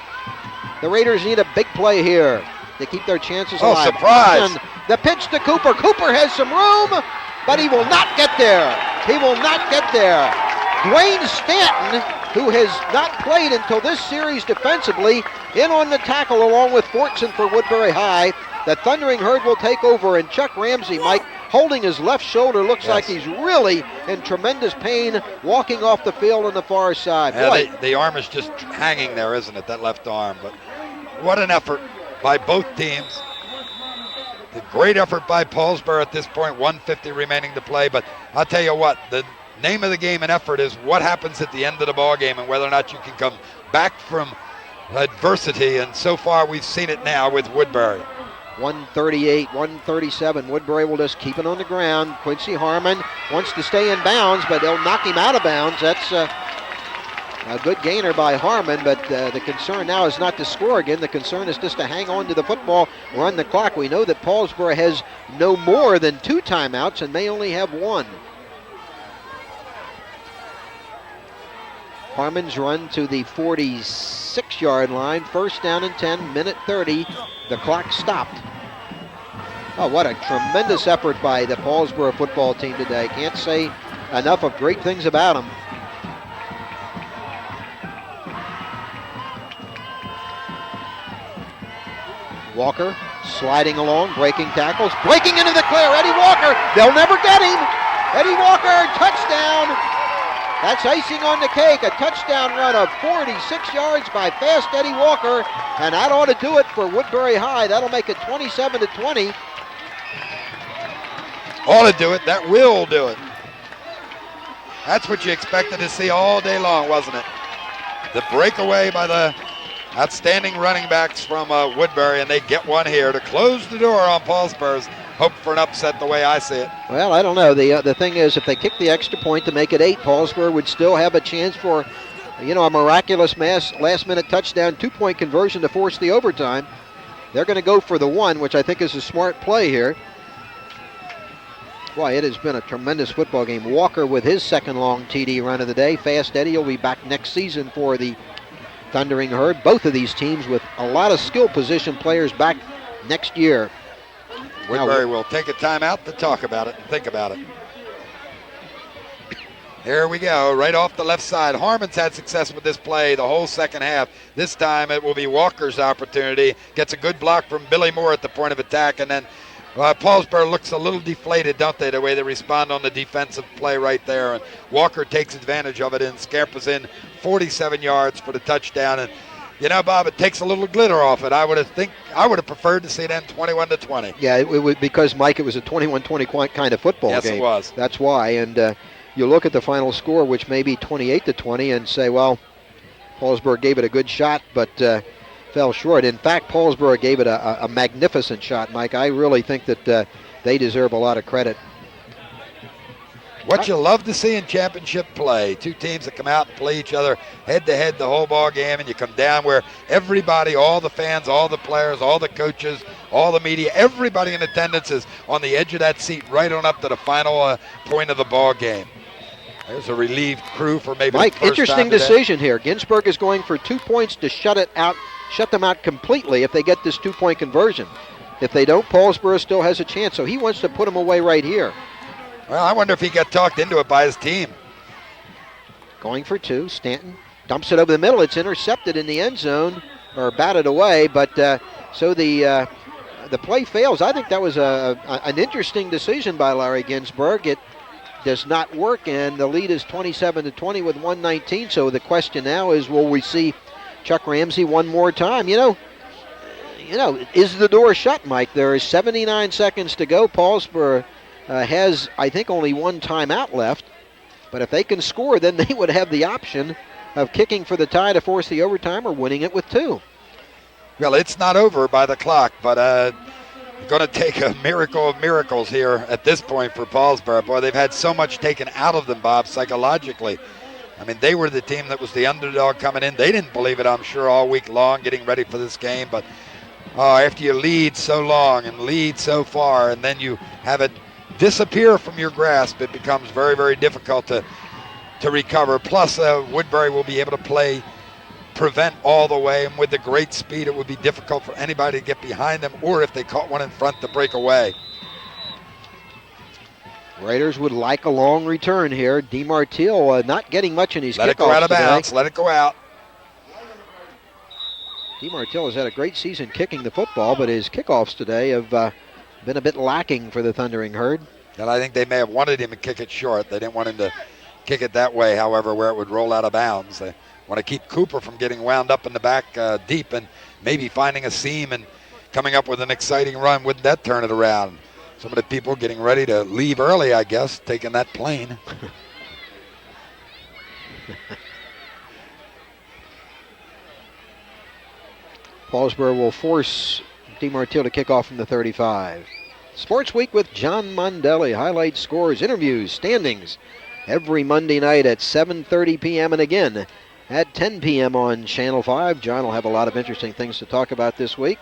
The Raiders need a big play here to keep their chances alive. Oh, surprise! The pitch to Cooper. Cooper has some room, but he will not get there. He will not get there. Dwayne Stanton, who has not played until this series defensively, in on the tackle along with Fortson for Woodbury High. The Thundering Herd will take over, and Chuck Ramsey, Mike, holding his left shoulder, looks like he's really in tremendous pain walking off the field on the far side. Yeah, the arm is just hanging there, isn't it, that left arm? But what an effort by both teams. The great effort by Paulsboro at this point, 1:50 remaining to play. But I'll tell you what, the name of the game and effort is what happens at the end of the ball game and whether or not you can come back from adversity. And so far we've seen it now with Woodbury. 138, 137. Woodbury will just keep it on the ground. Quincy Harmon wants to stay in bounds, but they'll knock him out of bounds. That's a good gainer by Harmon, but the concern now is not to score again. The concern is just to hang on to the football, run the clock. We know that Paulsboro has no more than 2 timeouts and may only have 1. Harmon's run to the 46-yard line. 1st down and 10, minute 30. The clock stopped. Oh, what a tremendous effort by the Paulsboro football team today. Can't say enough of great things about them. Walker sliding along, breaking tackles, breaking into the clear. Eddie Walker, they'll never get him. Eddie Walker, touchdown. That's icing on the cake, a touchdown run of 46 yards by fast Eddie Walker, and that ought to do it for Woodbury High. That'll make it 27-20. Ought to do it, that will do it. That's what you expected to see all day long, wasn't it? The breakaway by the outstanding running backs from Woodbury, and they get one here to close the door on Paulsboro's hope for an upset the way I see it. Well, I don't know. The thing is, if they kick the extra point to make it 8, Paulsboro would still have a chance for, a miraculous last-minute touchdown, 2-point conversion to force the overtime. They're going to go for the 1, which I think is a smart play here. Boy, it has been a tremendous football game. Walker with his second long TD run of the day. Fast Eddie will be back next season for the Thundering Herd. Both of these teams with a lot of skill position players back next year. Woodbury will take a timeout to talk about it and think about it. Here we go, right off the left side. Harmon's had success with this play the whole second half. This time it will be Walker's opportunity. Gets a good block from Billy Moore at the point of attack, and then Paulsboro looks a little deflated, don't they, the way they respond on the defensive play right there. And Walker takes advantage of it and scampers in 47 yards for the touchdown. And Bob, it takes a little glitter off it. I would have preferred to see it end 21-20. Yeah, it would, because Mike, it was a 21-20 kind of football game. Yes, it was. That's why. And you look at the final score, which may be 28-20, and say, well, Paulsboro gave it a good shot, but fell short. In fact, Paulsboro gave it a magnificent shot, Mike. I really think that they deserve a lot of credit. What you love to see in championship play, 2 teams that come out and play each other head-to-head the whole ball game, and you come down where everybody, all the fans, all the players, all the coaches, all the media, everybody in attendance is on the edge of that seat right on up to the final point of the ball game. There's a relieved crew for maybe Mike, the first interesting time today. decision here. Ginsburg is going for 2 points to shut them out completely if they get this 2-point conversion. If they don't, Paulsboro still has a chance, so he wants to put them away right here. Well, I wonder if he got talked into it by his team. Going for 2. Stanton dumps it over the middle. It's intercepted in the end zone, or batted away, but so the play fails. I think that was an interesting decision by Larry Ginsburg. It does not work, and the lead is 27-20 with 1:19. So the question now is, will we see Chuck Ramsey one more time? Is the door shut, Mike? There is 79 seconds to go. Paulsboro has, I think, only 1 timeout left. But if they can score, then they would have the option of kicking for the tie to force the overtime or winning it with 2. Well, it's not over by the clock, but going to take a miracle of miracles here at this point for Paulsboro. Boy, they've had so much taken out of them, Bob, psychologically. I mean, they were the team that was the underdog coming in. They didn't believe it, I'm sure, all week long, getting ready for this game. But after you lead so long and lead so far, and then you have it disappear from your grasp, it becomes very, very difficult to recover. Plus, Woodbury will be able to prevent all the way, and with the great speed, it would be difficult for anybody to get behind them, or if they caught one in front, to break away. Raiders would like a long return here. DeMartile not getting much in his kickoffs. Let it go out of today. bounds. Let it go out. DeMartile has had a great season kicking the football, but his kickoffs today have been a bit lacking for the Thundering Herd. And I think they may have wanted him to kick it short. They didn't want him to kick it that way, however, where it would roll out of bounds. They want to keep Cooper from getting wound up in the back deep and maybe finding a seam and coming up with an exciting run. Wouldn't that turn it around? Some of the people getting ready to leave early, I guess, taking that plane. Paulsboro will force DeMartile to kick off from the 35. Sports Week with John Mondelli. Highlights, scores, interviews, standings every Monday night at 7:30 p.m. and again at 10 p.m. on Channel 5. John will have a lot of interesting things to talk about this week.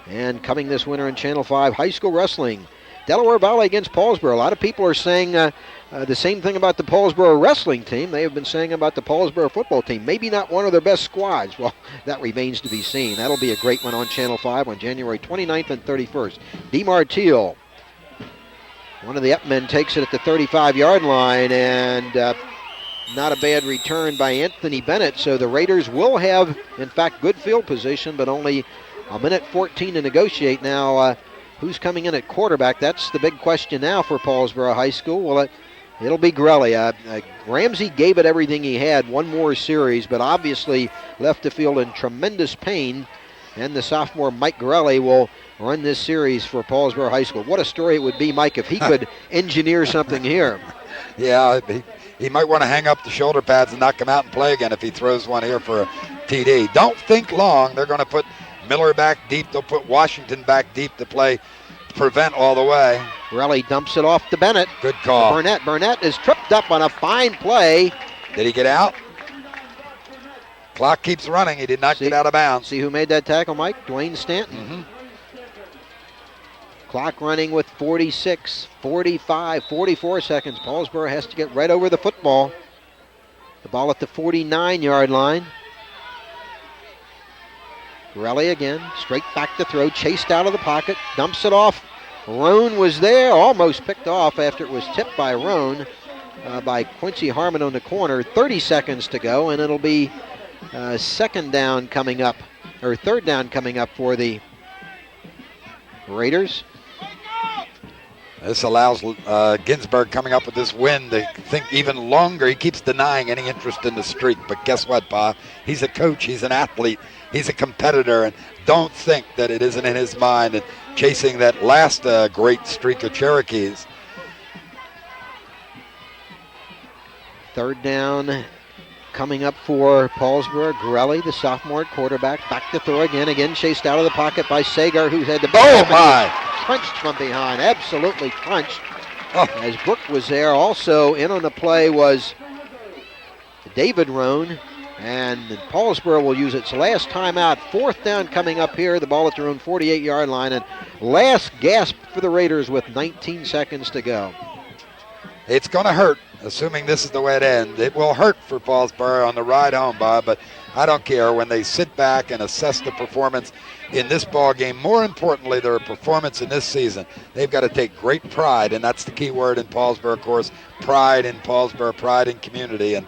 And coming this winter on Channel 5, high school wrestling. Delaware Valley against Paulsboro. A lot of people are saying the same thing about the Paulsboro wrestling team they have been saying about the Paulsboro football team. Maybe not one of their best squads. Well, that remains to be seen. That'll be a great one on Channel 5 on January 29th and 31st. DeMartile, one of the up men, takes it at the 35-yard line, and not a bad return by Anthony Bennett. So the Raiders will have, in fact, good field position, but only a minute 14 to negotiate now. Who's coming in at quarterback? That's the big question now for Paulsboro High School. Well, it'll be Grelly. Ramsey gave it everything he had, one more series, but obviously left the field in tremendous pain. And the sophomore Mike Grelly will run this series for Paulsboro High School. What a story it would be, Mike, if he could engineer something here. Yeah, he might want to hang up the shoulder pads and not come out and play again if he throws one here for a TD. Don't think long. They're going to put Miller back deep. They'll put Washington back deep to prevent all the way. Grelly dumps it off to Bennett. Good call. Burnett is tripped up on a fine play. Did he get out? Clock keeps running. He did not get out of bounds. See who made that tackle, Mike? Dwayne Stanton. Mm-hmm. Clock running with 46, 45, 44 seconds. Paulsboro has to get right over the football. The ball at the 49-yard line. Grelly again, straight back to throw, chased out of the pocket, dumps it off. Roan was there, almost picked off after it was tipped by Roan, by Quincy Harmon on the corner. 30 seconds to go, and it'll be third down coming up for the Raiders. This allows Ginsburg, coming up with this win, to think even longer. He keeps denying any interest in the streak, but guess what, Pa? He's a coach, he's an athlete. He's a competitor, and don't think that it isn't in his mind and chasing that last great streak of Cherokees. Third down coming up for Paulsboro. Grelly, the sophomore quarterback, back to throw again chased out of the pocket by Sagar, who's had the crunched from behind, absolutely crunched. As Brook was there. Also in on the play was David Roan. And Paulsboro will use its last timeout. Fourth down coming up here. The ball at their own 48-yard line. And last gasp for the Raiders with 19 seconds to go. It's going to hurt, assuming this is the way it ends. It will hurt for Paulsboro on the ride home, Bob, but I don't care. When they sit back and assess the performance in this ball game, more importantly, their performance in this season, they've got to take great pride, and that's the key word in Paulsboro, of course, pride in Paulsboro, pride in community. And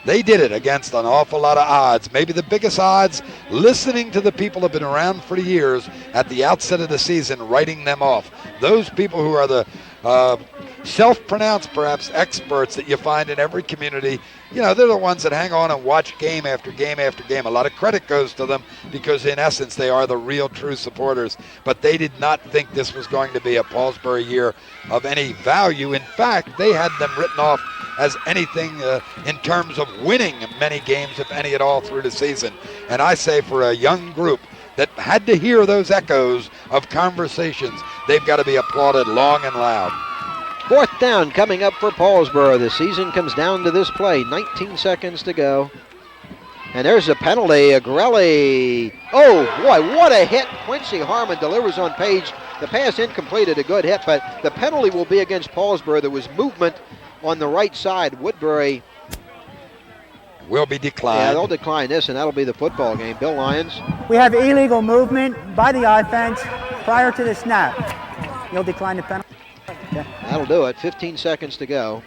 they did it against an awful lot of odds, maybe the biggest odds, listening to the people who have been around for years at the outset of the season, writing them off. Those people who are the self-pronounced, perhaps, experts that you find in every community, they're the ones that hang on and watch game after game after game. A lot of credit goes to them because, in essence, they are the real, true supporters. But they did not think this was going to be a Paulsboro year of any value. In fact, they had them written off as anything in terms of winning many games, if any at all, through the season. And I say, for a young group that had to hear those echoes of conversations, they've got to be applauded long and loud. Fourth down coming up for Paulsboro. The season comes down to this play. 19 seconds to go. And there's a penalty. Agrelli. Oh, boy, what a hit. Quincy Harmon delivers on Page. The pass incompleted, a good hit, but the penalty will be against Paulsboro. There was movement on the right side. Woodbury will be declined. Yeah, they'll decline this, and that'll be the football game. Bill Lyons. We have illegal movement by the offense prior to the snap. You'll decline the penalty. Yeah. That'll do it. 15 seconds to go.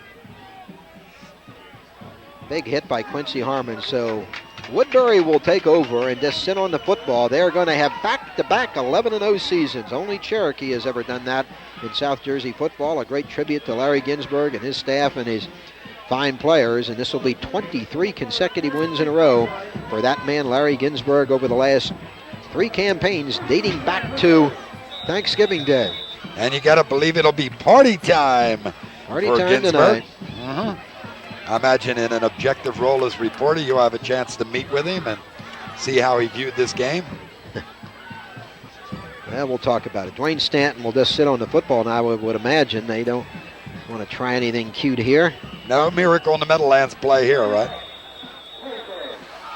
Big hit by Quincy Harmon. So Woodbury will take over and just sit on the football. They're going to have back-to-back 11-0 seasons. Only Cherokee has ever done that in South Jersey football. A great tribute to Larry Ginsburg and his staff and his fine players. And this will be 23 consecutive wins in a row for that man, Larry Ginsburg, over the last 3 campaigns dating back to Thanksgiving Day. And you got to believe it'll be party time for time Ginsburg. tonight. I imagine in an objective role as reporter, you'll have a chance to meet with him and see how he viewed this game. Well, we'll talk about it. Dwayne Stanton will just sit on the football now, I would imagine. They don't want to try anything cute here. No miracle in the Meadowlands play here, right?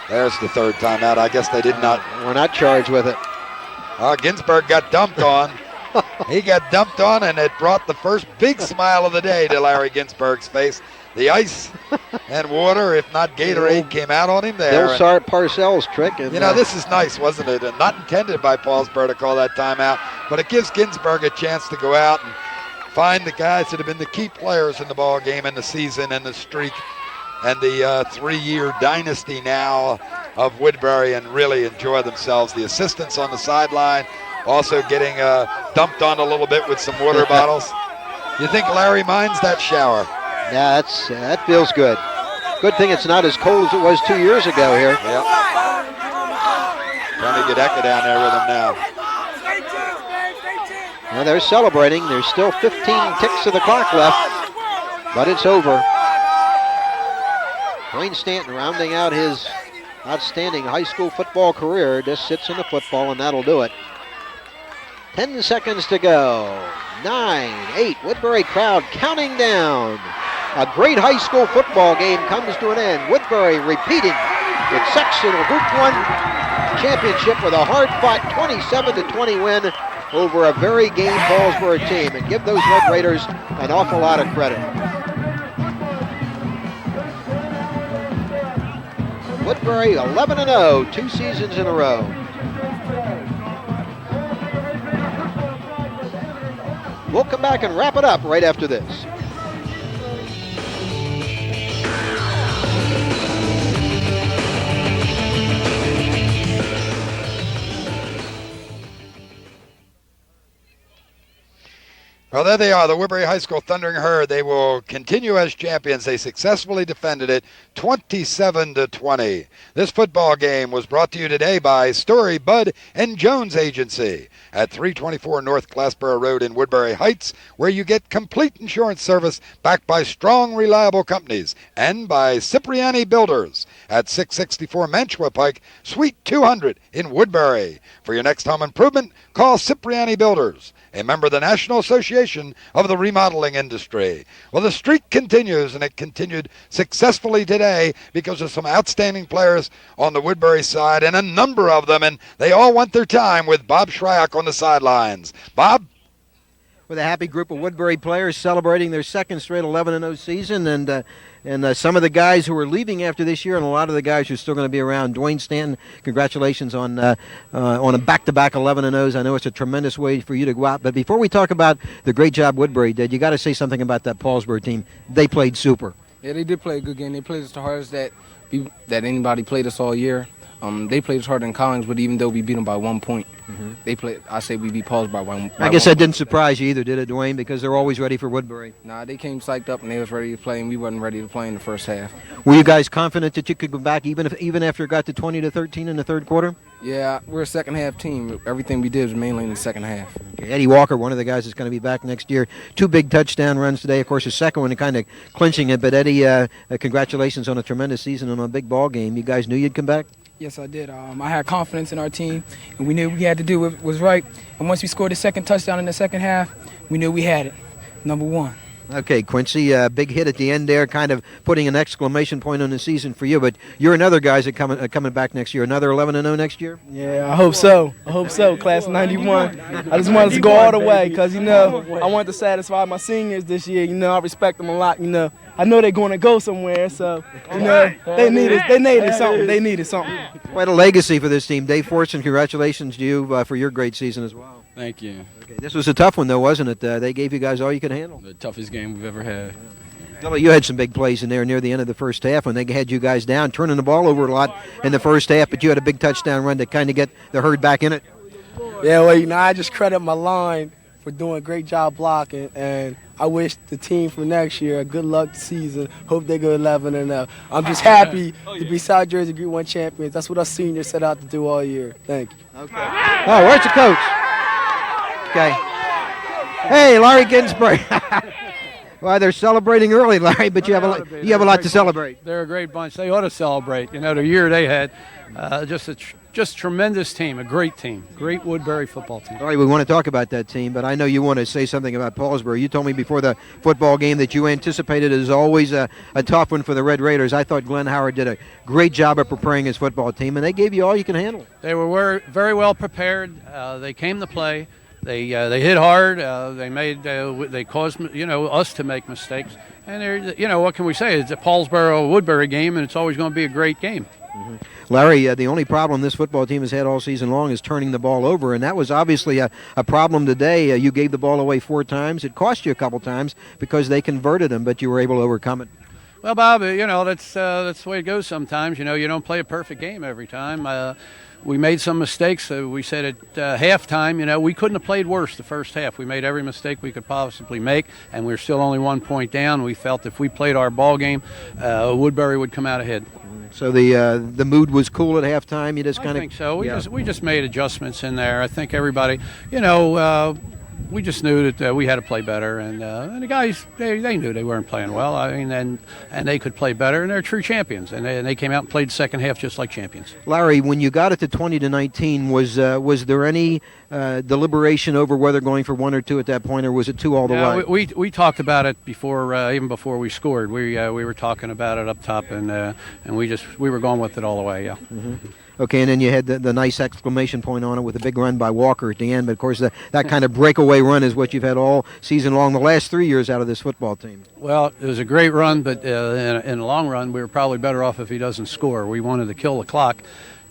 There's the third timeout. I guess they did not. We're not charged with it. Ginsburg got dumped on. He got dumped on, and it brought the first big smile of the day to Larry Ginsburg's face. The ice and water, if not Gatorade, came out on him there. Bill Sart Parcells trick. You know, this is nice, wasn't it? And not intended by Paulsboro to call that timeout, but it gives Ginsburg a chance to go out and find the guys that have been the key players in the ball game and the season and the streak and the 3-year dynasty now of Woodbury and really enjoy themselves. The assistants on the sideline also getting dumped on a little bit with some water bottles. You think Larry minds that shower? Yeah, that feels good. Good thing it's not as cold as it was 2 years ago here. Yep. Trying to get Eka down there with him now. Well, they're celebrating. There's still 15 ticks of the clock left, but it's over. Dwayne Stanton rounding out his outstanding high school football career just sits in the football, and that'll do it. 10 seconds to go. 9, 8, Woodbury crowd counting down. A great high school football game comes to an end. Woodbury repeating its sectional Group 1 championship with a hard-fought 27-20 win over a very game Paulsboro team, and give those Red Raiders an awful lot of credit. Woodbury 11-0, 2 seasons in a row. We'll come back and wrap it up right after this. Well, there they are, the Woodbury High School Thundering Herd. They will continue as champions. They successfully defended it 27-20. This football game was brought to you today by Story, Bud, and Jones Agency at 324 North Glassboro Road in Woodbury Heights, where you get complete insurance service backed by strong, reliable companies, and by Cipriani Builders at 664 Mantua Pike, Suite 200 in Woodbury. For your next home improvement, call Cipriani Builders, a member of the National Association of the Remodeling Industry. Well, the streak continues, and it continued successfully today because of some outstanding players on the Woodbury side, and a number of them, and they all want their time with Bob Shryock on the sidelines. Bob? With a happy group of Woodbury players celebrating their second straight 11-0 season, and some of the guys who are leaving after this year, and a lot of the guys who are still going to be around. Dwayne Stanton, congratulations on a back-to-back 11-0s. I know it's a tremendous way for you to go out. But before we talk about the great job Woodbury did, you got to say something about that Paulsboro team. They played super. Yeah, they did play a good game. They played us the hardest that anybody played us all year. They played us harder than Collins, but even though we beat them by 1 point, they played. I say we beat Paulsboro by one. I guess that didn't surprise you either, did it, Dwayne? Because they're always ready for Woodbury. Nah, they came psyched up and they was ready to play, and we wasn't ready to play in the first half. Were you guys confident that you could go back even after it got to 20-13 in the third quarter? Yeah, we're a second half team. Everything we did was mainly in the second half. Okay. Eddie Walker, one of the guys that's going to be back next year. 2 big touchdown runs today. Of course, the second one kind of clinching it. But Eddie, congratulations on a tremendous season and on a big ball game. You guys knew you'd come back? Yes, I did. I had confidence in our team, and we knew we had to do what was right. And once we scored the second touchdown in the second half, we knew we had it. Number one. Okay, Quincy, big hit at the end there, kind of putting an exclamation point on the season for you. But you're another guys that coming back next year. Another 11-0 next year. Yeah, I hope so. Class of '91. I just wanted to go all the way because I wanted to satisfy my seniors this year. I respect them a lot. I know they're going to go somewhere, so they needed something. They needed something. Quite a legacy for this team. Dave Fortson, congratulations to you for your great season as well. Thank you. Okay, this was a tough one, though, wasn't it? They gave you guys all you could handle. The toughest game we've ever had. Billy, you had some big plays in there near the end of the first half when they had you guys down, turning the ball over a lot in the first half, but you had a big touchdown run to kind of get the herd back in it. Yeah, well, I just credit my line for doing a great job blocking, and I wish the team for next year a good luck season. Hope they go 11-0. I'm just happy to be South Jersey Group 1 champions. That's what our seniors set out to do all year. Thank you. Okay. Oh, where's the coach? Okay. Hey, Larry Ginsburg. Well, they're celebrating early, Larry, but you have a lot to celebrate. They're a great bunch. They ought to celebrate. The year they had, just tremendous team, a great team, great Woodbury football team. All right, we want to talk about that team, but I know you want to say something about Paulsboro. You told me before the football game that you anticipated as always a tough one for the Red Raiders. I thought Glenn Howard did a great job of preparing his football team, and they gave you all you can handle. They were very well prepared. They came to play. They hit hard. They caused us to make mistakes. And what can we say? It's a Paulsboro Woodbury game, and it's always going to be a great game. Mm-hmm. Larry, the only problem this football team has had all season long is turning the ball over, and that was obviously a problem today. You gave the ball away 4 times. It cost you a couple times because they converted them, but you were able to overcome it. Well, Bob, that's the way it goes sometimes. You don't play a perfect game every time. We made some mistakes. We said at halftime, we couldn't have played worse the first half. We made every mistake we could possibly make, and we're still only 1 point down. We felt if we played our ball game, Woodbury would come out ahead. So the mood was cool at halftime. You just kind of. I think so. We just made adjustments in there. I think everybody, we just knew that we had to play better, and the guys they knew they weren't playing well. I mean, and they could play better, and they're true champions. And they came out and played the second half just like champions. Larry, when you got it to 20-19, was there any deliberation over whether going for 1 or 2 at that point, or was it 2 all the way? We talked about it before, even before we scored. We were talking about it up top, and we were going with it all the way. Yeah. Mm-hmm. Okay, and then you had the nice exclamation point on it with a big run by Walker at the end. But, of course, that kind of breakaway run is what you've had all season long, the last 3 years out of this football team. Well, it was a great run, but in the long run, we were probably better off if he doesn't score. We wanted to kill the clock.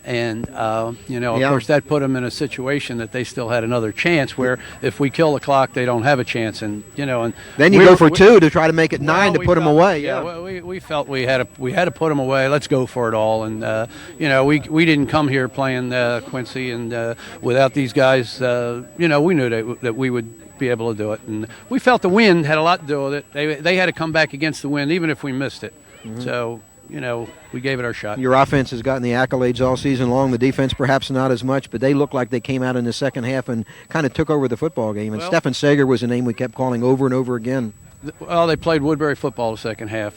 And, of course, that put them in a situation that they still had another chance where if we kill the clock, they don't have a chance. And, and then you go for 2 to try to make it 9 to put them away. Yeah, well, we felt we had to put them away. Let's go for it all. And, we didn't come here playing Quincy. And without these guys, we knew that we would be able to do it. And we felt the wind had a lot to do with it. They had to come back against the wind, even if we missed it. Mm-hmm. So, we gave it our shot. Your offense has gotten the accolades all season long. The defense perhaps not as much, but they looked like they came out in the second half and kind of took over the football game. And Stephen Sager was a name we kept calling over and over again. Well, they played Woodbury football the second half.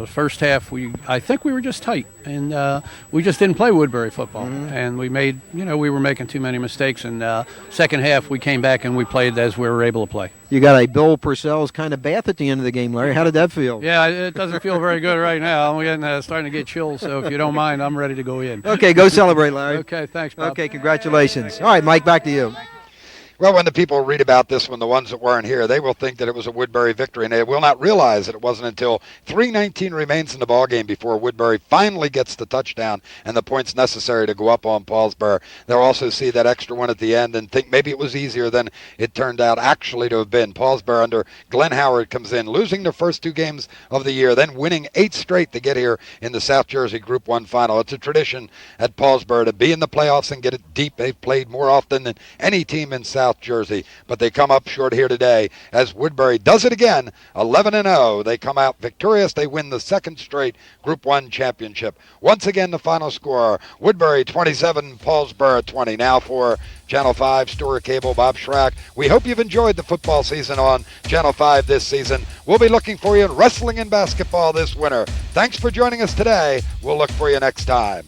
First half, I think we were just tight, and we just didn't play Woodbury football. Mm-hmm. And we were making too many mistakes. And second half, we came back and we played as we were able to play. You got a Bill Purcell's kind of bath at the end of the game, Larry. How did that feel? Yeah, it doesn't feel very good right now. I'm starting to get chills, so if you don't mind, I'm ready to go in. Okay, go celebrate, Larry. Okay, thanks, Bob. Okay, congratulations. All right, Mike, back to you. Well, when the people read about this one, the ones that weren't here, they will think that it was a Woodbury victory, and they will not realize that it wasn't until 3:19 remains in the ballgame before Woodbury finally gets the touchdown and the points necessary to go up on Paulsboro. They'll also see that extra one at the end and think maybe it was easier than it turned out actually to have been. Paulsboro under Glenn Howard comes in, losing their first 2 games of the year, then winning 8 straight to get here in the South Jersey Group 1 final. It's a tradition at Paulsboro to be in the playoffs and get it deep. They've played more often than any team in South Jersey, but they come up short here today as Woodbury does it again, 11-0. They come out victorious. They win the 2nd straight Group 1 championship. Once again, the final score, Woodbury 27, Paulsboro 20. Now for Channel 5 Storer Cable, Bob Shryock. We hope you've enjoyed the football season on Channel 5 this season. We'll be looking for you in wrestling and basketball this winter. Thanks for joining us today. We'll look for you next time.